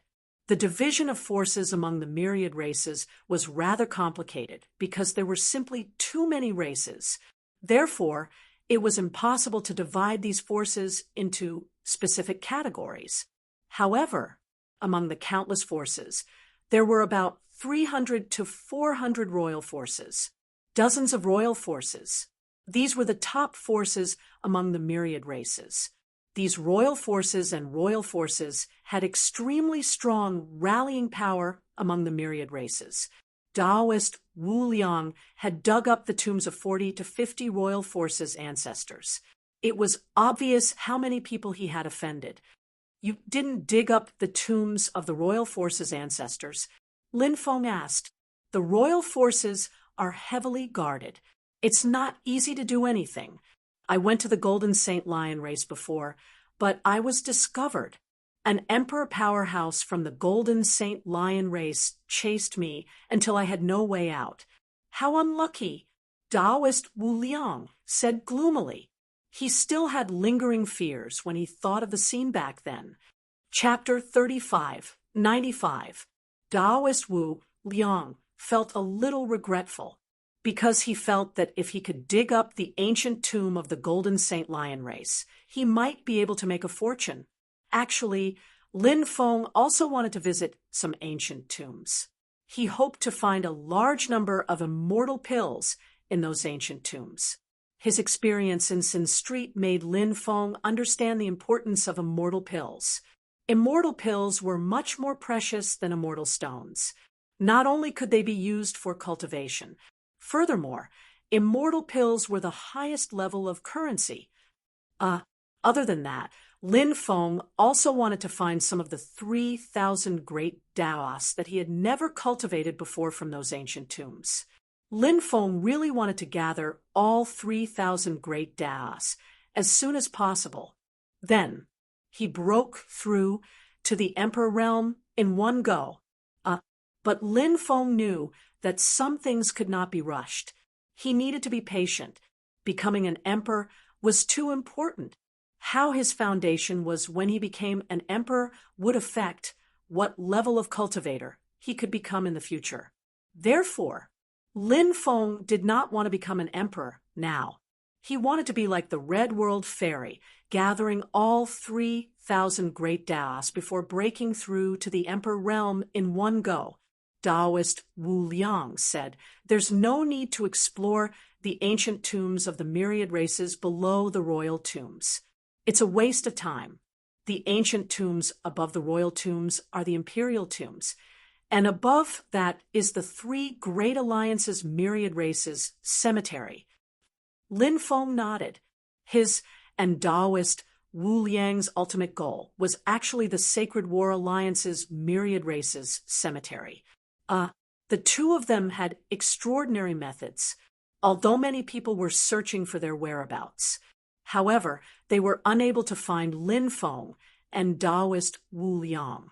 Speaker 1: The division of forces among the myriad races was rather complicated because there were simply too many races. Therefore, it was impossible to divide these forces into specific categories. However, among the countless forces, there were about 300 to 400 royal forces, dozens of royal forces. These were the top forces among the myriad races. These royal forces and royal forces had extremely strong rallying power among the myriad races. Taoist Wu Liang had dug up the tombs of 40 to 50 royal forces' ancestors. It was obvious how many people he had offended. You didn't dig up the tombs of the royal forces' ancestors? Lin Feng asked. The royal forces are heavily guarded. It's not easy to do anything. I went to the Golden Saint Lion race before, but I was discovered. An emperor powerhouse from the Golden Saint Lion race chased me until I had no way out. How unlucky, Taoist Wu Liang said gloomily. He still had lingering fears when he thought of the scene back then. Chapter 35, 95. Taoist Wu Liang felt a little regretful, because he felt that if he could dig up the ancient tomb of the Golden Saint Lion race, he might be able to make a fortune. Actually, Lin Feng also wanted to visit some ancient tombs. He hoped to find a large number of immortal pills in those ancient tombs. His experience in Sin Street made Lin Feng understand the importance of immortal pills. Immortal pills were much more precious than immortal stones. Not only could they be used for cultivation, furthermore, immortal pills were the highest level of currency. Other than that, Lin Feng also wanted to find some of the 3,000 great Daos that he had never cultivated before from those ancient tombs. Lin Feng really wanted to gather all 3,000 great Daos as soon as possible. Then, he broke through to the Emperor realm in one go. But Lin Feng knew that some things could not be rushed. He needed to be patient. Becoming an emperor was too important. How his foundation was when he became an emperor would affect what level of cultivator he could become in the future. Therefore, Lin Feng did not want to become an emperor now. He wanted to be like the Red World Fairy, gathering all 3,000 great Daos before breaking through to the emperor realm in one go. Taoist Wu Liang said, "There's no need to explore the ancient tombs of the myriad races below the royal tombs. It's a waste of time. The ancient tombs above the royal tombs are the imperial tombs, and above that is the three great alliances' myriad races cemetery." Lin Feng nodded. His and Taoist Wu Liang's ultimate goal was actually the Sacred War Alliance's myriad races cemetery. The two of them had extraordinary methods, although many people were searching for their whereabouts. However, they were unable to find Lin Feng and Taoist Wu Liang.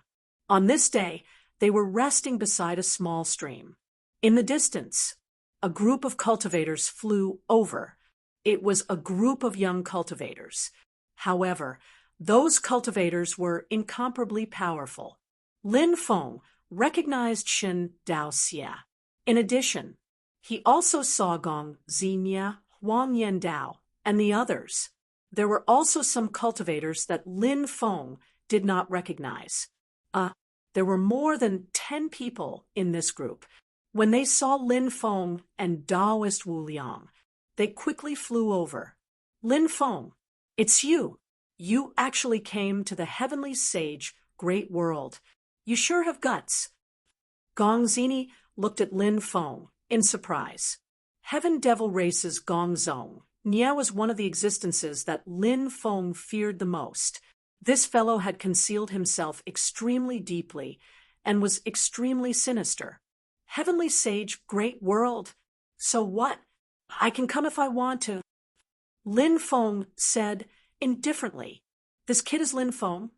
Speaker 1: On this day, they were resting beside a small stream. In the distance, a group of cultivators flew over. It was a group of young cultivators. However, those cultivators were incomparably powerful. Lin Feng recognized Shen Daoxia. In addition, he also saw Gong Zinia, Huang Yandao, and the others. There were also some cultivators that Lin Feng did not recognize. There were more than 10 people in this group. When they saw Lin Feng and Taoist Wu Liang, They quickly flew over. Lin Feng, it's you. You actually came to the heavenly sage, great world. You sure have guts. Gongzini looked at Lin Feng in surprise. Heaven Devil Race's Gongzong Nia was one of the existences that Lin Feng feared the most. This fellow had concealed himself extremely deeply and was extremely sinister. Heavenly sage, great world. So what? I can come if I want to. Lin Feng said indifferently. This kid is Lin Feng?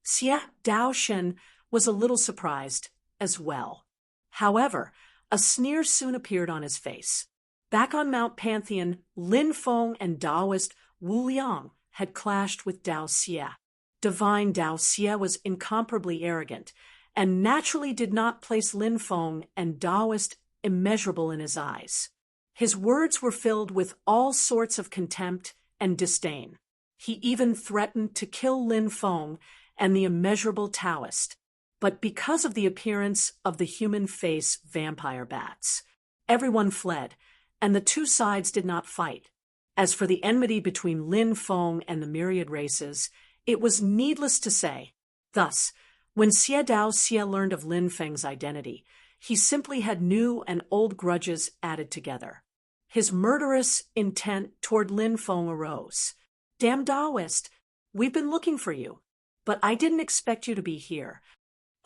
Speaker 1: Xie Daoshen was a little surprised as well. However, a sneer soon appeared on his face. Back on Mount Pantheon, Lin Feng and Taoist Wu Liang had clashed with Dao Xie. Divine Dao Xie was incomparably arrogant, and naturally did not place Lin Feng and Taoist immeasurable in his eyes. His words were filled with all sorts of contempt and disdain. He even threatened to kill Lin Feng and the immeasurable Taoist. But because of the appearance of the human face vampire bats, everyone fled, and the two sides did not fight. As for the enmity between Lin Feng and the myriad races, it was needless to say. Thus, when Xie Dao Xie learned of Lin Feng's identity, he simply had new and old grudges added together. His murderous intent toward Lin Feng arose. Damn Taoist, we've been looking for you, but I didn't expect you to be here.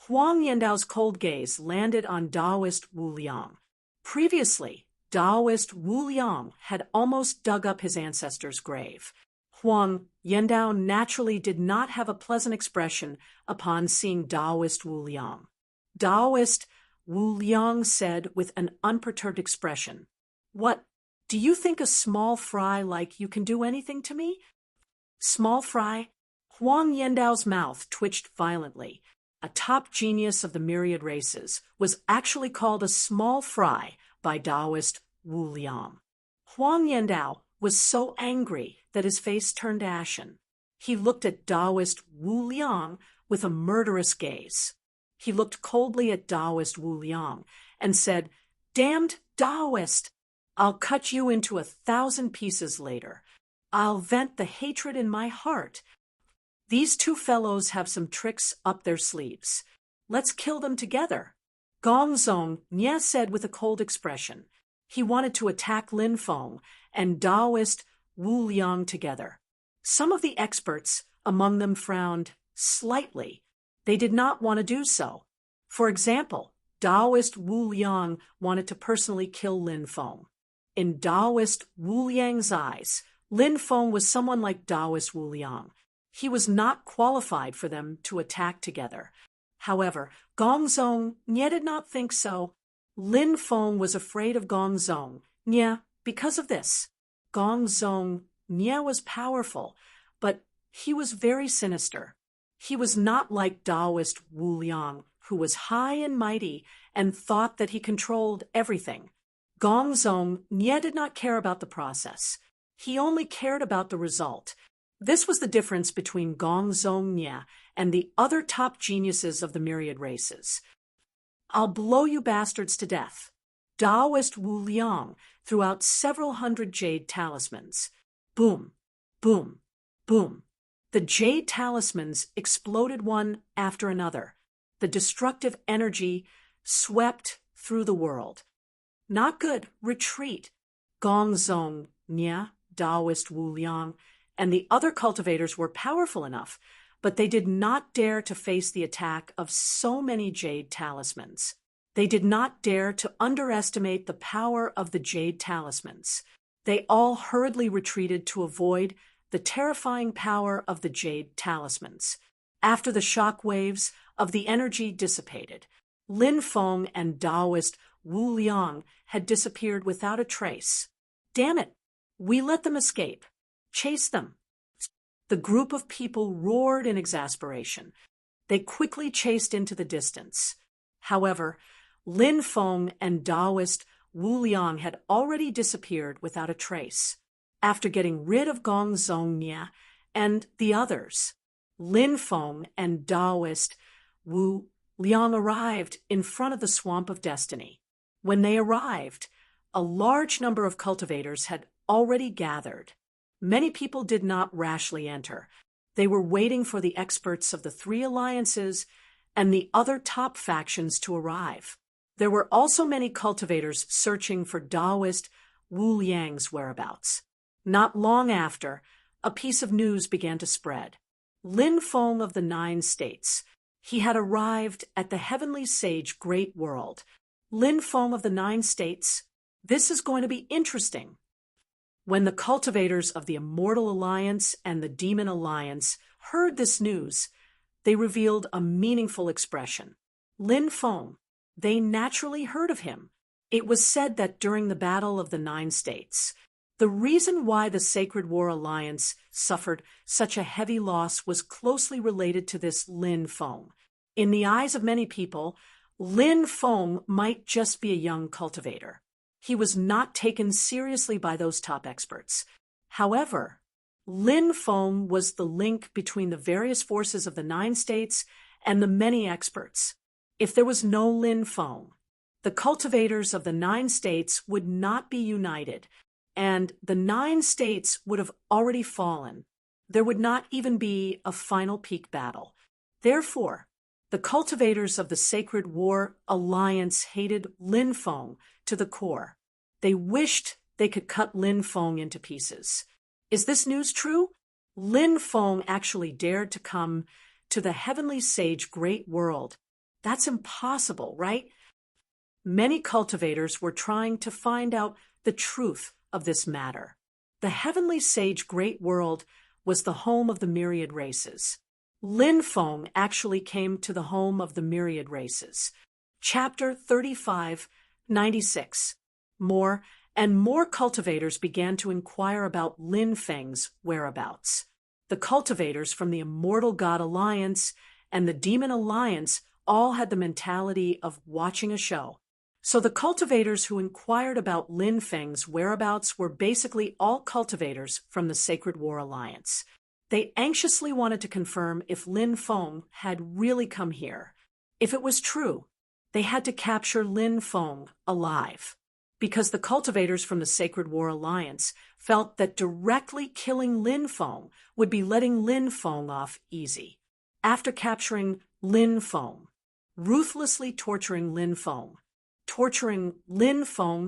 Speaker 1: Huang Yandao's cold gaze landed on Taoist Wu Liang. Previously, Taoist Wu Liang had almost dug up his ancestor's grave. Huang Yandao naturally did not have a pleasant expression upon seeing Taoist Wu Liang. Taoist Wu Liang said with an unperturbed expression, "What, do you think a small fry like you can do anything to me?" Small fry? Huang Yandao's mouth twitched violently. A top genius of the myriad races was actually called a small fry by Taoist Wu Liang. Huang Yandao was so angry that his face turned ashen. He looked at Taoist Wu Liang with a murderous gaze. He looked coldly at Taoist Wu Liang and said, "Damned Taoist! I'll cut you into 1,000 pieces later. I'll vent the hatred in my heart. These two fellows have some tricks up their sleeves. Let's kill them together." Gongzong Nye said with a cold expression. He wanted to attack Lin Feng and Taoist Wu Liang together. Some of the experts among them frowned slightly. They did not want to do so. For example, Taoist Wu Liang wanted to personally kill Lin Feng. In Taoist Wu Liang's eyes, Lin Feng was someone like Taoist Wu Liang. He was not qualified for them to attack together. However, Gongzong Nye did not think so. Lin Feng was afraid of Gongzong Nye because of this. Gongzong Nye was powerful, but he was very sinister. He was not like Taoist Wu Liang, who was high and mighty and thought that he controlled everything. Gongzong Nye did not care about the process. He only cared about the result. This was the difference between Gongzong Nye and the other top geniuses of the myriad races. "I'll blow you bastards to death." Taoist Wu Liang threw out several hundred jade talismans. Boom, boom, boom. The jade talismans exploded one after another. The destructive energy swept through the world. "Not good. Retreat." Gongzong Nye, Taoist Wu Liang, and the other cultivators were powerful enough, but they did not dare to face the attack of so many jade talismans. They did not dare to underestimate the power of the jade talismans. They all hurriedly retreated to avoid the terrifying power of the jade talismans. After the shock waves of the energy dissipated, Lin Feng and Taoist Wu Liang had disappeared without a trace. "Damn it! We let them escape. Chase them." The group of people roared in exasperation. They quickly chased into the distance. However, Lin Feng and Taoist Wu Liang had already disappeared without a trace. After getting rid of Gongzong Nye and the others, Lin Feng and Taoist Wu Liang arrived in front of the Swamp of Destiny. When they arrived, a large number of cultivators had already gathered. Many people did not rashly enter. They were waiting for the experts of the three alliances and the other top factions to arrive. There were also many cultivators searching for Taoist Wu Liang's whereabouts. Not long after, a piece of news began to spread. Lin Feng of the 9 states. He had arrived at the heavenly sage Great World. Lin Feng of the 9 states. This is going to be interesting. When the cultivators of the Immortal Alliance and the Demon Alliance heard this news, they revealed a meaningful expression. Lin Feng. They naturally heard of him. It was said that during the Battle of the 9 States, the reason why the Sacred War Alliance suffered such a heavy loss was closely related to this Lin Feng. In the eyes of many people, Lin Feng might just be a young cultivator. He was not taken seriously by those top experts. However, Lin Feng was the link between the various forces of the 9 states and the many experts. If there was no Lin Feng, the cultivators of the 9 states would not be united, and the 9 states would have already fallen. There would not even be a final peak battle. Therefore, the cultivators of the Sacred War Alliance hated Lin Feng to the core. They wished they could cut Lin Feng into pieces. Is this news true? Lin Feng actually dared to come to the heavenly sage Great World. That's impossible, right? Many cultivators were trying to find out the truth of this matter. The heavenly sage Great World was the home of the myriad races. Lin Feng actually came to the home of the myriad races. Chapter 35:96. More and more cultivators began to inquire about Lin Feng's whereabouts. The cultivators from the Immortal God Alliance and the Demon Alliance all had the mentality of watching a show. So the cultivators who inquired about Lin Feng's whereabouts were basically all cultivators from the Sacred War Alliance. They anxiously wanted to confirm if Lin Feng had really come here. If it was true, they had to capture Lin Feng alive, because the cultivators from the Sacred War Alliance felt that directly killing Lin Feng would be letting Lin Feng off easy. After capturing Lin Feng, ruthlessly torturing Lin Feng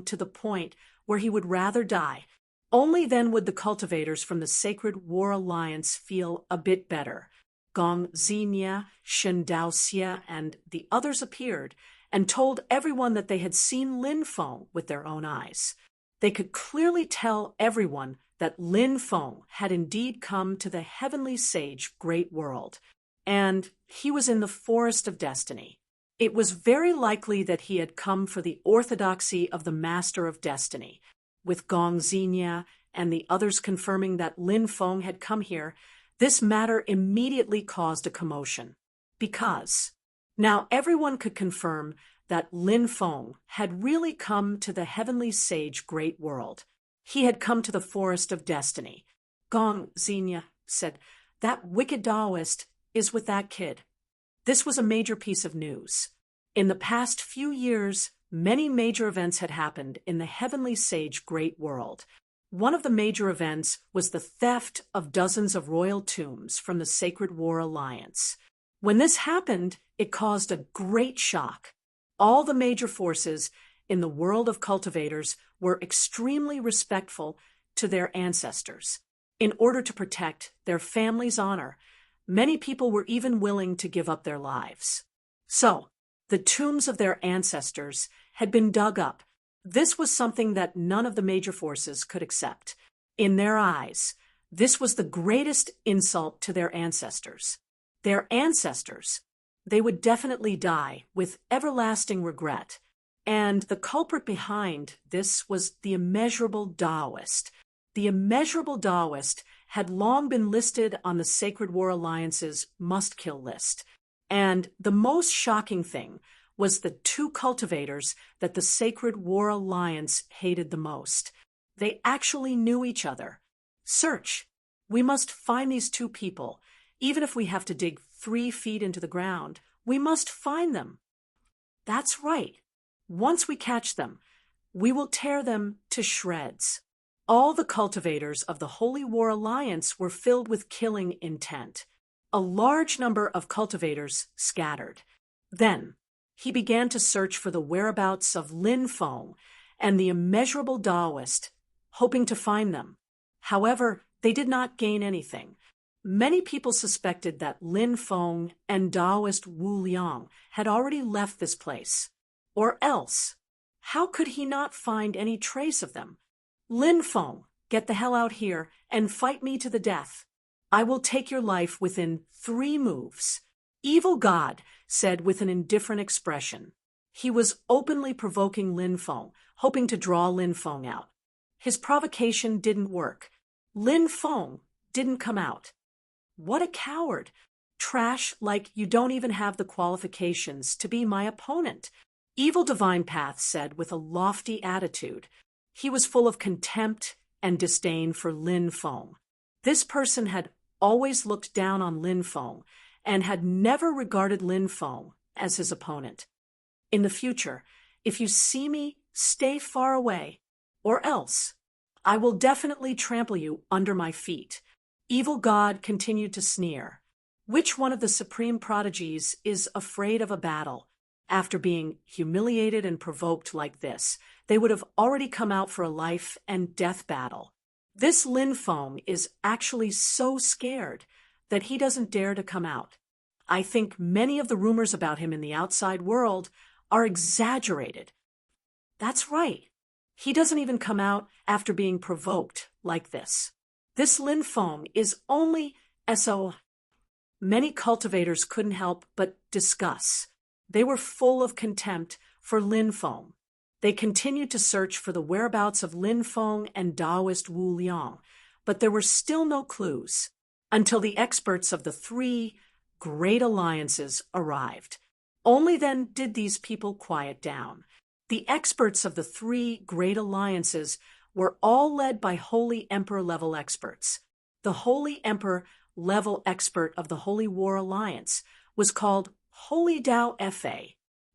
Speaker 1: to the point where he would rather die, only then would the cultivators from the Sacred War Alliance feel a bit better. Gong Zinia, Shen Daoxia, and the others appeared and told everyone that they had seen Lin Feng with their own eyes. They could clearly tell everyone that Lin Feng had indeed come to the heavenly sage Great World, and he was in the Forest of Destiny. It was very likely that he had come for the orthodoxy of the Master of Destiny. With Gong Zinia and the others confirming that Lin Feng had come here, this matter immediately caused a commotion. Because now everyone could confirm that Lin Feng had really come to the heavenly sage Great World. He had come to the Forest of Destiny. Gong Zinia said, "That wicked Taoist is with that kid." This was a major piece of news. In the past few years, many major events had happened in the heavenly sage Great World. One of the major events was the theft of dozens of royal tombs from the Sacred War Alliance. When this happened, it caused a great shock. All the major forces in the world of cultivators were extremely respectful to their ancestors. In order to protect their family's honor, many people were even willing to give up their lives. So, the tombs of their ancestors had been dug up. This was something that none of the major forces could accept. In their eyes, this was the greatest insult to their ancestors. Their ancestors, they would definitely die with everlasting regret. And the culprit behind this was the immeasurable Taoist. The immeasurable Taoist had long been listed on the Sacred War Alliance's must-kill list. And the most shocking thing was the two cultivators that the Sacred War Alliance hated the most. They actually knew each other. Search. We must find these two people. Even if we have to dig 3 feet into the ground, we must find them. That's right. Once we catch them, we will tear them to shreds. All the cultivators of the Holy War Alliance were filled with killing intent. A large number of cultivators scattered. Then, he began to search for the whereabouts of Lin Feng and the immeasurable Taoist, hoping to find them. However, they did not gain anything. Many people suspected that Lin Feng and Taoist Wu Liang had already left this place. Or else, how could he not find any trace of them? Lin Feng, get the hell out here and fight me to the death. I will take your life within 3 moves. Evil God said with an indifferent expression. He was openly provoking Lin Feng, hoping to draw Lin Feng out. His provocation didn't work. Lin Feng didn't come out. What a coward! Trash like you don't even have the qualifications to be my opponent. Evil Divine Path said with a lofty attitude. He was full of contempt and disdain for Lin Feng. This person had always looked down on Lin Feng and had never regarded Lin Feng as his opponent. In the future, if you see me, stay far away, or else I will definitely trample you under my feet. Evil God continued to sneer. Which one of the supreme prodigies is afraid of a battle? After being humiliated and provoked like this, they would have already come out for a life and death battle. This Lin Feng is actually so scared that he doesn't dare to come out. I think many of the rumors about him in the outside world are exaggerated. That's right. He doesn't even come out after being provoked like this. This Lin Feng is only SO. Many cultivators couldn't help but discuss. They were full of contempt for Lin Feng. They continued to search for the whereabouts of Lin Feng and Taoist Wu Liang, but there were still no clues until the experts of the 3 great alliances arrived. Only then did these people quiet down. The experts of the 3 great alliances were all led by Holy Emperor-level experts. The Holy Emperor-level expert of the Holy War Alliance was called Holy Tao Fa.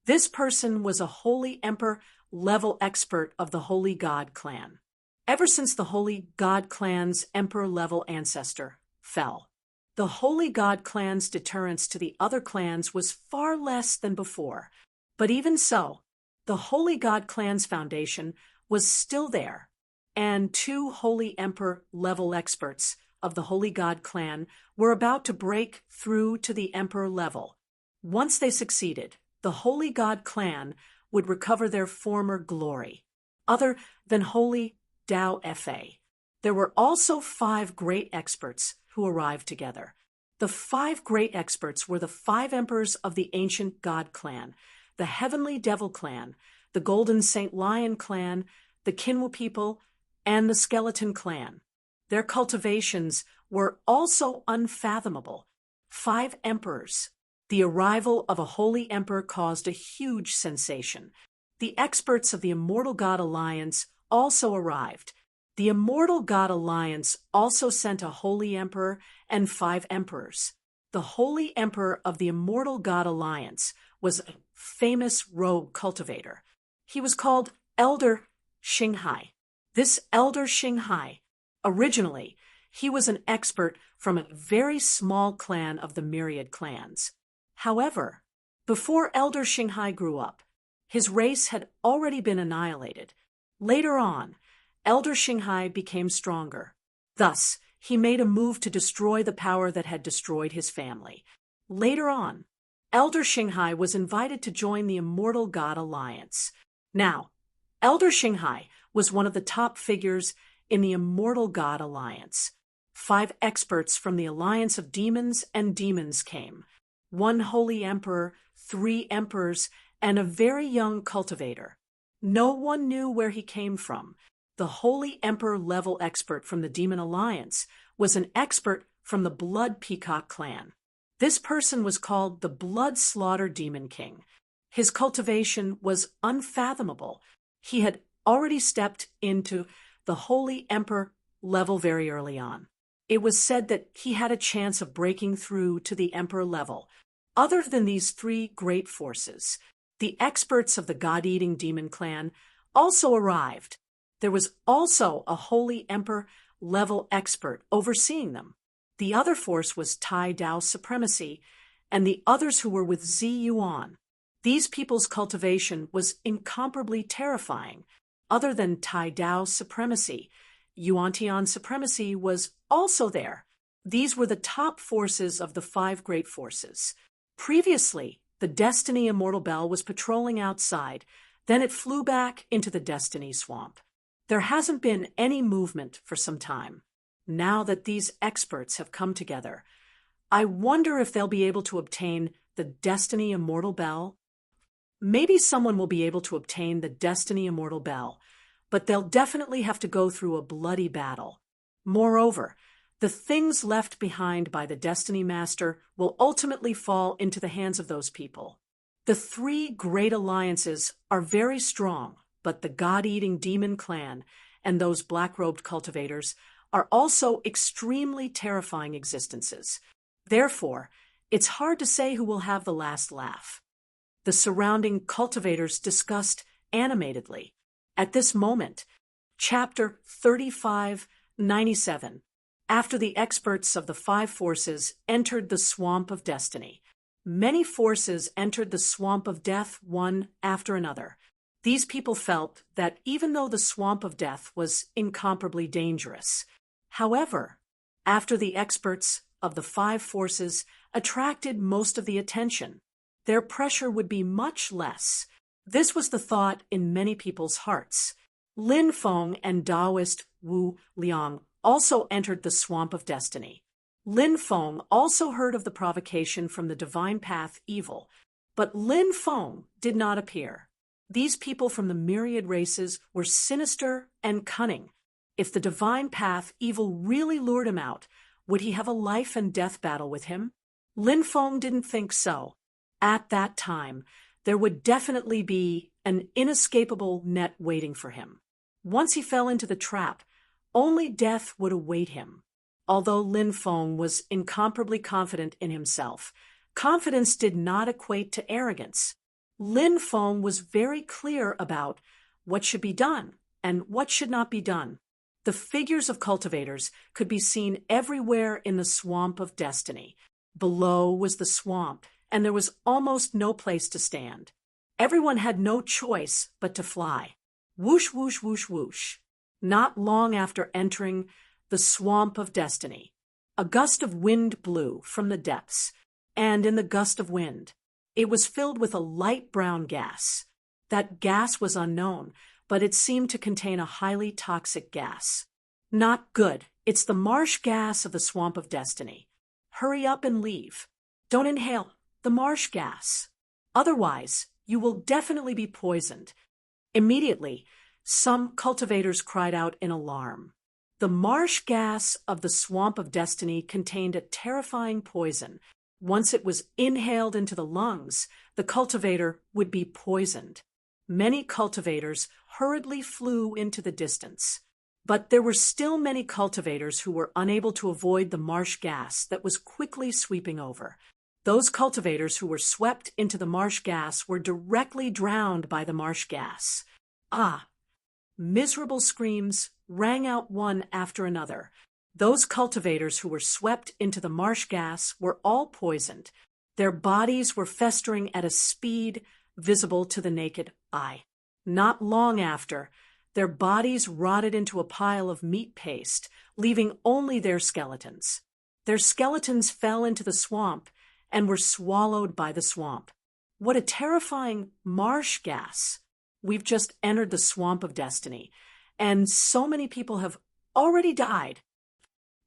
Speaker 1: This person was a Holy Emperor-level expert of the Holy God clan. Ever since the Holy God clan's Emperor-level ancestor fell, the Holy God clan's deterrence to the other clans was far less than before. But even so, the Holy God clan's foundation was still there, and 2 Holy Emperor-level experts of the Holy God clan were about to break through to the Emperor level. Once they succeeded, the Holy God clan would recover their former glory. Other than Holy Tao Fa, there were also 5 great experts who arrived together. The 5 great experts were the 5 emperors of the ancient God clan, the Heavenly Devil clan, the Golden Saint Lion clan, the Kinwu people, and the Skeleton clan. Their cultivations were also unfathomable. 5 emperors. The arrival of a holy emperor caused a huge sensation. The experts of the Immortal God Alliance also arrived. The Immortal God Alliance also sent a holy emperor and 5 emperors. The holy emperor of the Immortal God Alliance was a famous rogue cultivator. He was called Elder Xinghai. This Elder Xinghai, originally, he was an expert from a very small clan of the myriad clans. However, before Elder Xinghai grew up, his race had already been annihilated. Later on, Elder Xinghai became stronger. Thus, he made a move to destroy the power that had destroyed his family. Later on, Elder Xinghai was invited to join the Immortal God Alliance. Now, Elder Xinghai was one of the top figures in the Immortal God Alliance. 5 experts from the Alliance of Demons and Demons came. 1 holy emperor, 3 emperors, and a very young cultivator. No one knew where he came from. The Holy Emperor-level expert from the Demon Alliance was an expert from the Blood Peacock clan. This person was called the Blood Slaughter Demon King. His cultivation was unfathomable. He had already stepped into the Holy Emperor level very early on. It was said that he had a chance of breaking through to the Emperor level. Other than these 3 great forces, the experts of the God-eating demon clan also arrived. There was also a holy emperor-level expert overseeing them. The other force was Tai Dao supremacy, and the others who were with Zi Yuan. These people's cultivation was incomparably terrifying. Other than Tai Dao supremacy, Yuan-Tian supremacy was also there. These were the top forces of the 5 great forces. Previously, the Destiny Immortal Bell was patrolling outside, then it flew back into the Destiny Swamp. There hasn't been any movement for some time. Now that these experts have come together, I wonder if they'll be able to obtain the Destiny Immortal Bell. Maybe someone will be able to obtain the Destiny Immortal Bell, but they'll definitely have to go through a bloody battle. Moreover, the things left behind by the Destiny Master will ultimately fall into the hands of those people. The 3 great alliances are very strong, but the God-eating demon clan and those black-robed cultivators are also extremely terrifying existences. Therefore, it's hard to say who will have the last laugh. The surrounding cultivators discussed animatedly. At this moment, Chapter 3597, after the experts of the 5 forces entered the Swamp of Destiny. Many forces entered the Swamp of Death one after another. These people felt that even though the Swamp of Death was incomparably dangerous, however, after the experts of the 5 forces attracted most of the attention, their pressure would be much less. This was the thought in many people's hearts. Lin Feng and Taoist Wu Liang also entered the Swamp of Destiny. Lin Feng also heard of the provocation from the Divine Path evil, but Lin Feng did not appear. These people from the myriad races were sinister and cunning. If the Divine Path evil really lured him out, would he have a life and death battle with him? Lin Feng didn't think so. At that time, there would definitely be an inescapable net waiting for him. Once he fell into the trap, only death would await him. Although Lin Feng was incomparably confident in himself, confidence did not equate to arrogance. Lin Feng was very clear about what should be done and what should not be done. The figures of cultivators could be seen everywhere in the Swamp of Destiny. Below was the swamp, and there was almost no place to stand. Everyone had no choice but to fly. Whoosh, whoosh, whoosh, whoosh. Not long after entering the Swamp of Destiny, a gust of wind blew from the depths, and in the gust of wind, it was filled with a light brown gas. That gas was unknown, but it seemed to contain a highly toxic gas. Not good. It's the marsh gas of the Swamp of Destiny. Hurry up and leave. Don't inhale the marsh gas. Otherwise, you will definitely be poisoned. Immediately, some cultivators cried out in alarm. The marsh gas of the Swamp of Destiny contained a terrifying poison. Once it was inhaled into the lungs, the cultivator would be poisoned. Many cultivators hurriedly flew into the distance. But there were still many cultivators who were unable to avoid the marsh gas that was quickly sweeping over. Those cultivators who were swept into the marsh gas were directly drowned by the marsh gas. Ah! Miserable screams rang out one after another. Those cultivators who were swept into the marsh gas were all poisoned. Their bodies were festering at a speed visible to the naked eye. Not long after, their bodies rotted into a pile of meat paste, leaving only their skeletons. Their skeletons fell into the swamp and were swallowed by the swamp. What a terrifying marsh gas! We've just entered the Swamp of Destiny, and so many people have already died.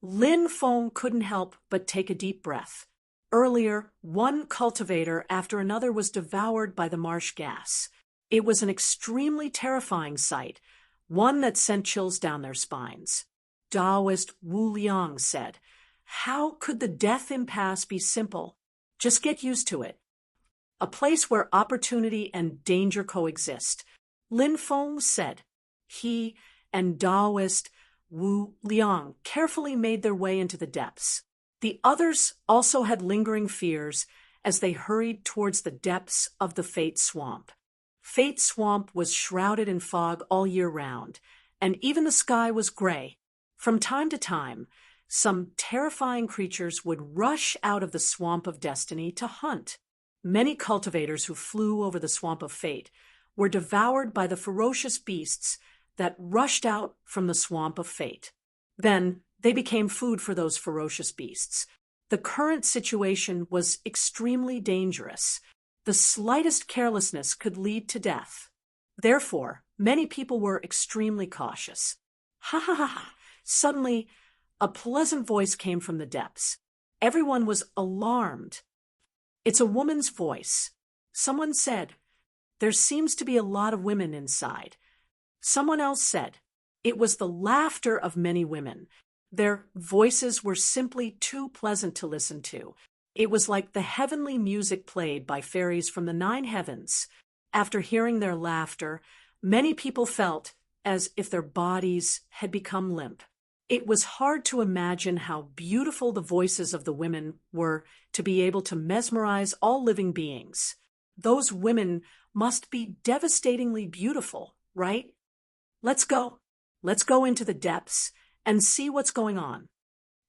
Speaker 1: Lin Feng couldn't help but take a deep breath. Earlier, one cultivator after another was devoured by the marsh gas. It was an extremely terrifying sight, one that sent chills down their spines. Taoist Wu Liang said, "How could the death impasse be simple? Just get used to it. A place where opportunity and danger coexist." Lin Feng said. He and Taoist Wu Liang carefully made their way into the depths. The others also had lingering fears as they hurried towards the depths of the Fate Swamp. Fate Swamp was shrouded in fog all year round, and even the sky was gray. From time to time, some terrifying creatures would rush out of the swamp of destiny to hunt. Many cultivators who flew over the swamp of fate were devoured by the ferocious beasts that rushed out from the swamp of fate. Then they became food for those ferocious beasts. The current situation was extremely dangerous. The slightest carelessness could lead to death. Therefore, many people were extremely cautious. Ha ha ha ha! Suddenly, a pleasant voice came from the depths. Everyone was alarmed. It's a woman's voice. Someone said, "There seems to be a lot of women inside." Someone else said, "It was the laughter of many women. Their voices were simply too pleasant to listen to. It was like the heavenly music played by fairies from the 9 heavens." After hearing their laughter, many people felt as if their bodies had become limp. It was hard to imagine how beautiful the voices of the women were to be able to mesmerize all living beings. Those women must be devastatingly beautiful, right? Let's go. Let's go into the depths and see what's going on.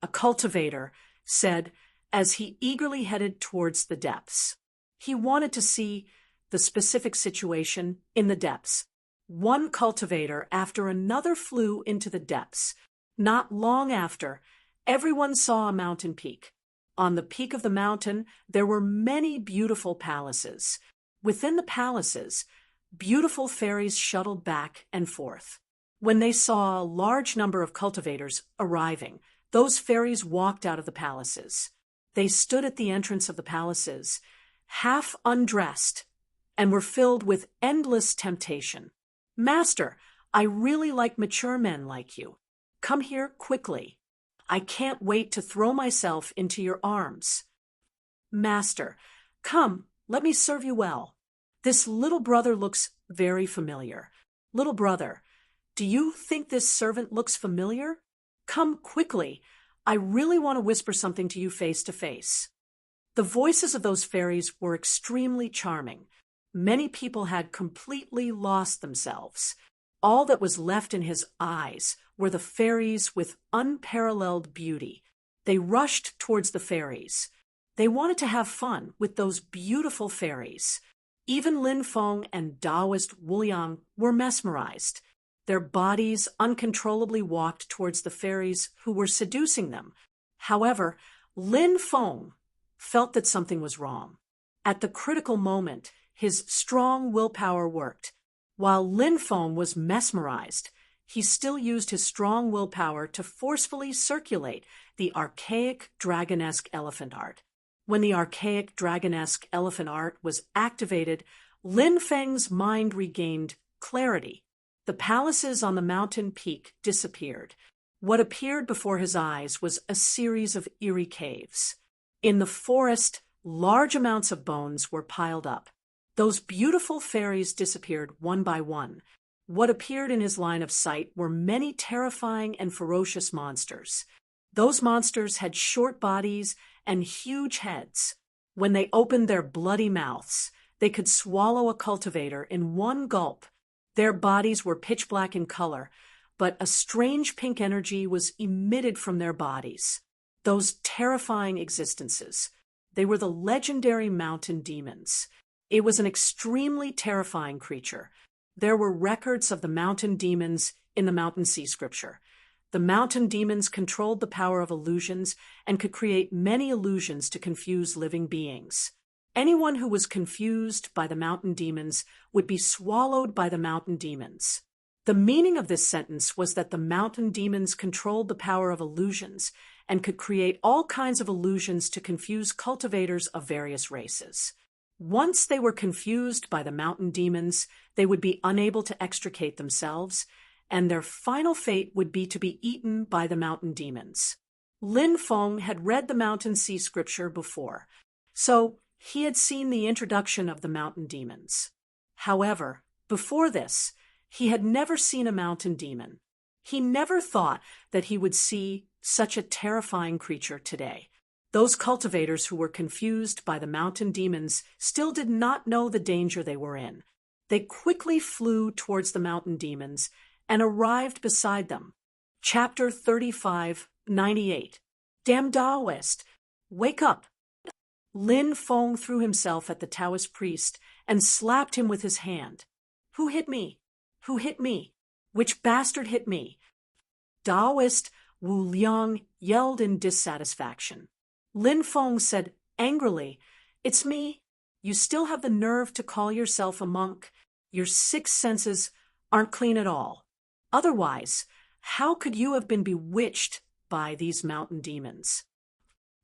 Speaker 1: A cultivator said as he eagerly headed towards the depths. He wanted to see the specific situation in the depths. One cultivator after another flew into the depths. Not long after, everyone saw a mountain peak. On the peak of the mountain, there were many beautiful palaces. Within the palaces, beautiful fairies shuttled back and forth. When they saw a large number of cultivators arriving, those fairies walked out of the palaces. They stood at the entrance of the palaces, half undressed, and were filled with endless temptation. "Master, I really like mature men like you. Come here quickly. I can't wait to throw myself into your arms." "Master, come, let me serve you well. This little brother looks very familiar. Little brother, do you think this servant looks familiar? Come quickly. I really want to whisper something to you face to face." The voices of those fairies were extremely charming. Many people had completely lost themselves. All that was left in his eyes were the fairies with unparalleled beauty. They rushed towards the fairies. They wanted to have fun with those beautiful fairies. Even Lin Feng and Taoist Wu Yang were mesmerized. Their bodies uncontrollably walked towards the fairies who were seducing them. However, Lin Feng felt that something was wrong. At the critical moment, his strong willpower worked. While Lin Feng was mesmerized, he still used his strong willpower to forcefully circulate the archaic dragonesque elephant art. When the archaic dragonesque elephant art was activated, Lin Feng's mind regained clarity. The palaces on the mountain peak disappeared. What appeared before his eyes was a series of eerie caves. In the forest, large amounts of bones were piled up. Those beautiful fairies disappeared one by one. What appeared in his line of sight were many terrifying and ferocious monsters. Those monsters had short bodies and huge heads. When they opened their bloody mouths, they could swallow a cultivator in one gulp. Their bodies were pitch black in color, but a strange pink energy was emitted from their bodies. Those terrifying existences. They were the legendary mountain demons. It was an extremely terrifying creature. There were records of the mountain demons in the Mountain Sea scripture. The mountain demons controlled the power of illusions and could create many illusions to confuse living beings. Anyone who was confused by the mountain demons would be swallowed by the mountain demons. The meaning of this sentence was that the mountain demons controlled the power of illusions and could create all kinds of illusions to confuse cultivators of various races. Once they were confused by the mountain demons, they would be unable to extricate themselves, and their final fate would be to be eaten by the mountain demons. Lin Feng had read the Mountain Sea scripture before, so he had seen the introduction of the mountain demons. However, before this, he had never seen a mountain demon. He never thought that he would see such a terrifying creature today. Those cultivators who were confused by the mountain demons still did not know the danger they were in. They quickly flew towards the mountain demons and arrived beside them. Chapter 35:98. Damn Taoist! Wake up! Lin Feng threw himself at the Taoist priest and slapped him with his hand. Who hit me? Who hit me? Which bastard hit me? Taoist Wu Liang yelled in dissatisfaction. Lin Feng said angrily, "It's me. You still have the nerve to call yourself a monk. Your 6 senses aren't clean at all. Otherwise, how could you have been bewitched by these mountain demons?"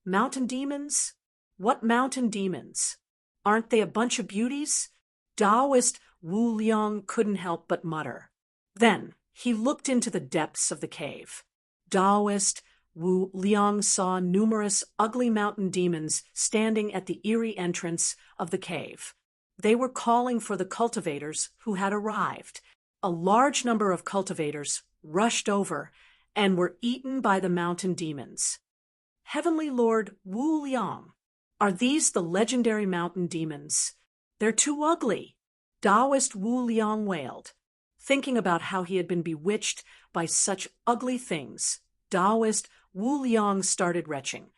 Speaker 1: Mountain demons? What mountain demons? Aren't they a bunch of beauties? Taoist Wu Liang couldn't help but mutter. Then he looked into the depths of the cave. Taoist Wu Liang saw numerous ugly mountain demons standing at the eerie entrance of the cave. They were calling for the cultivators who had arrived. A large number of cultivators rushed over and were eaten by the mountain demons. Heavenly Lord Wu Liang, are these the legendary mountain demons? They're too ugly. Taoist Wu Liang wailed. Thinking about how he had been bewitched by such ugly things, Taoist Wu Liang started retching.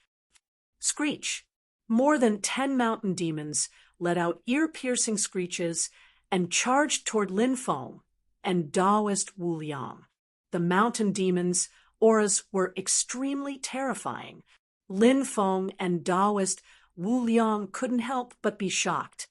Speaker 1: Screech! More than 10 mountain demons let out ear-piercing screeches and charged toward Lin Feng and Taoist Wu Liang. The mountain demons' auras were extremely terrifying. Lin Feng and Taoist Wu Liang couldn't help but be shocked.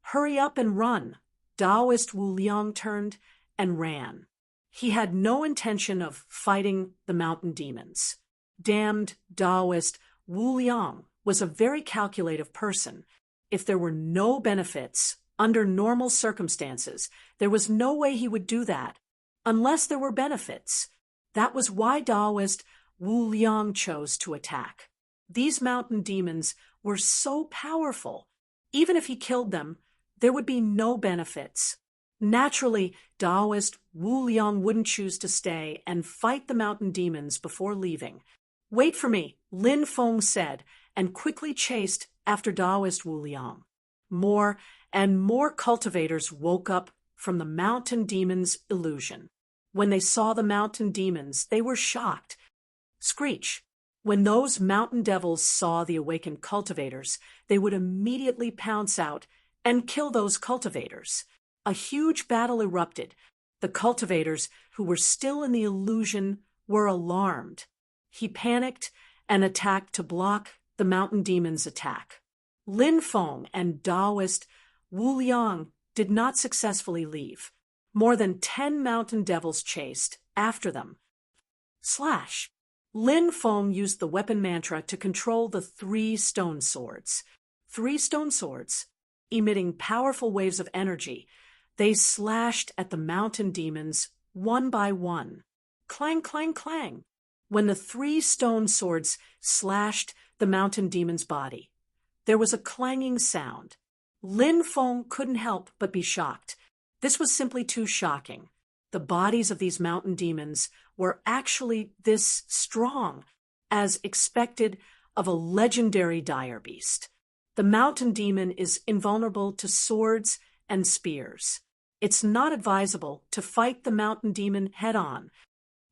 Speaker 1: Hurry up and run! Taoist Wu Liang turned and ran. He had no intention of fighting the mountain demons. Damned Taoist Wu Liang was a very calculative person. If there were no benefits under normal circumstances, there was no way he would do that, unless there were benefits. That was why Taoist Wu Liang chose to attack. These mountain demons were so powerful. Even if he killed them, there would be no benefits. Naturally, Taoist Wu Liang wouldn't choose to stay and fight the mountain demons before leaving. "Wait for me," Lin Feng said, and quickly chased after Taoist Wu Liang. More and more cultivators woke up from the mountain demons' illusion. When they saw the mountain demons, they were shocked. Screech! When those mountain devils saw the awakened cultivators, they would immediately pounce out and kill those cultivators. A huge battle erupted. The cultivators, who were still in the illusion, were alarmed. He panicked and attacked to block the mountain demons' attack. Lin Feng and Taoist Wu Liang did not successfully leave. More than 10 mountain devils chased after them. Slash! Lin Feng used the weapon mantra to control the 3 stone swords. 3 stone swords, emitting powerful waves of energy, they slashed at the mountain demons one by one. Clang, clang, clang. When the 3 stone swords slashed the mountain demon's body, there was a clanging sound. Lin Feng couldn't help but be shocked. This was simply too shocking. The bodies of these mountain demons were actually this strong, as expected of a legendary dire beast. The mountain demon is invulnerable to swords and spears. It's not advisable to fight the mountain demon head-on.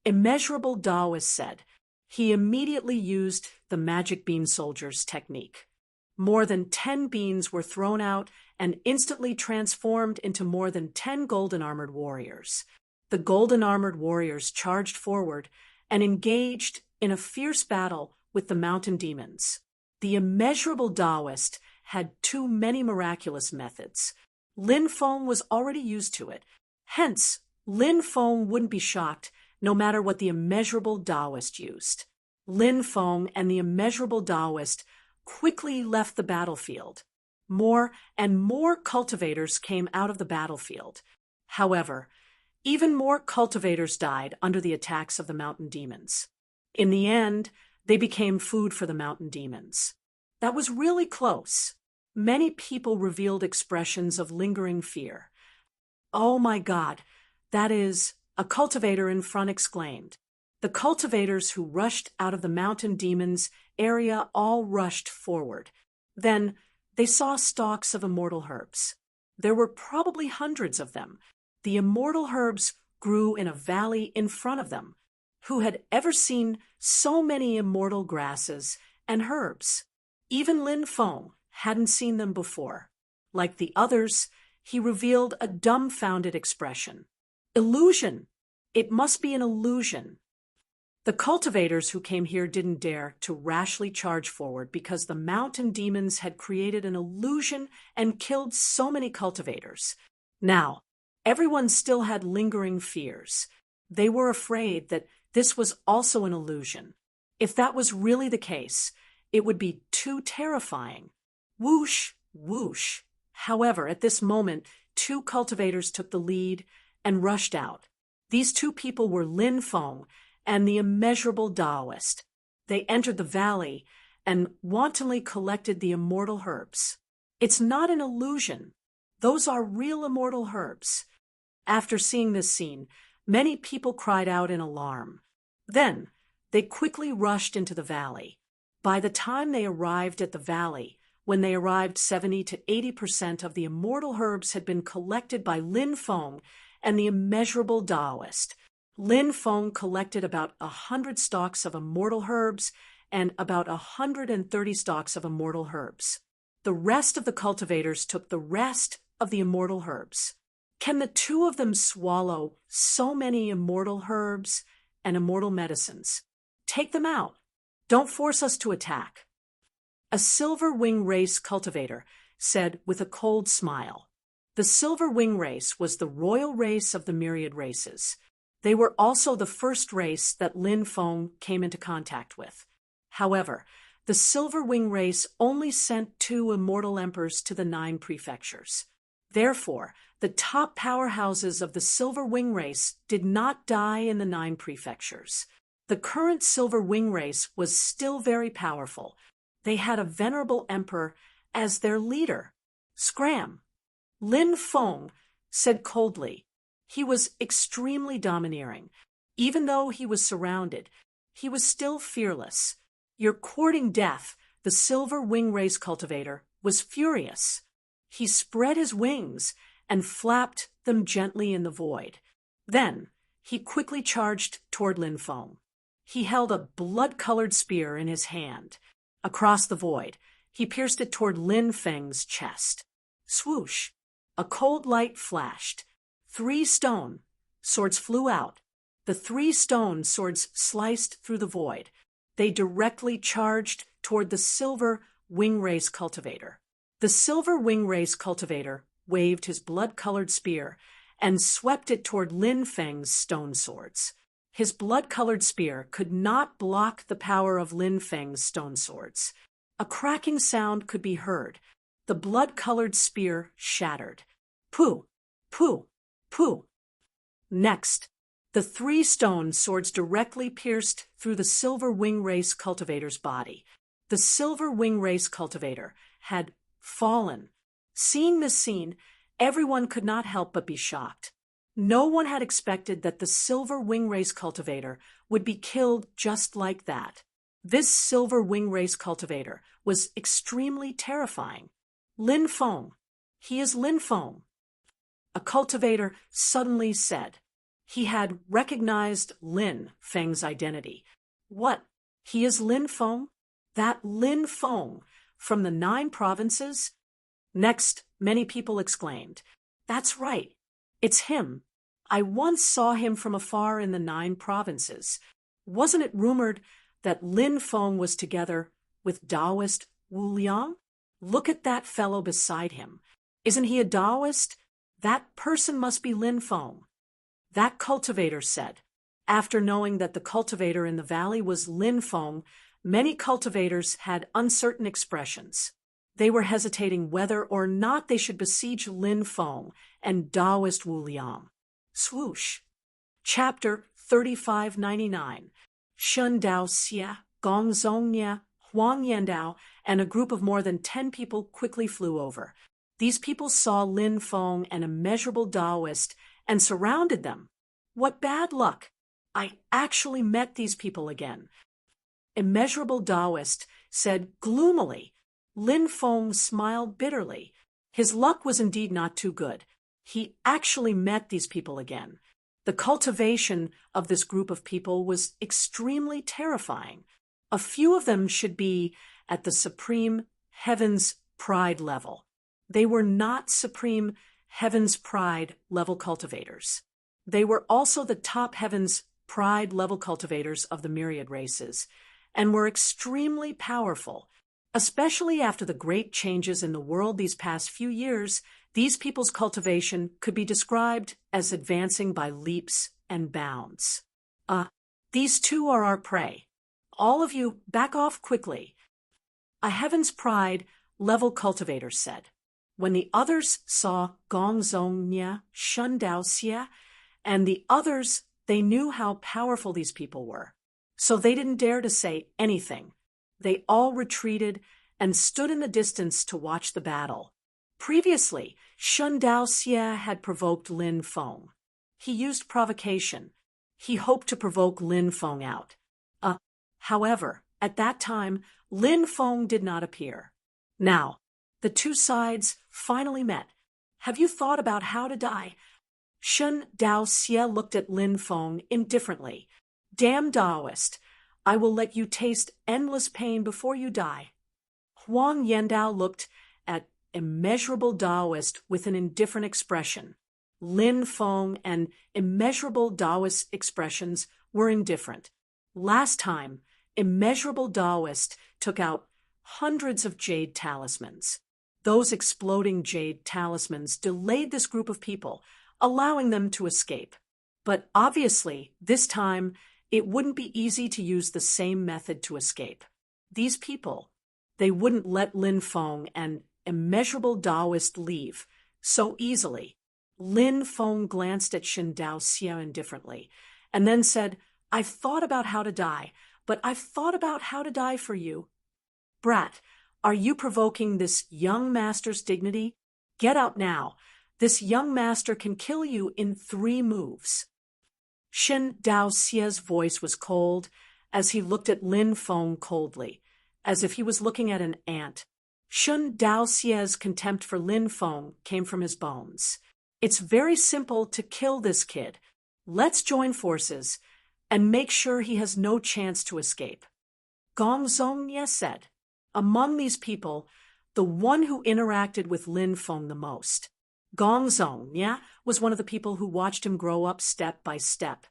Speaker 1: Immeasurable Taoist said. He immediately used the magic bean soldier's technique. More than 10 beans were thrown out and instantly transformed into more than 10 golden-armored warriors. The golden-armored warriors charged forward and engaged in a fierce battle with the mountain demons. The immeasurable Taoist had too many miraculous methods. Lin Feng was already used to it. Hence, Lin Feng wouldn't be shocked no matter what the immeasurable Taoist used. Lin Feng and the immeasurable Taoist quickly left the battlefield. More and more cultivators came out of the battlefield. However, even more cultivators died under the attacks of the mountain demons. In the end, they became food for the mountain demons. That was really close. Many people revealed expressions of lingering fear. "Oh my God, that is," a cultivator in front exclaimed. The cultivators who rushed out of the mountain demons' area all rushed forward. Then they saw stalks of immortal herbs. There were probably hundreds of them. The immortal herbs grew in a valley in front of them. Who had ever seen so many immortal grasses and herbs? Even Lin Feng hadn't seen them before. Like the others, he revealed a dumbfounded expression. Illusion! It must be an illusion. The cultivators who came here didn't dare to rashly charge forward because the mountain demons had created an illusion and killed so many cultivators. Now, everyone still had lingering fears. They were afraid that this was also an illusion. If that was really the case, it would be too terrifying. Whoosh, whoosh. However, at this moment, 2 cultivators took the lead and rushed out. These 2 people were Lin Feng and the immeasurable Taoist. They entered the valley and wantonly collected the immortal herbs. It's not an illusion. Those are real immortal herbs. After seeing this scene, many people cried out in alarm. Then, they quickly rushed into the valley. By the time they arrived at the valley, when they arrived, 70 to 80% of the immortal herbs had been collected by Lin Feng and the immeasurable Taoist. Lin Feng collected about 100 stalks of immortal herbs and about 130 stalks of immortal herbs. The rest of the cultivators took the rest of the immortal herbs. Can the 2 of them swallow so many immortal herbs and immortal medicines? Take them out. Don't force us to attack. A silver wing race cultivator said with a cold smile. The silver wing race was the royal race of the myriad races. They were also the first race that Lin Feng came into contact with. However, the silver wing race only sent 2 immortal emperors to the 9 prefectures. Therefore, the top powerhouses of the silver wing race did not die in the 9 prefectures. The current silver wing race was still very powerful. They had a venerable emperor as their leader. Scram! Lin Feng said coldly. He was extremely domineering. Even though he was surrounded, he was still fearless. You're courting death, the silver wing race cultivator was furious. He spread his wings and flapped them gently in the void. Then he quickly charged toward Lin Feng. He held a blood-colored spear in his hand. Across the void, he pierced it toward Lin Feng's chest. Swoosh! A cold light flashed. 3 stone swords flew out. The 3 stone swords sliced through the void. They directly charged toward the silver wing race cultivator. The silver wing race cultivator waved his blood-colored spear and swept it toward Lin Feng's stone swords. His blood-colored spear could not block the power of Lin Feng's stone swords. A cracking sound could be heard. The blood-colored spear shattered. Pooh! Pooh! Pooh! Next, the 3 stone swords directly pierced through the silver wing race cultivator's body. The silver wing race cultivator had fallen. Seeing this scene, everyone could not help but be shocked. No one had expected that the silver wing race cultivator would be killed just like that. This silver wing race cultivator was extremely terrifying. Lin Feng. He is Lin Feng. A cultivator suddenly said. He had recognized Lin Feng's identity. What? He is Lin Feng? That Lin Feng from the 9 provinces? Next, many people exclaimed, "That's right. It's him. I once saw him from afar in the 9 provinces. Wasn't it rumored that Lin Feng was together with Taoist Wu Liang? Look at that fellow beside him. Isn't he a Taoist? That person must be Lin Feng." That cultivator said. After knowing that the cultivator in the valley was Lin Feng, many cultivators had uncertain expressions. They were hesitating whether or not they should besiege Lin Feng and Taoist Wu Liang. Swoosh! Chapter 3599. Shun Dao Xia, Gong Zongya, Huang Yandao, and a group of more than 10 people quickly flew over. These people saw Lin Feng, an immeasurable Taoist, and surrounded them. What bad luck! I actually met these people again. Immeasurable Taoist said gloomily. Lin Feng smiled bitterly. His luck was indeed not too good. He actually met these people again. The cultivation of this group of people was extremely terrifying. A few of them should be at the supreme heaven's pride level. They were not supreme heaven's pride level cultivators. They were also the top heaven's pride level cultivators of the myriad races, and were extremely powerful. Especially after the great changes in the world these past few years, these people's cultivation could be described as advancing by leaps and bounds. These two are our prey. All of you, back off quickly. A heaven's pride level cultivator said. When the others saw Gongzong Nya, Shun Dao Xie, and the others, they knew how powerful these people were. So they didn't dare to say anything. They all retreated and stood in the distance to watch the battle. Previously, Shun Dao Xie had provoked Lin Feng. He used provocation. He hoped to provoke Lin Feng out. However, at that time, Lin Feng did not appear. Now, the two sides finally met. Have you thought about how to die? Shun Dao Xie looked at Lin Feng indifferently. Damn Taoist, I will let you taste endless pain before you die. Huang Yandao looked at immeasurable Taoist with an indifferent expression. Lin Feng and immeasurable Taoist expressions were indifferent. Last time, immeasurable Taoist took out hundreds of jade talismans. Those exploding jade talismans delayed this group of people, allowing them to escape. But obviously, this time, it wouldn't be easy to use the same method to escape. These people, they wouldn't let Lin Feng and immeasurable Taoist leave so easily. Lin Feng glanced at Shun Dao Xie indifferently, and then said, I've thought about how to die, but I've thought about how to die for you. Brat, are you provoking this young master's dignity? Get out now. This young master can kill you in 3 moves. Shun Dao Xie's voice was cold as he looked at Lin Feng coldly, as if he was looking at an ant. Shun Dao Xie's contempt for Lin Feng came from his bones. It's very simple to kill this kid. Let's join forces and make sure he has no chance to escape. Gongzong Ye said. Among these people, the one who interacted with Lin Feng the most. Gongzong Nya was one of the people who watched him grow up step by step.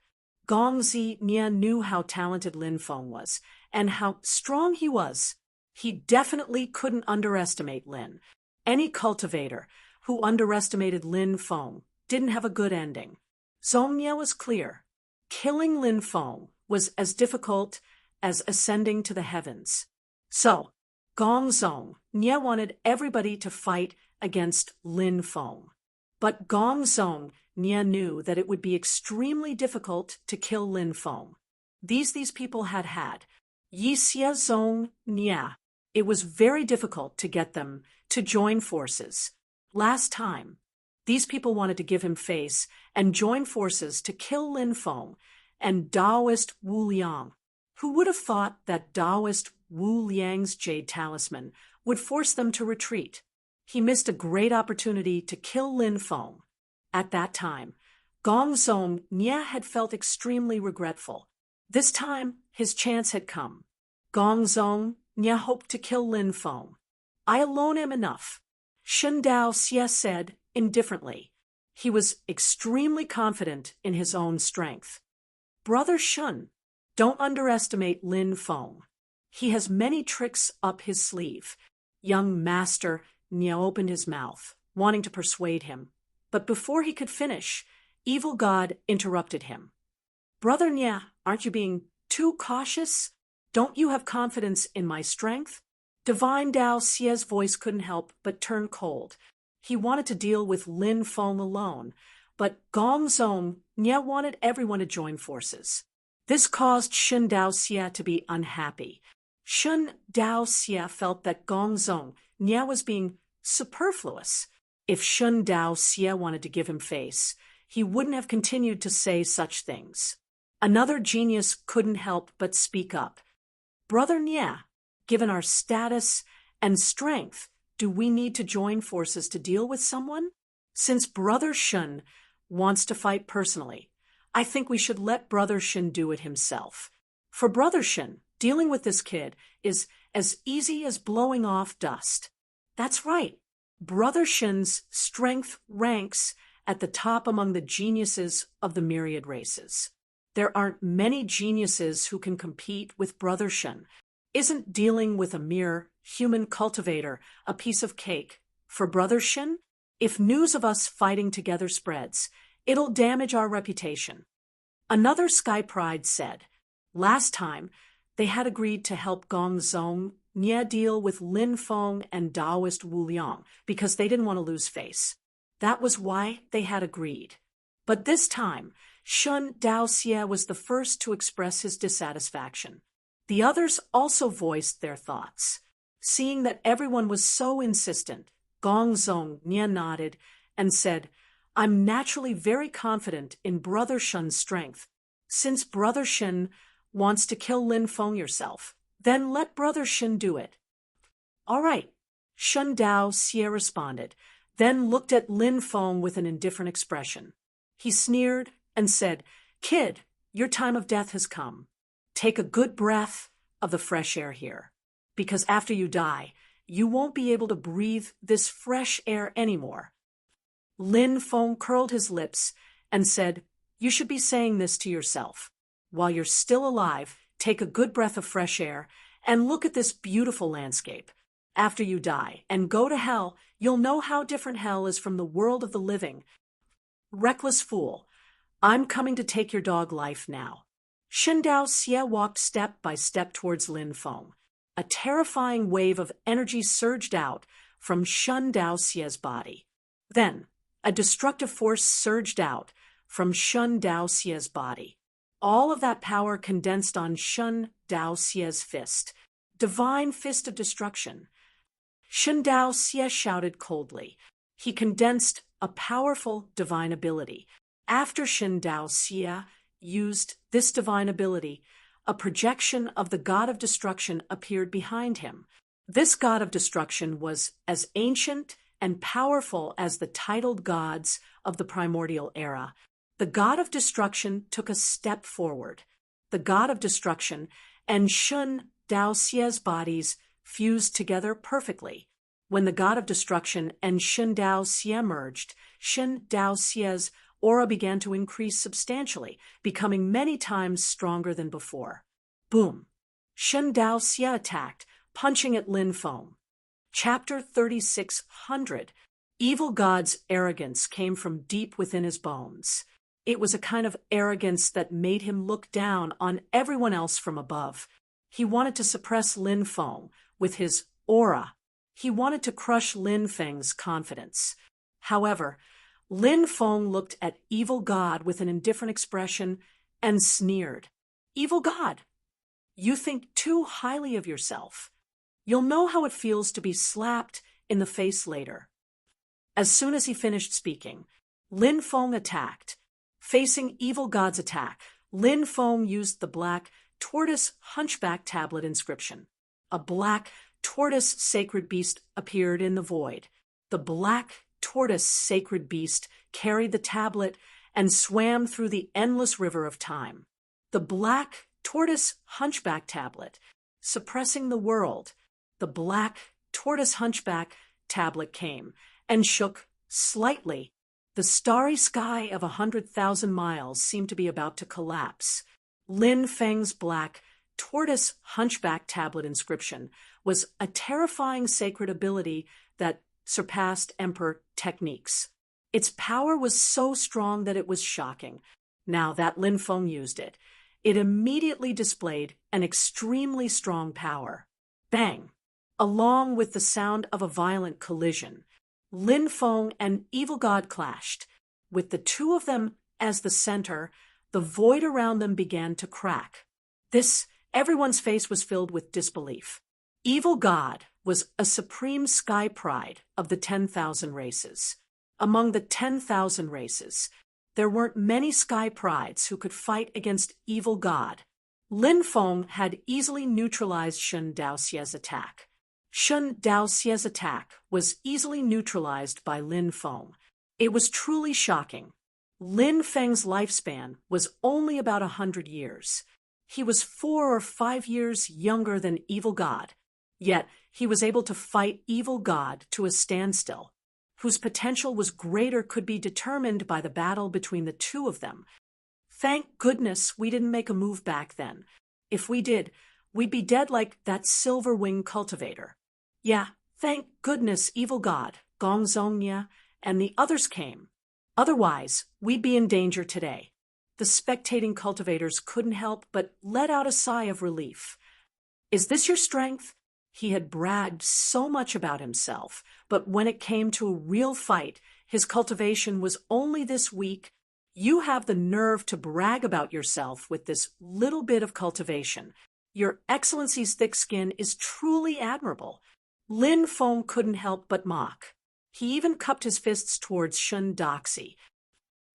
Speaker 1: Gongzi Nya knew how talented Lin Feng was, and how strong he was. He definitely couldn't underestimate Lin. Any cultivator who underestimated Lin Feng didn't have a good ending. Zong Nya was clear. Killing Lin Feng was as difficult as ascending to the heavens. So, Gongzong Nya wanted everybody to fight against Lin Feng. But Gongzong Nya knew that it would be extremely difficult to kill Lin Feng. These people had. Yixia Zong Nya. It was very difficult to get them to join forces. Last time, these people wanted to give him face and join forces to kill Lin Feng and Taoist Wu Liang. Who would have thought that Taoist Wu Liang's jade talisman would force them to retreat? He missed a great opportunity to kill Lin Feng. At that time, Gongzong Nya had felt extremely regretful. This time, his chance had come. Gongzong Nya hoped to kill Lin Feng. I alone am enough. Shun Dao Xie said indifferently. He was extremely confident in his own strength. Brother Shun, don't underestimate Lin Feng. He has many tricks up his sleeve. Young Master Nya opened his mouth, wanting to persuade him. But before he could finish, Evil God interrupted him. Brother Nya, aren't you being too cautious? Don't you have confidence in my strength? Divine Dao Xie's voice couldn't help but turn cold. He wanted to deal with Lin Feng alone, but Gongzong Nya wanted everyone to join forces. This caused Shun Dao Xie to be unhappy. Shun Dao Xie felt that Gongzong Nya was being superfluous. If Shun Dao Xie wanted to give him face, he wouldn't have continued to say such things. Another genius couldn't help but speak up. Brother Nya, given our status and strength, do we need to join forces to deal with someone? Since Brother Shun wants to fight personally, I think we should let Brother Shin do it himself. For Brother Shin, dealing with this kid is as easy as blowing off dust. That's right. Brother Shin's strength ranks at the top among the geniuses of the myriad races. There aren't many geniuses who can compete with Brother Shin. Isn't dealing with a mere human cultivator a piece of cake? For Brother Shin, if news of us fighting together spreads, it'll damage our reputation. Another Sky Pride said, last time, they had agreed to help Gong Zong Nye deal with Lin Feng and Taoist Wu Liang because they didn't want to lose face. That was why they had agreed. But this time, Shun Daoxie was the first to express his dissatisfaction. The others also voiced their thoughts. Seeing that everyone was so insistent, Gong Zong Nye nodded and said, I'm naturally very confident in Brother Shun's strength. Since Brother Shin wants to kill Lin Feng yourself, then let Brother Shin do it. All right, Shun Daoxie responded, then looked at Lin Feng with an indifferent expression. He sneered and said, Kid, your time of death has come. Take a good breath of the fresh air here, because after you die, you won't be able to breathe this fresh air anymore. Lin Feng curled his lips and said, You should be saying this to yourself. While you're still alive, take a good breath of fresh air and look at this beautiful landscape. After you die and go to hell, you'll know how different hell is from the world of the living. Reckless fool, I'm coming to take your dog life now. Shun Daoxie walked step by step towards Lin Feng. A terrifying wave of energy surged out from Shun Daoxie's body. Then, a destructive force surged out from Shun Daoxie's body. All of that power condensed on Shun Daoxie's fist. Divine fist of destruction. Shun Daoxie shouted coldly. He condensed a powerful divine ability. After Shun Daoxie used this divine ability, a projection of the god of destruction appeared behind him. This god of destruction was as ancient and powerful as the titled gods of the primordial era. The god of destruction took a step forward. The god of destruction and Shun Daoxie's bodies fused together perfectly. When the god of destruction and Shun Daoxie merged, Shun Daoxie's aura began to increase substantially, becoming many times stronger than before. Boom! Shun Daoxie attacked, punching at Lin Feng. Chapter 3600. Evil God's arrogance came from deep within his bones. It was a kind of arrogance that made him look down on everyone else from above. He wanted to suppress Lin Feng with his aura. He wanted to crush Lin Feng's confidence. However, Lin Feng looked at Evil God with an indifferent expression and sneered. Evil God, you think too highly of yourself. You'll know how it feels to be slapped in the face later. As soon as he finished speaking, Lin Feng attacked. Facing Evil God's attack, Lin Feng used the black tortoise hunchback tablet inscription. A black tortoise sacred beast appeared in the void. The black tortoise sacred beast carried the tablet and swam through the endless river of time. The black tortoise hunchback tablet, suppressing the world. The black tortoise hunchback tablet came and shook slightly. The starry sky of 100,000 miles seemed to be about to collapse. Lin Feng's black tortoise hunchback tablet inscription was a terrifying sacred ability that surpassed Emperor techniques. Its power was so strong that it was shocking. Now that Lin Feng used it, it immediately displayed an extremely strong power. Bang! Along with the sound of a violent collision, Lin Feng and Evil God clashed. With the two of them as the center, the void around them began to crack. Everyone's face was filled with disbelief. Evil God was a supreme sky pride of the 10,000 races. Among the 10,000 races, there weren't many sky prides who could fight against Evil God. Lin Feng had easily neutralized Shun Daoxie's attack. Shun Daoxie's attack was easily neutralized by Lin Feng. It was truly shocking. Lin Feng's lifespan was only about 100 years. He was 4 or 5 years younger than Evil God, yet he was able to fight Evil God to a standstill, whose potential was greater could be determined by the battle between the two of them. Thank goodness we didn't make a move back then. If we did, we'd be dead like that silver wing cultivator. Yeah, thank goodness Evil God, Gong Zongya, and the others came. Otherwise, we'd be in danger today. The spectating cultivators couldn't help but let out a sigh of relief. Is this your strength? He had bragged so much about himself, but when it came to a real fight, his cultivation was only this weak. You have the nerve to brag about yourself with this little bit of cultivation. Your Excellency's thick skin is truly admirable. Lin Feng couldn't help but mock. He even cupped his fists towards Shun Doxy.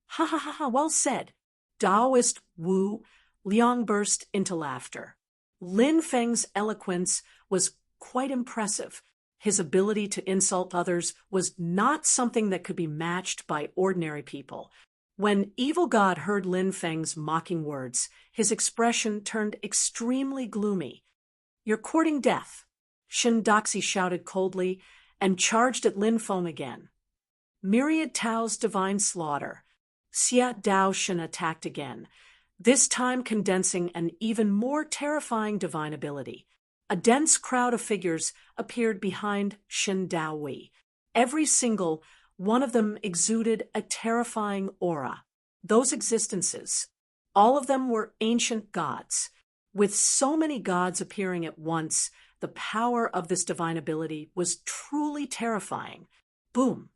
Speaker 1: Ha ha ha ha, well said. Taoist Wu Liang burst into laughter. Lin Feng's eloquence was quite impressive. His ability to insult others was not something that could be matched by ordinary people. When Evil God heard Lin Feng's mocking words, his expression turned extremely gloomy. You're courting death, Shun Doxy shouted coldly, and charged at Lin Feng again. Myriad Tao's divine slaughter. Xia Dao Shen attacked again, this time condensing an even more terrifying divine ability. A dense crowd of figures appeared behind Shen Dao Wei. Every single one of them exuded a terrifying aura. Those existences, all of them were ancient gods. With so many gods appearing at once, the power of this divine ability was truly terrifying. Boom!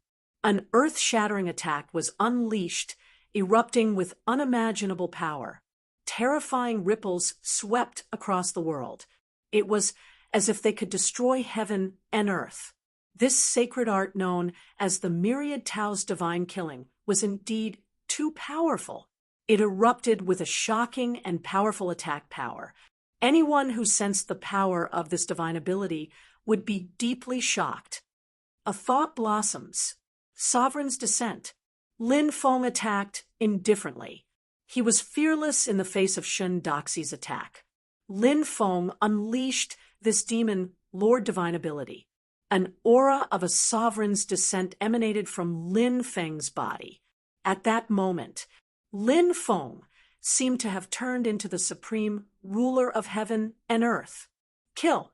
Speaker 1: An earth-shattering attack was unleashed, erupting with unimaginable power. Terrifying ripples swept across the world. It was as if they could destroy heaven and earth. This sacred art known as the Myriad Tao's divine killing was indeed too powerful. It erupted with a shocking and powerful attack power. Anyone who sensed the power of this divine ability would be deeply shocked. A thought blossoms. Sovereign's descent. Lin Feng attacked indifferently. He was fearless in the face of Shun Doxy's attack. Lin Feng unleashed this demon Lord Divine ability. An aura of a sovereign's descent emanated from Lin Feng's body. At that moment, Lin Feng seemed to have turned into the supreme ruler of heaven and earth. Kill!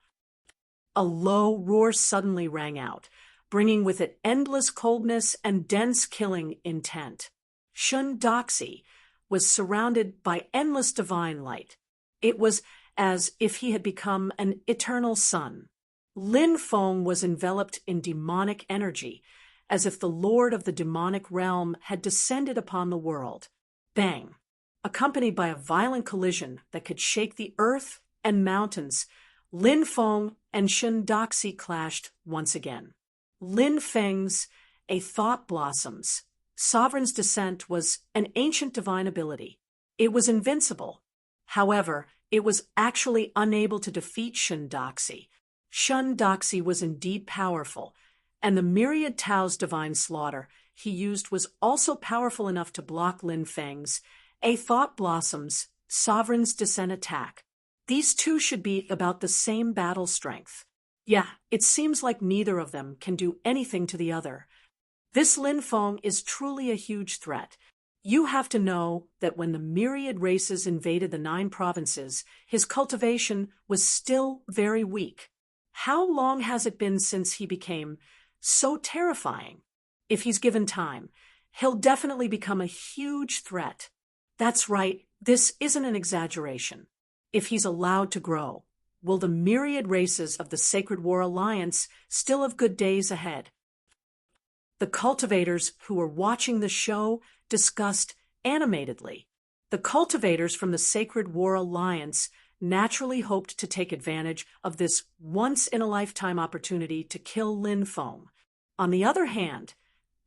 Speaker 1: A low roar suddenly rang out, bringing with it endless coldness and dense killing intent. Shun Doxy was surrounded by endless divine light. It was as if he had become an eternal sun. Lin Feng was enveloped in demonic energy, as if the lord of the demonic realm had descended upon the world. Bang! Accompanied by a violent collision that could shake the earth and mountains, Lin Feng and Shun Doxy clashed once again. Lin Feng's A Thought Blossoms. Sovereign's Descent was an ancient divine ability. It was invincible. However, it was actually unable to defeat Shun Doxy. Shun Doxy was indeed powerful, and the Myriad Tao's divine slaughter he used was also powerful enough to block Lin Feng's A Thought Blossoms, Sovereign's Descent attack. These two should be about the same battle strength. Yeah, it seems like neither of them can do anything to the other. This Lin Feng is truly a huge threat. You have to know that when the myriad races invaded the 9 provinces, his cultivation was still very weak. How long has it been since he became so terrifying? If he's given time, he'll definitely become a huge threat. That's right, this isn't an exaggeration. If he's allowed to grow, will the myriad races of the Sacred War Alliance still have good days ahead? The cultivators who were watching the show discussed animatedly. The cultivators from the Sacred War Alliance naturally hoped to take advantage of this once-in-a-lifetime opportunity to kill Lin Feng. On the other hand,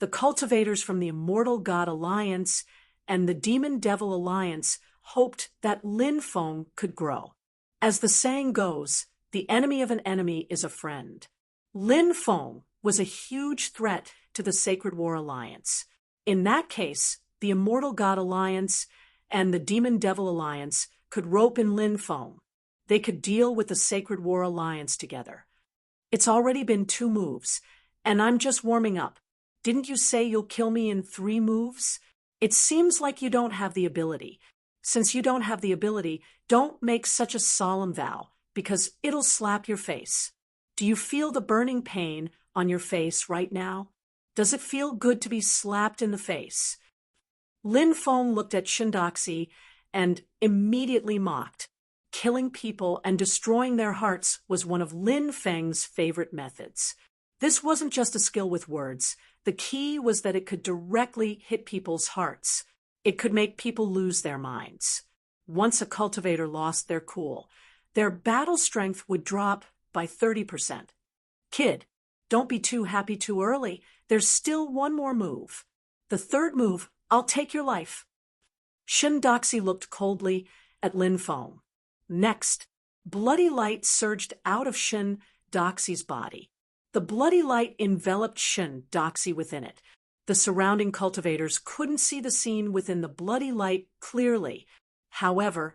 Speaker 1: the cultivators from the Immortal God Alliance and the Demon Devil Alliance hoped that Lin Feng could grow. As the saying goes, the enemy of an enemy is a friend. Lin Feng was a huge threat to the Sacred War Alliance. In that case, the Immortal God Alliance and the Demon Devil Alliance could rope in Lin Feng. They could deal with the Sacred War Alliance together. It's already been 2 moves, and I'm just warming up. Didn't you say you'll kill me in 3 moves? It seems like you don't have the ability. Since you don't have the ability, don't make such a solemn vow, because it'll slap your face. Do you feel the burning pain on your face right now? Does it feel good to be slapped in the face? Lin Feng looked at Shindoxi and immediately mocked. Killing people and destroying their hearts was one of Lin Feng's favorite methods. This wasn't just a skill with words. The key was that it could directly hit people's hearts. It could make people lose their minds. Once a cultivator lost their cool, their battle strength would drop by 30%. Kid, don't be too happy too early. There's still 1 more move. The 3rd move, I'll take your life. Shindoxi looked coldly at Lin Feng. Next, bloody light surged out of Shindoxi's body. The bloody light enveloped Shindoxi within it. The surrounding cultivators couldn't see the scene within the bloody light clearly. However,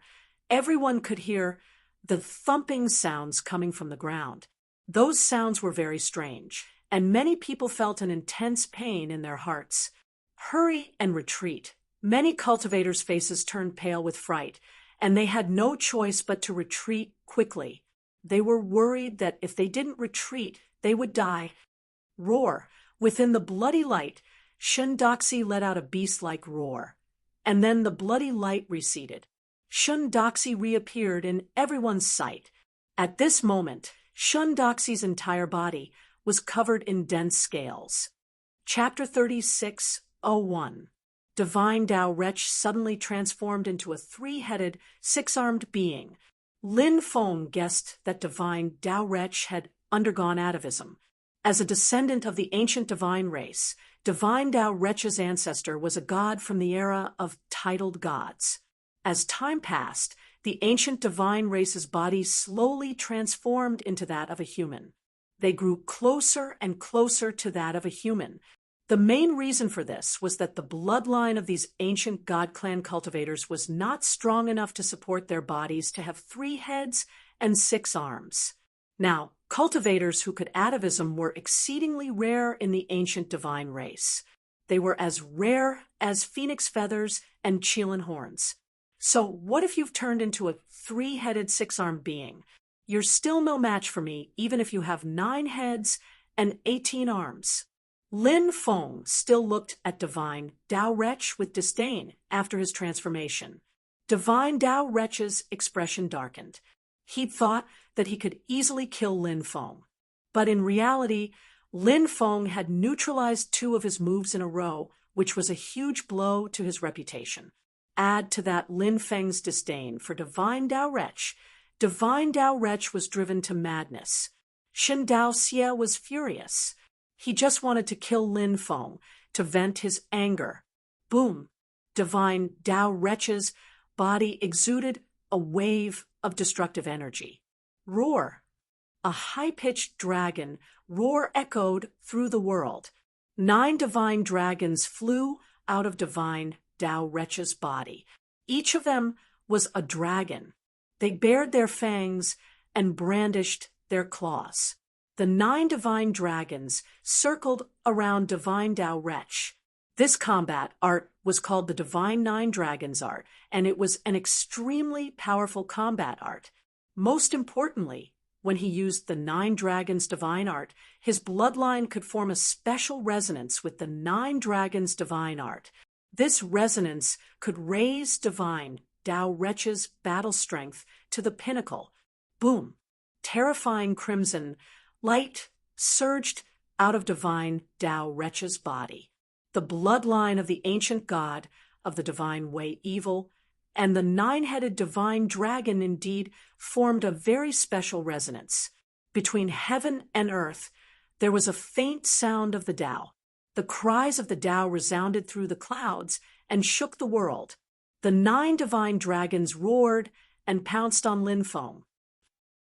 Speaker 1: everyone could hear the thumping sounds coming from the ground. Those sounds were very strange, and many people felt an intense pain in their hearts. Hurry and retreat. Many cultivators' faces turned pale with fright, and they had no choice but to retreat quickly. They were worried that if they didn't retreat, they would die. Roar. Within the bloody light, Shindoxi let out a beast-like roar. And then the bloody light receded. Shindoxi reappeared in everyone's sight. At this moment, Shindoxi's entire body was covered in dense scales. Chapter 36:01. Divine Tao Wretch suddenly transformed into a 3-headed, 6-armed being. Lin Feng guessed that Divine Tao Wretch had undergone atavism. As a descendant of the ancient divine race, Divine Tao Wretch's ancestor was a god from the era of titled gods. As time passed, the ancient divine race's body slowly transformed into that of a human. They grew closer and closer to that of a human. The main reason for this was that the bloodline of these ancient god clan cultivators was not strong enough to support their bodies to have 3 heads and 6 arms. Now, cultivators who could atavism were exceedingly rare in the ancient divine race. They were as rare as phoenix feathers and Qilin horns. So what if you've turned into a 3-headed, 6-armed being? You're still no match for me, even if you have 9 heads and 18 arms. Lin Feng still looked at Divine Tao Wretch with disdain after his transformation. Divine Tao Wretch's expression darkened. He'd thought that he could easily kill Lin Feng. But in reality, Lin Feng had neutralized 2 of his moves in a row, which was a huge blow to his reputation. Add to that Lin Feng's disdain for Divine Tao Wretch. Divine Tao Wretch was driven to madness. Shin Dao Xie was furious. He just wanted to kill Lin Feng, to vent his anger. Boom! Divine Tao Wretch's body exuded a wave of destructive energy. Roar! A high-pitched dragon roar echoed through the world. 9 divine dragons flew out of Divine Tao Wretch's body. Each of them was a dragon. They bared their fangs and brandished their claws. The 9 divine dragons circled around Divine Tao Wretch. This combat art was called the Divine 9 Dragons art, and it was an extremely powerful combat art. Most importantly, when he used the 9 Dragons divine art, his bloodline could form a special resonance with the 9 Dragons divine art. This resonance could raise Divine Tao Wretch's battle strength to the pinnacle. Boom! Terrifying crimson light surged out of Divine Tao Wretch's body. The bloodline of the ancient god of the divine way evil and the 9-headed divine dragon indeed formed a very special resonance. Between heaven and earth, there was a faint sound of the Tao. The cries of the Tao resounded through the clouds and shook the world. The 9 divine dragons roared and pounced on Lin Feng.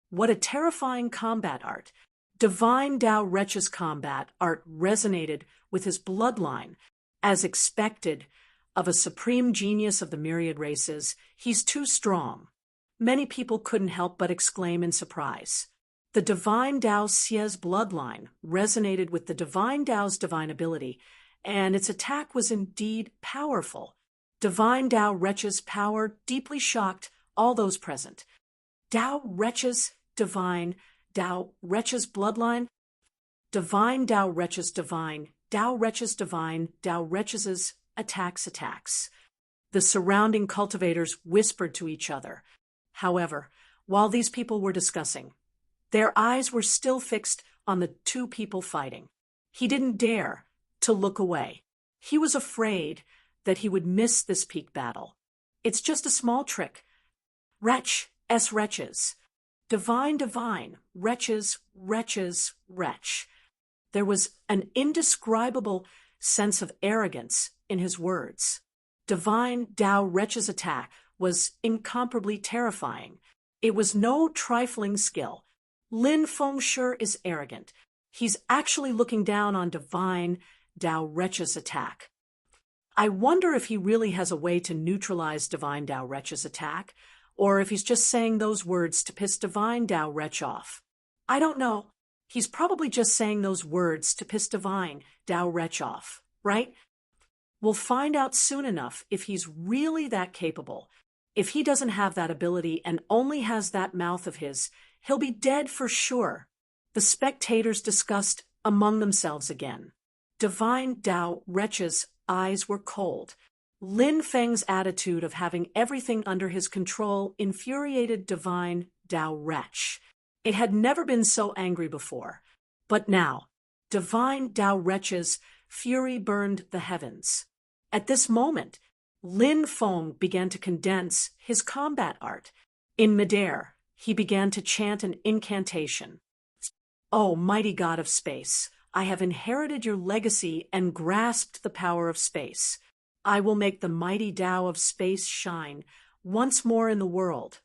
Speaker 1: What a terrifying combat art! Divine Tao Wretch's combat art resonated with his bloodline. As expected, of a supreme genius of the myriad races, he's too strong. Many people couldn't help but exclaim in surprise. The divine Dao Xie's bloodline resonated with the divine Dao's divine ability, and its attack was indeed powerful. Divine Dao Wretch's power deeply shocked all those present. Dao Wretch's divine, Dao Wretch's bloodline, divine Dao Wretch's divine, Dao Wretch's divine, Dao Wretch's attacks. The surrounding cultivators whispered to each other. However, while these people were discussing, their eyes were still fixed on the two people fighting. He didn't dare to look away. He was afraid that he would miss this peak battle. It's just a small trick. Wretches. Divine, wretches, wretch. There was an indescribable sense of arrogance in his words. Divine Dao Wretch's attack was incomparably terrifying. It was no trifling skill. Lin Fengshi is arrogant. He's actually looking down on divine Dao Wretch's attack. I wonder if he really has a way to neutralize divine Dao Wretch's attack, or if he's just saying those words to piss divine Dao Wretch off. I don't know. He's probably just saying those words to piss divine Dao Wretch off, right? We'll find out soon enough if he's really that capable. If he doesn't have that ability and only has that mouth of his, he'll be dead for sure. The spectators discussed among themselves again. Divine Dao Wretch's eyes were cold. Lin Feng's attitude of having everything under his control infuriated divine Dao Wretch. It had never been so angry before. But now, divine Dao Wretch's fury burned the heavens. At this moment, Lin Feng began to condense his combat art. In midair, he began to chant an incantation. "O mighty god of space, I have inherited your legacy and grasped the power of space. I will make the mighty Dao of space shine once more in the world."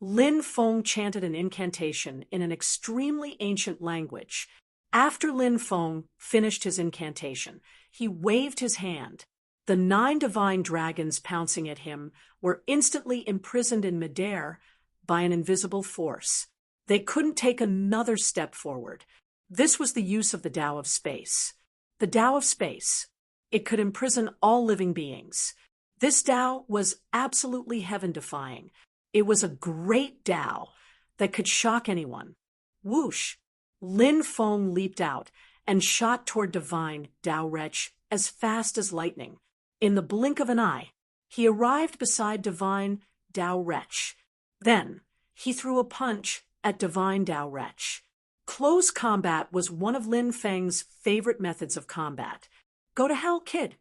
Speaker 1: Lin Feng chanted an incantation in an extremely ancient language. After Lin Feng finished his incantation, he waved his hand. The 9 divine dragons pouncing at him were instantly imprisoned in midair by an invisible force. They couldn't take another step forward. This was the use of the Dao of space. The Dao of space. It could imprison all living beings. This Dao was absolutely heaven-defying. It was a great Dao that could shock anyone. Whoosh! Lin Feng leaped out and shot toward divine Dao Wretch as fast as lightning. In the blink of an eye, he arrived beside divine Dao Wretch. Then, he threw a punch at divine Dao Wretch. Close combat was one of Lin Feng's favorite methods of combat. Go to hell, kid.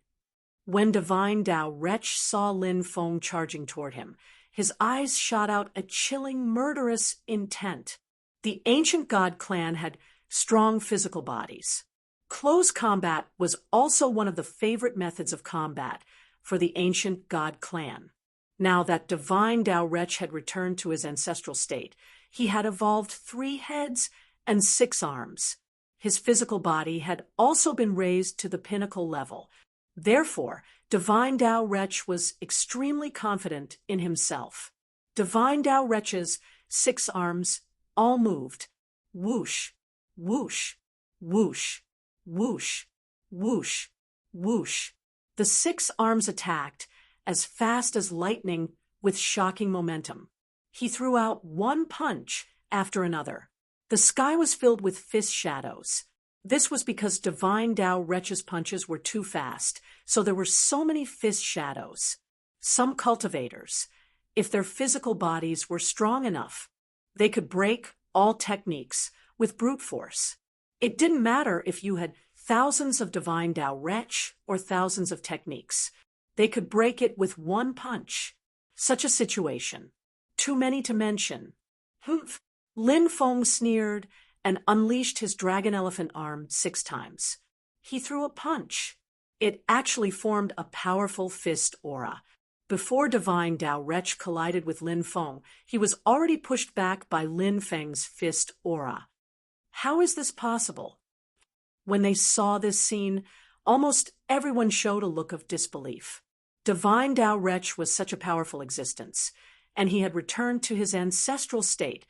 Speaker 1: When divine Dao Wretch saw Lin Feng charging toward him, his eyes shot out a chilling, murderous intent. The ancient god clan had strong physical bodies. Close combat was also one of the favorite methods of combat for the ancient god clan. Now that divine Dao Wretch had returned to his ancestral state, he had evolved 3 heads and 6 arms. His physical body had also been raised to the pinnacle level. Therefore, divine Dao Wretch was extremely confident in himself. Divine Dao Wretch's 6 arms all moved. Whoosh, whoosh, whoosh, whoosh, whoosh, whoosh. The 6 arms attacked as fast as lightning with shocking momentum. He threw out one punch after another. The sky was filled with fist shadows. This was because divine Dao Wretch's punches were too fast, so there were so many fist shadows. Some cultivators, if their physical bodies were strong enough, they could break all techniques with brute force. It didn't matter if you had thousands of divine Dao Wretch or thousands of techniques. They could break it with one punch. Such a situation. Too many to mention. Humph! Lin Feng sneered and unleashed his dragon elephant arm 6 times. He threw a punch. It actually formed a powerful fist aura. Before divine Dao Wretch collided with Lin Feng, he was already pushed back by Lin Feng's fist aura. How is this possible? When they saw this scene, almost everyone showed a look of disbelief. Divine Tao Wretch was such a powerful existence, and he had returned to his ancestral state,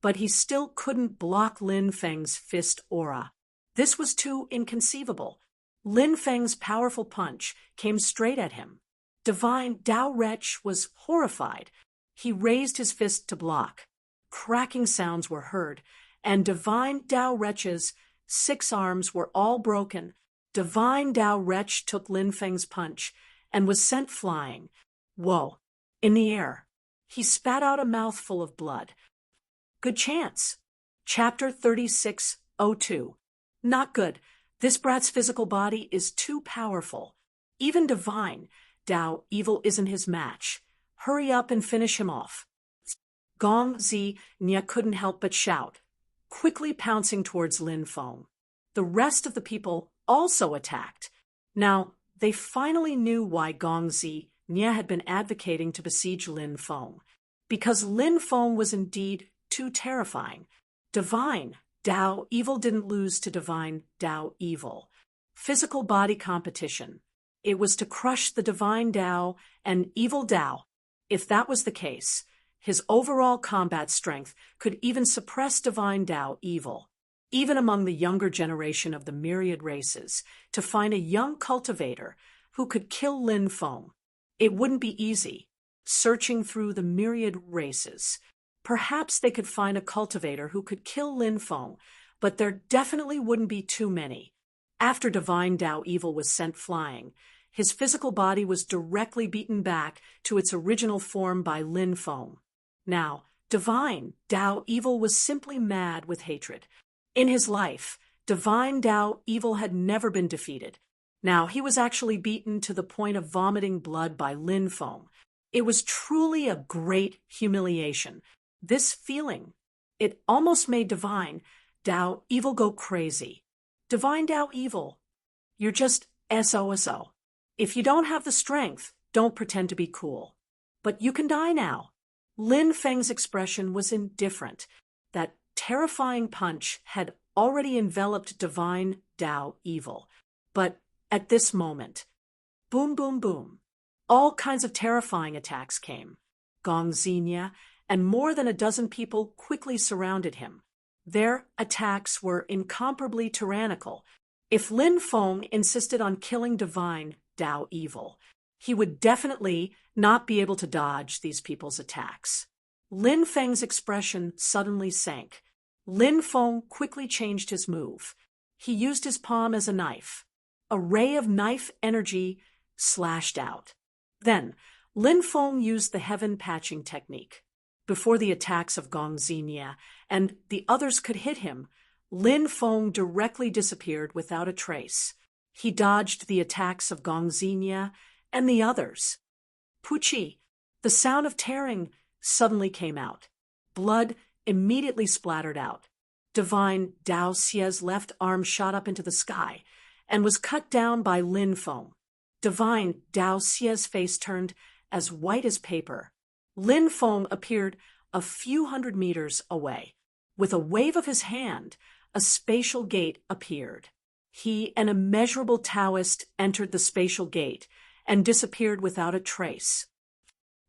Speaker 1: but he still couldn't block Lin Feng's fist aura. This was too inconceivable. Lin Feng's powerful punch came straight at him. Divine Tao Wretch was horrified. He raised his fist to block. Cracking sounds were heard, and Divine Tao Wretch's 6 arms were all broken. Divine Tao Wretch took Lin Feng's punch and was sent flying. Whoa! In the air. He spat out a mouthful of blood. Good chance. Chapter 3602. Not good. This brat's physical body is too powerful. Even Divine Tao Evil isn't his match. Hurry up and finish him off. Gong Zi Nya couldn't help but shout, quickly pouncing towards Lin Feng. The rest of the people also attacked. Now, they finally knew why Gong Zi Nya had been advocating to besiege Lin Feng, because Lin Feng was indeed too terrifying. Divine Tao Evil didn't lose to Divine Tao Evil. Physical body competition. It was to crush the Divine Tao and Evil Tao. If that was the case, his overall combat strength could even suppress Divine Tao Evil. Even among the younger generation of the myriad races, to find a young cultivator who could kill Lin Feng, it wouldn't be easy. Searching through the myriad races, perhaps they could find a cultivator who could kill Lin Feng, but there definitely wouldn't be too many. After Divine Tao Evil was sent flying, his physical body was directly beaten back to its original form by Lin Feng. Now, Divine Tao Evil was simply mad with hatred. In his life, Divine Tao Evil had never been defeated. Now he was actually beaten to the point of vomiting blood by Lin Feng. It was truly a great humiliation. This feeling, it almost made Divine Tao Evil go crazy. Divine Tao Evil, you're just SOSO. If you don't have the strength, don't pretend to be cool. But you can die now. Lin Feng's expression was indifferent. That terrifying punch had already enveloped Divine Tao Evil. But at this moment, boom, boom, boom, all kinds of terrifying attacks came. Gong Zi and more than a dozen people quickly surrounded him. Their attacks were incomparably tyrannical. If Lin Feng insisted on killing Divine Tao Evil, he would definitely not be able to dodge these people's attacks. Lin Feng's expression suddenly sank. Lin Feng quickly changed his move. He used his palm as a knife. A ray of knife energy slashed out. Then, Lin Feng used the heaven patching technique. Before the attacks of Gong Zi and the others could hit him, Lin Feng directly disappeared without a trace. He dodged the attacks of Gong Zi and the others. Puchi, the sound of tearing suddenly came out. Blood immediately splattered out. Divine Tao Xie's left arm shot up into the sky and was cut down by Lin Feng. Divine Tao Xie's face turned as white as paper. Lin Feng appeared a few hundred meters away. With a wave of his hand, a spatial gate appeared. He, an immeasurable Taoist, entered the spatial gate and disappeared without a trace.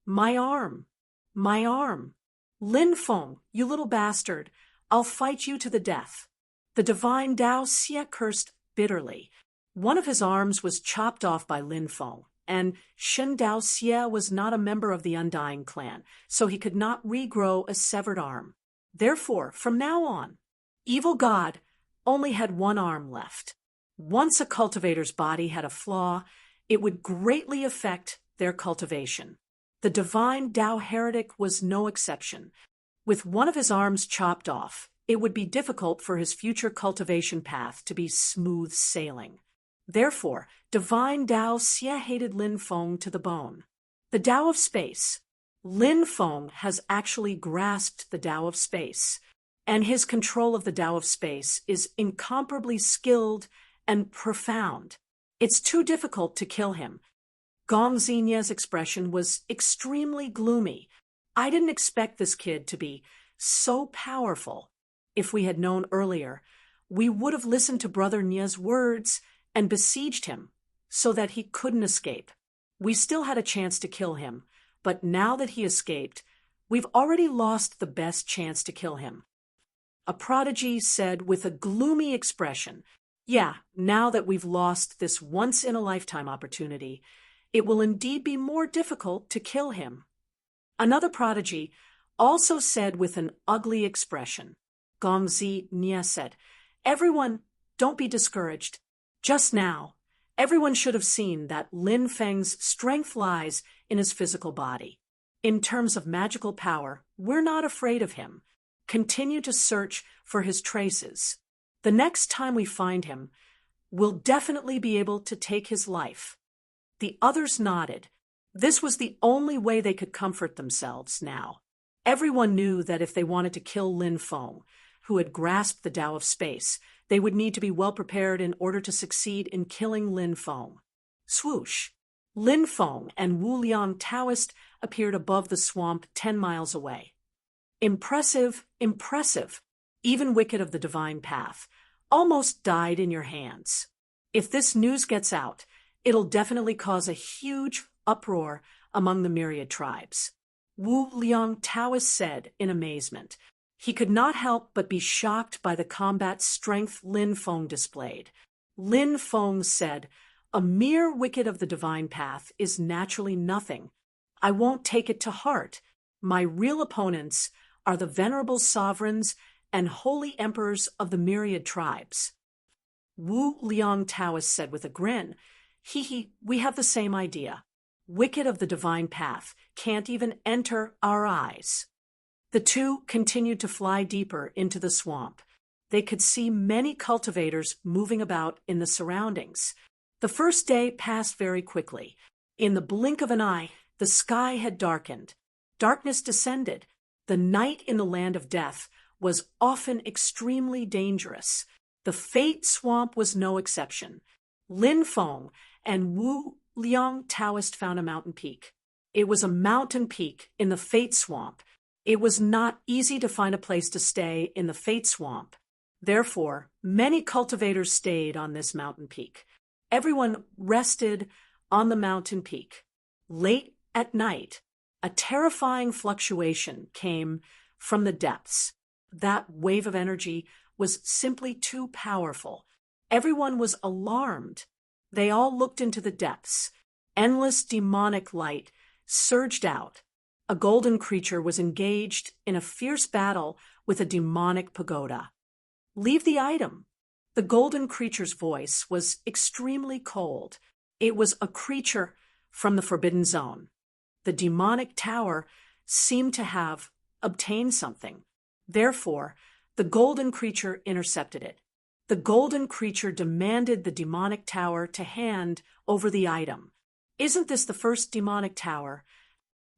Speaker 1: My arm! My arm! Lin Feng, you little bastard! I'll fight you to the death. The Divine Tao Xie cursed bitterly. One of his arms was chopped off by Lin Feng, and Shen Dao Xie was not a member of the Undying clan, so he could not regrow a severed arm. Therefore, from now on, Evil God only had one arm left. Once a cultivator's body had a flaw, it would greatly affect their cultivation. The Divine Tao Heretic was no exception. With one of his arms chopped off, it would be difficult for his future cultivation path to be smooth sailing. Therefore, Divine Tao Xie hated Lin Feng to the bone. The Tao of Space. Lin Feng has actually grasped the Tao of Space, and his control of the Tao of Space is incomparably skilled and profound. It's too difficult to kill him. Gong Zinya's expression was extremely gloomy. I didn't expect this kid to be so powerful. If we had known earlier, we would have listened to Brother Nya's words and besieged him so that he couldn't escape. We still had a chance to kill him, but now that he escaped, we've already lost the best chance to kill him. A prodigy said with a gloomy expression, "Yeah, now that we've lost this once-in-a-lifetime opportunity, it will indeed be more difficult to kill him." Another prodigy also said with an ugly expression, Gongzi Nia said, "Everyone, don't be discouraged. Just now, everyone should have seen that Lin Feng's strength lies in his physical body. In terms of magical power, we're not afraid of him. Continue to search for his traces. The next time we find him, we'll definitely be able to take his life." The others nodded. This was the only way they could comfort themselves now. Everyone knew that if they wanted to kill Lin Feng, who had grasped the Tao of space, they would need to be well prepared in order to succeed in killing Lin Feng. Swoosh! Lin Feng and Wu Liang Taoist appeared above the swamp 10 miles away. "Impressive, impressive. Even Wicked of the Divine Path almost died in your hands. If this news gets out, it'll definitely cause a huge uproar among the myriad tribes," Wu Liang Taoist said in amazement. He could not help but be shocked by the combat strength Lin Feng displayed. Lin Feng said, "A mere Wicked of the Divine Path is naturally nothing. I won't take it to heart. My real opponents are the venerable sovereigns and holy emperors of the myriad tribes." Wu Liang Taoist said with a grin, we have the same idea. Wicked of the Divine Path can't even enter our eyes." The two continued to fly deeper into the swamp. They could see many cultivators moving about in the surroundings. The first day passed very quickly. In the blink of an eye, the sky had darkened. Darkness descended. The night in the land of death was often extremely dangerous. The Fate Swamp was no exception. Lin Feng and Wu Liang Taoist found a mountain peak. It was a mountain peak in the Fate Swamp. It was not easy to find a place to stay in the Fate Swamp. Therefore, many cultivators stayed on this mountain peak. Everyone rested on the mountain peak. Late at night, a terrifying fluctuation came from the depths. That wave of energy was simply too powerful. Everyone was alarmed. They all looked into the depths. Endless demonic light surged out. A golden creature was engaged in a fierce battle with a demonic pagoda. "Leave the item." The golden creature's voice was extremely cold. It was a creature from the Forbidden Zone. The demonic tower seemed to have obtained something. Therefore, the golden creature intercepted it. The golden creature demanded the demonic tower to hand over the item. "Isn't this the first demonic tower?"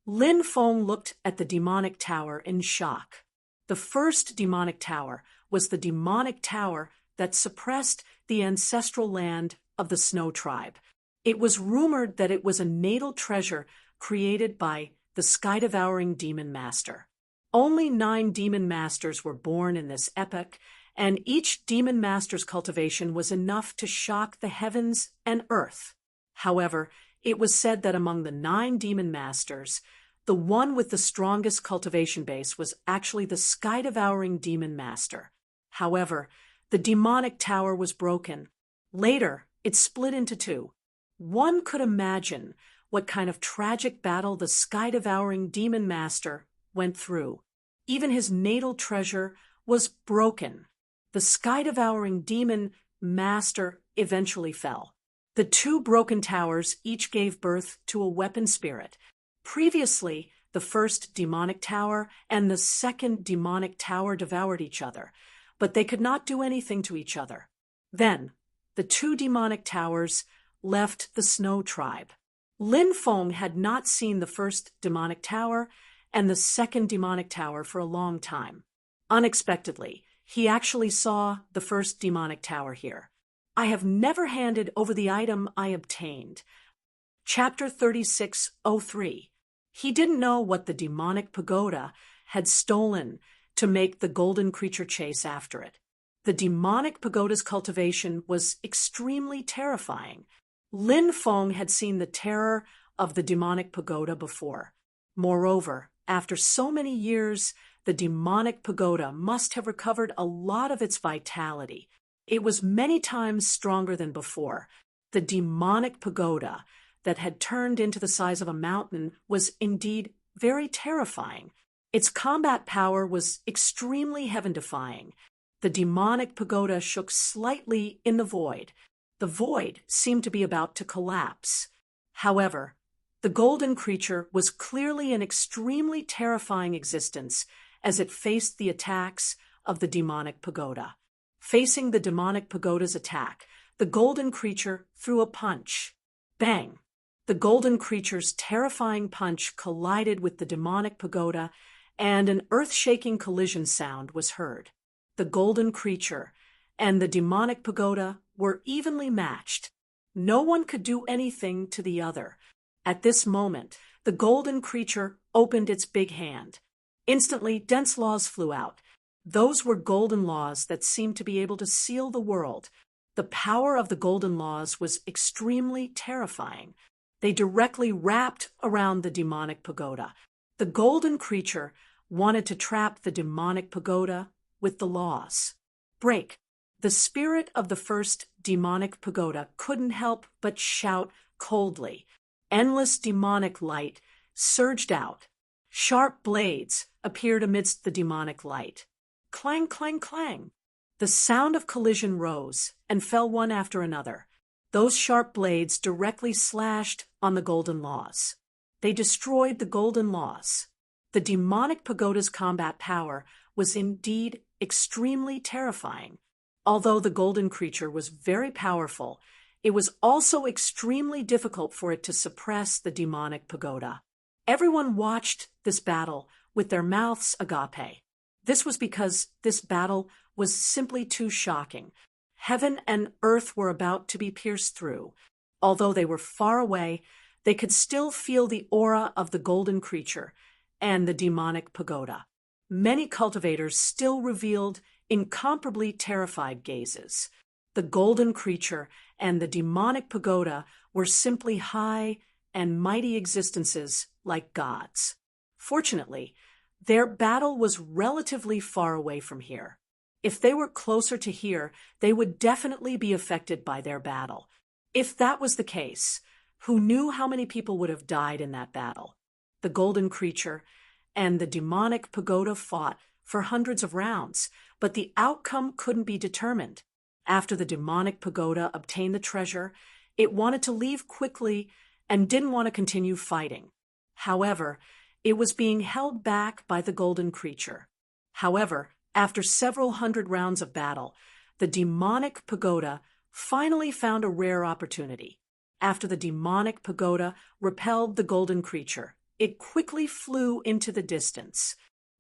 Speaker 1: Lin Feng looked at the demonic tower in shock. The first demonic tower was the demonic tower that suppressed the ancestral land of the Snow Tribe. It was rumored that it was a natal treasure created by the sky-devouring demon master. Only 9 demon masters were born in this epoch, and each demon master's cultivation was enough to shock the heavens and earth. However, it was said that among the 9 demon masters, the one with the strongest cultivation base was actually the sky-devouring demon master. However, the demonic tower was broken. Later, it split into 2. One could imagine what kind of tragic battle the sky-devouring demon master went through. Even his natal treasure was broken. The sky-devouring demon master eventually fell. The 2 broken towers each gave birth to a weapon spirit. Previously, the first demonic tower and the second demonic tower devoured each other, but they could not do anything to each other. Then, the 2 demonic towers left the Snow Tribe. Lin Feng had not seen the first demonic tower and the second demonic tower for a long time. Unexpectedly, he actually saw the first demonic tower here. "I have never handed over the item I obtained." Chapter 3603. He didn't know what the demonic pagoda had stolen to make the golden creature chase after it. The demonic pagoda's cultivation was extremely terrifying. Lin Feng had seen the terror of the demonic pagoda before. Moreover, after so many years, the demonic pagoda must have recovered a lot of its vitality. It was many times stronger than before. The demonic pagoda that had turned into the size of a mountain was indeed very terrifying. Its combat power was extremely heaven-defying. The demonic pagoda shook slightly in the void. The void seemed to be about to collapse. However, the golden creature was clearly an extremely terrifying existence as it faced the attacks of the demonic pagoda. Facing the demonic pagoda's attack, the golden creature threw a punch. Bang! The golden creature's terrifying punch collided with the demonic pagoda, and an earth-shaking collision sound was heard. The golden creature and the demonic pagoda were evenly matched. No one could do anything to the other. At this moment, the golden creature opened its big hand. Instantly, dense laws flew out. Those were golden laws that seemed to be able to seal the world. The power of the golden laws was extremely terrifying. They directly wrapped around the demonic pagoda. The golden creature wanted to trap the demonic pagoda with the laws. Break. The spirit of the first demonic pagoda couldn't help but shout coldly. Endless demonic light surged out. Sharp blades appeared amidst the demonic light. Clang, clang, clang. The sound of collision rose and fell one after another. Those sharp blades directly slashed on the golden laws. They destroyed the golden laws. The demonic pagoda's combat power was indeed extremely terrifying. Although the golden creature was very powerful, it was also extremely difficult for it to suppress the demonic pagoda. Everyone watched this battle with their mouths agape. This was because this battle was simply too shocking. Heaven and earth were about to be pierced through. Although they were far away, they could still feel the aura of the golden creature and the demonic pagoda. Many cultivators still revealed incomparably terrified gazes. The golden creature and the demonic pagoda were simply high and mighty existences like gods. Fortunately, their battle was relatively far away from here. If they were closer to here, they would definitely be affected by their battle. If that was the case, who knew how many people would have died in that battle? The golden creature and the demonic pagoda fought for hundreds of rounds, but the outcome couldn't be determined. After the demonic pagoda obtained the treasure, it wanted to leave quickly and didn't want to continue fighting. However, it was being held back by the golden creature. However, after several hundred rounds of battle, the demonic pagoda finally found a rare opportunity. After the demonic pagoda repelled the golden creature, it quickly flew into the distance.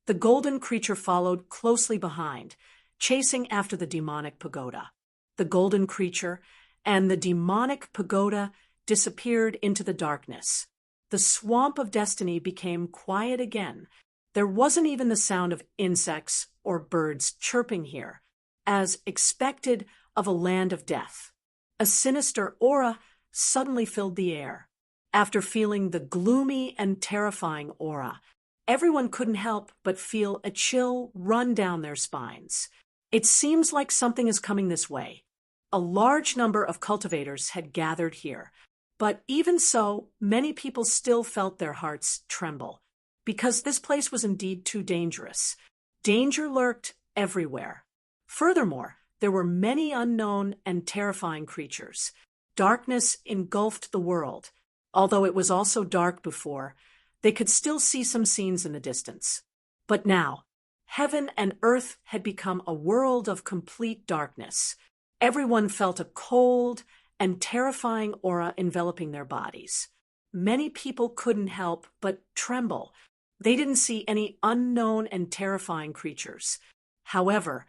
Speaker 1: The golden creature followed closely behind, chasing after the demonic pagoda. The golden creature and the demonic pagoda disappeared into the darkness. The swamp of destiny became quiet again. There wasn't even the sound of insects or birds chirping here, as expected of a land of death. A sinister aura suddenly filled the air. After feeling the gloomy and terrifying aura, everyone couldn't help but feel a chill run down their spines. It seems like something is coming this way. A large number of cultivators had gathered here, but even so, many people still felt their hearts tremble, because this place was indeed too dangerous. Danger lurked everywhere. Furthermore, there were many unknown and terrifying creatures. Darkness engulfed the world. Although it was also dark before, they could still see some scenes in the distance. But now, heaven and earth had become a world of complete darkness. Everyone felt a cold and terrifying aura enveloping their bodies. Many people couldn't help but tremble. They didn't see any unknown and terrifying creatures. However,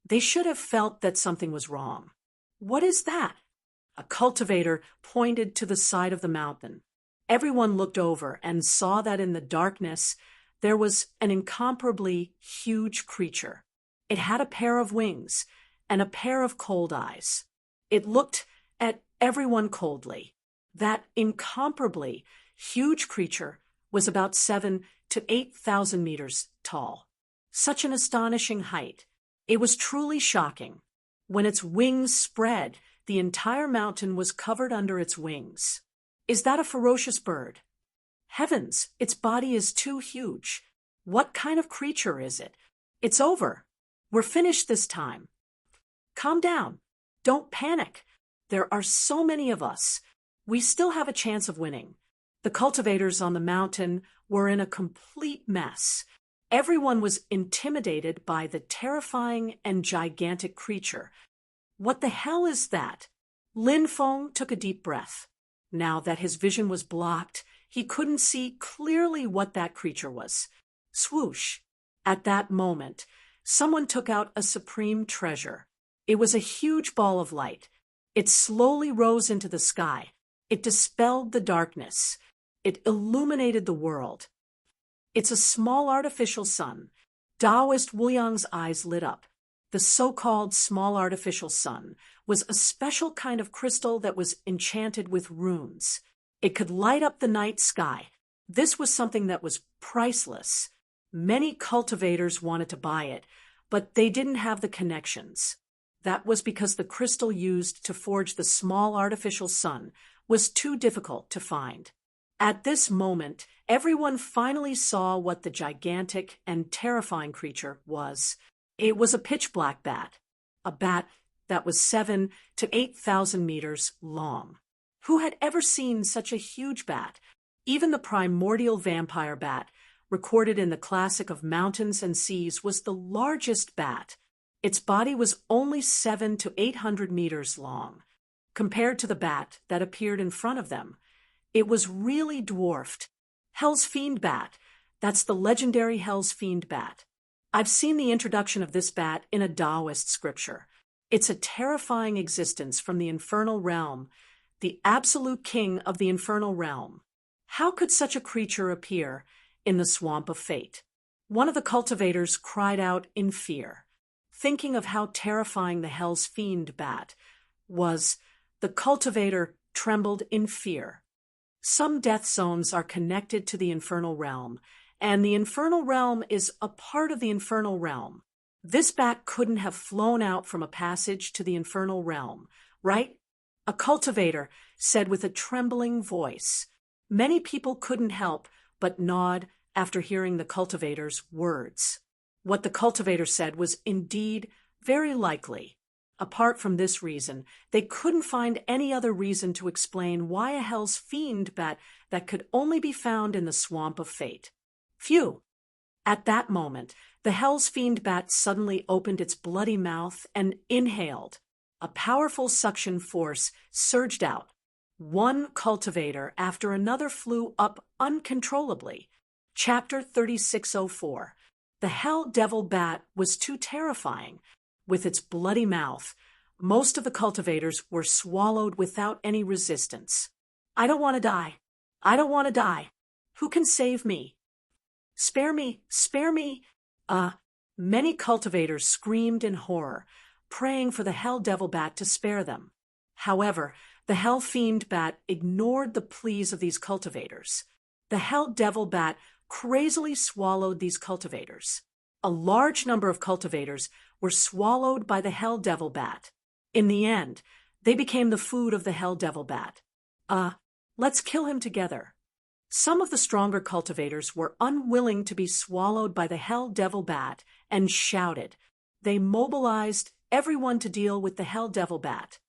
Speaker 1: they should have felt that something was wrong. What is that? A cultivator pointed to the side of the mountain. Everyone looked over and saw that in the darkness there was an incomparably huge creature. It had a pair of wings and a pair of cold eyes. It looked at everyone coldly. That incomparably huge creature was about 7 to 8,000 meters tall. Such an astonishing height. It was truly shocking. When its wings spread, the entire mountain was covered under its wings. Is that a ferocious bird? Heavens, its body is too huge. What kind of creature is it? It's over. We're finished this time. Calm down. Don't panic. There are so many of us. We still have a chance of winning. The cultivators on the mountain were in a complete mess. Everyone was intimidated by the terrifying and gigantic creature. What the hell is that? Lin Feng took a deep breath. Now that his vision was blocked, he couldn't see clearly what that creature was. Swoosh! At that moment, someone took out a supreme treasure. It was a huge ball of light. It slowly rose into the sky. It dispelled the darkness. It illuminated the world. It's a small artificial sun. Taoist Wu Yang's eyes lit up. The so-called small artificial sun was a special kind of crystal that was enchanted with runes. It could light up the night sky. This was something that was priceless. Many cultivators wanted to buy it, but they didn't have the connections. That was because the crystal used to forge the small artificial sun was too difficult to find. At this moment, everyone finally saw what the gigantic and terrifying creature was. It was a pitch-black bat, a bat that was 7 to 8,000 meters long. Who had ever seen such a huge bat? Even the primordial vampire bat, recorded in the classic of mountains and seas, was the largest bat. Its body was only 700 to 800 meters long. Compared to the bat that appeared in front of them, it was really dwarfed. Hell's Fiend Bat. That's the legendary Hell's Fiend Bat. I've seen the introduction of this bat in a Taoist scripture. It's a terrifying existence from the infernal realm, the absolute king of the infernal realm. How could such a creature appear in the swamp of fate? One of the cultivators cried out in fear. Thinking of how terrifying the Hell's Fiend Bat was, the cultivator trembled in fear. Some death zones are connected to the infernal realm, and the infernal realm is a part of the infernal realm. This bat couldn't have flown out from a passage to the infernal realm, right? A cultivator said with a trembling voice. Many people couldn't help but nod after hearing the cultivator's words. What the cultivator said was indeed very likely. Apart from this reason, they couldn't find any other reason to explain why a Hell's Fiend bat that could only be found in the swamp of fate. Phew! At that moment, the Hell's Fiend bat suddenly opened its bloody mouth and inhaled. A powerful suction force surged out. One cultivator after another flew up uncontrollably. Chapter 3604. The Hell Devil Bat was too terrifying. With its bloody mouth, most of the cultivators were swallowed without any resistance. I don't want to die. I don't want to die. Who can save me? Spare me! Spare me! Many cultivators screamed in horror, praying for the Hell Devil Bat to spare them. However, the Hell Fiend Bat ignored the pleas of these cultivators. The Hell Devil Bat crazily swallowed these cultivators. A large number of cultivators were swallowed by the Hell Devil Bat. In the end, they became the food of the Hell Devil Bat. Let's kill him together. Some of the stronger cultivators were unwilling to be swallowed by the Hell Devil Bat and shouted. They mobilized everyone to deal with the Hell Devil Bat.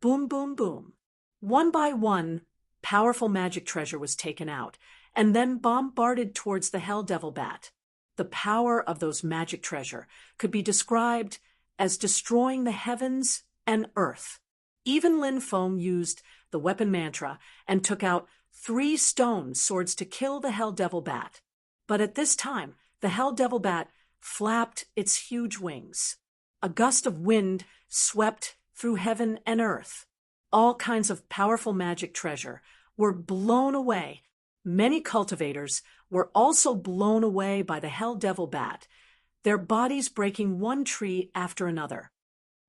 Speaker 1: Boom, boom, boom. One by one, powerful magic treasure was taken out and then bombarded towards the Hell Devil Bat. The power of those magic treasure could be described as destroying the heavens and earth. Even Lin Feng used the weapon mantra and took out 3 stone swords to kill the Hell Devil Bat. But at this time, the Hell Devil Bat flapped its huge wings. A gust of wind swept through heaven and earth. All kinds of powerful magic treasure were blown away. Many cultivators were also blown away by the Hell Devil Bat, their bodies breaking one tree after another.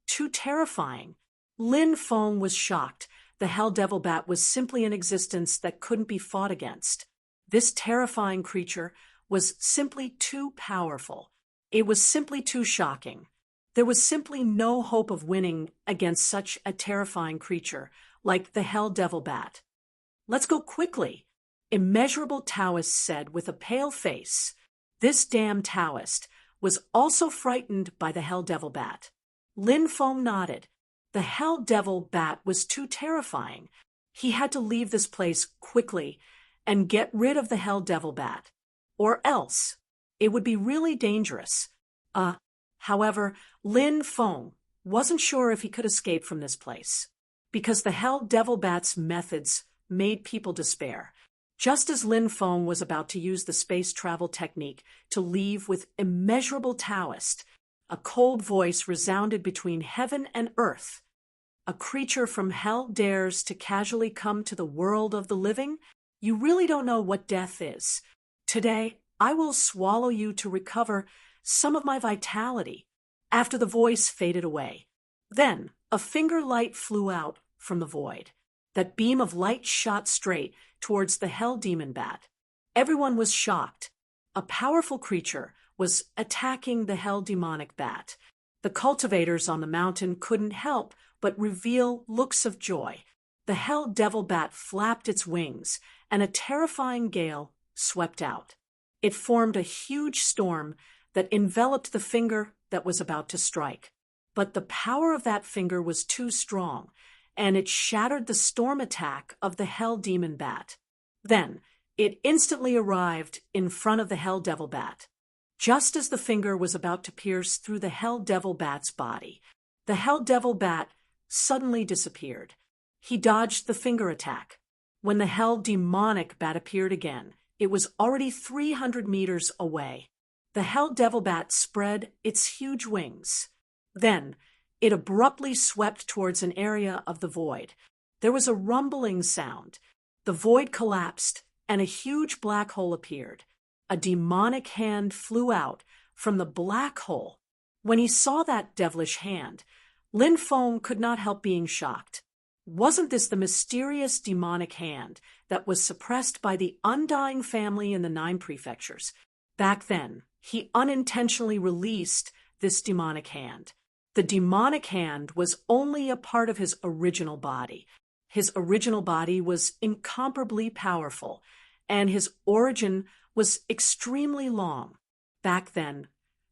Speaker 1: Too terrifying. Lin Feng was shocked the hell devil bat was simply an existence that couldn't be fought against. This terrifying creature was simply too powerful. It was simply too shocking. There was simply no hope of winning against such a terrifying creature like the hell devil bat. "Let's go quickly," Immeasurable Taoist said with a pale face. This damn Taoist was also frightened by the hell devil bat. Lin Feng nodded. The hell devil bat was too terrifying. He had to leave this place quickly and get rid of the hell devil bat. Or else, it would be really dangerous. However, Lin Feng wasn't sure if he could escape from this place, because the hell devil bat's methods made people despair. Just as Lin Feng was about to use the space travel technique to leave with Immeasurable Taoist, a cold voice resounded between heaven and earth. "A creature from hell dares to casually come to the world of the living? You really don't know what death is. Today, I will swallow you to recover some of my vitality." After the voice faded away, then a finger light flew out from the void. That beam of light shot straight towards the hell demon bat. Everyone was shocked. A powerful creature was attacking the hell demonic bat. The cultivators on the mountain couldn't help but reveal looks of joy. The hell devil bat flapped its wings, and a terrifying gale swept out. It formed a huge storm that enveloped the finger that was about to strike. But the power of that finger was too strong, and it shattered the storm attack of the hell demon bat. Then, it instantly arrived in front of the hell devil bat. Just as the finger was about to pierce through the hell devil bat's body, the hell devil bat suddenly disappeared. He dodged the finger attack. When the hell demonic bat appeared again, it was already 300 meters away. The hell devil bat spread its huge wings. Then, it abruptly swept towards an area of the void. There was a rumbling sound. The void collapsed, and a huge black hole appeared. A demonic hand flew out from the black hole. When he saw that devilish hand, Lin Feng could not help being shocked. Wasn't this the mysterious demonic hand that was suppressed by the undying family in the 9 prefectures? Back then, he unintentionally released this demonic hand. The demonic hand was only a part of his original body. His original body was incomparably powerful, and his origin was extremely long. Back then,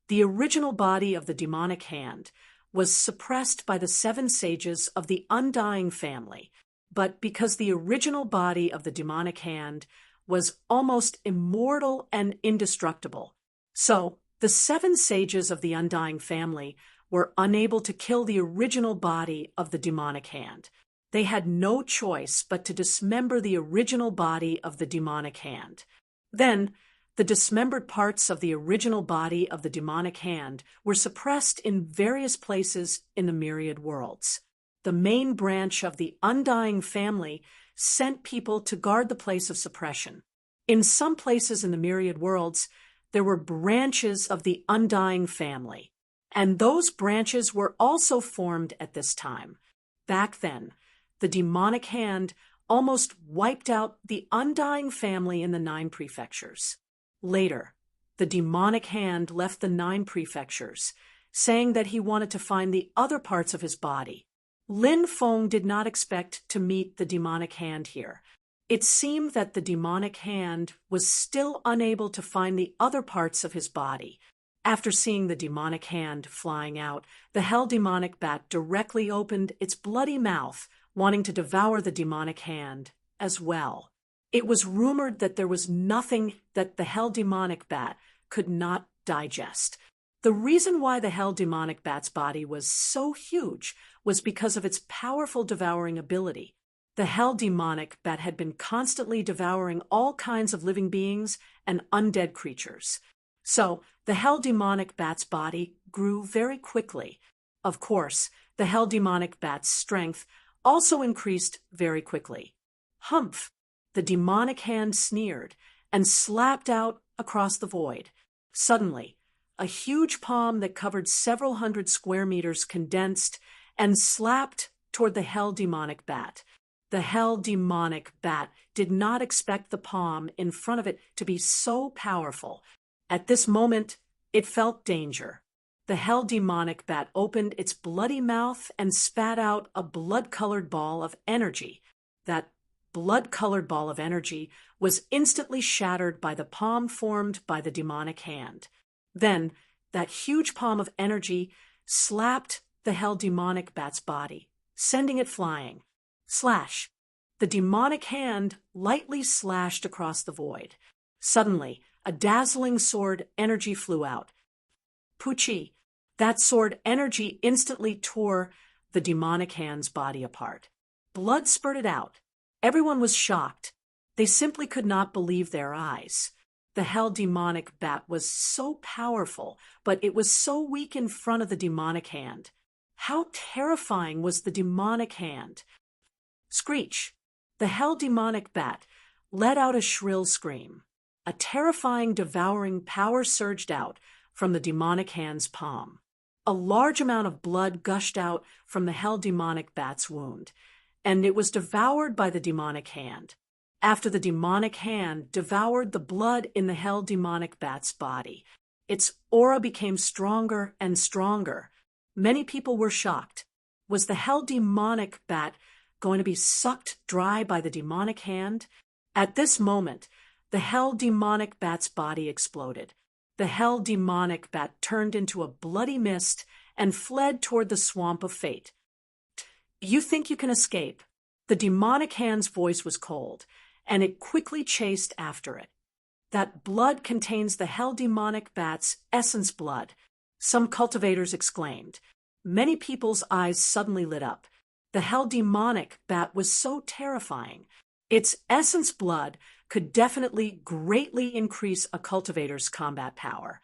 Speaker 1: the original body of the demonic hand was suppressed by the 7 sages of the undying family, but because the original body of the demonic hand was almost immortal and indestructible, so the 7 sages of the undying family were unable to kill the original body of the demonic hand. They had no choice but to dismember the original body of the demonic hand. Then, the dismembered parts of the original body of the demonic hand were suppressed in various places in the myriad worlds. The main branch of the undying family sent people to guard the place of suppression. In some places in the myriad worlds, there were branches of the undying family, and those branches were also formed at this time. Back then, the demonic hand almost wiped out the undying family in the 9 prefectures. Later, the demonic hand left the 9 prefectures, saying that he wanted to find the other parts of his body. Lin Feng did not expect to meet the demonic hand here. It seemed that the demonic hand was still unable to find the other parts of his body. After seeing the demonic hand flying out, the hell demonic bat directly opened its bloody mouth, wanting to devour the demonic hand as well. It was rumored that there was nothing that the hell demonic bat could not digest. The reason why the hell demonic bat's body was so huge was because of its powerful devouring ability. The hell demonic bat had been constantly devouring all kinds of living beings and undead creatures. So, the hell demonic bat's body grew very quickly. Of course, the hell demonic bat's strength also increased very quickly. Humph! The demonic hand sneered and slapped out across the void. Suddenly, a huge palm that covered several hundred square meters condensed and slapped toward the hell demonic bat. The hell demonic bat did not expect the palm in front of it to be so powerful. At this moment, it felt danger. The hell demonic bat opened its bloody mouth and spat out a blood-colored ball of energy. That blood-colored ball of energy was instantly shattered by the palm formed by the demonic hand. Then, that huge palm of energy slapped the hell demonic bat's body, sending it flying. Slash! The demonic hand lightly slashed across the void. Suddenly, a dazzling sword energy flew out. Pucci! That sword energy instantly tore the demonic hand's body apart. Blood spurted out. Everyone was shocked. They simply could not believe their eyes. The hell demonic bat was so powerful, but it was so weak in front of the demonic hand. How terrifying was the demonic hand! Screech! The hell demonic bat let out a shrill scream. A terrifying, devouring power surged out from the demonic hand's palm. A large amount of blood gushed out from the hell demonic bat's wound, and it was devoured by the demonic hand. After the demonic hand devoured the blood in the hell demonic bat's body, its aura became stronger and stronger. Many people were shocked. Was the hell demonic bat going to be sucked dry by the demonic hand? At this moment, the hell demonic bat's body exploded. The hell demonic bat turned into a bloody mist and fled toward the swamp of fate. You think you can escape? The demonic hand's voice was cold, and it quickly chased after it. That blood contains the hell demonic bat's essence blood, some cultivators exclaimed. Many people's eyes suddenly lit up. The hell demonic bat was so terrifying. Its essence blood could definitely greatly increase a cultivator's combat power.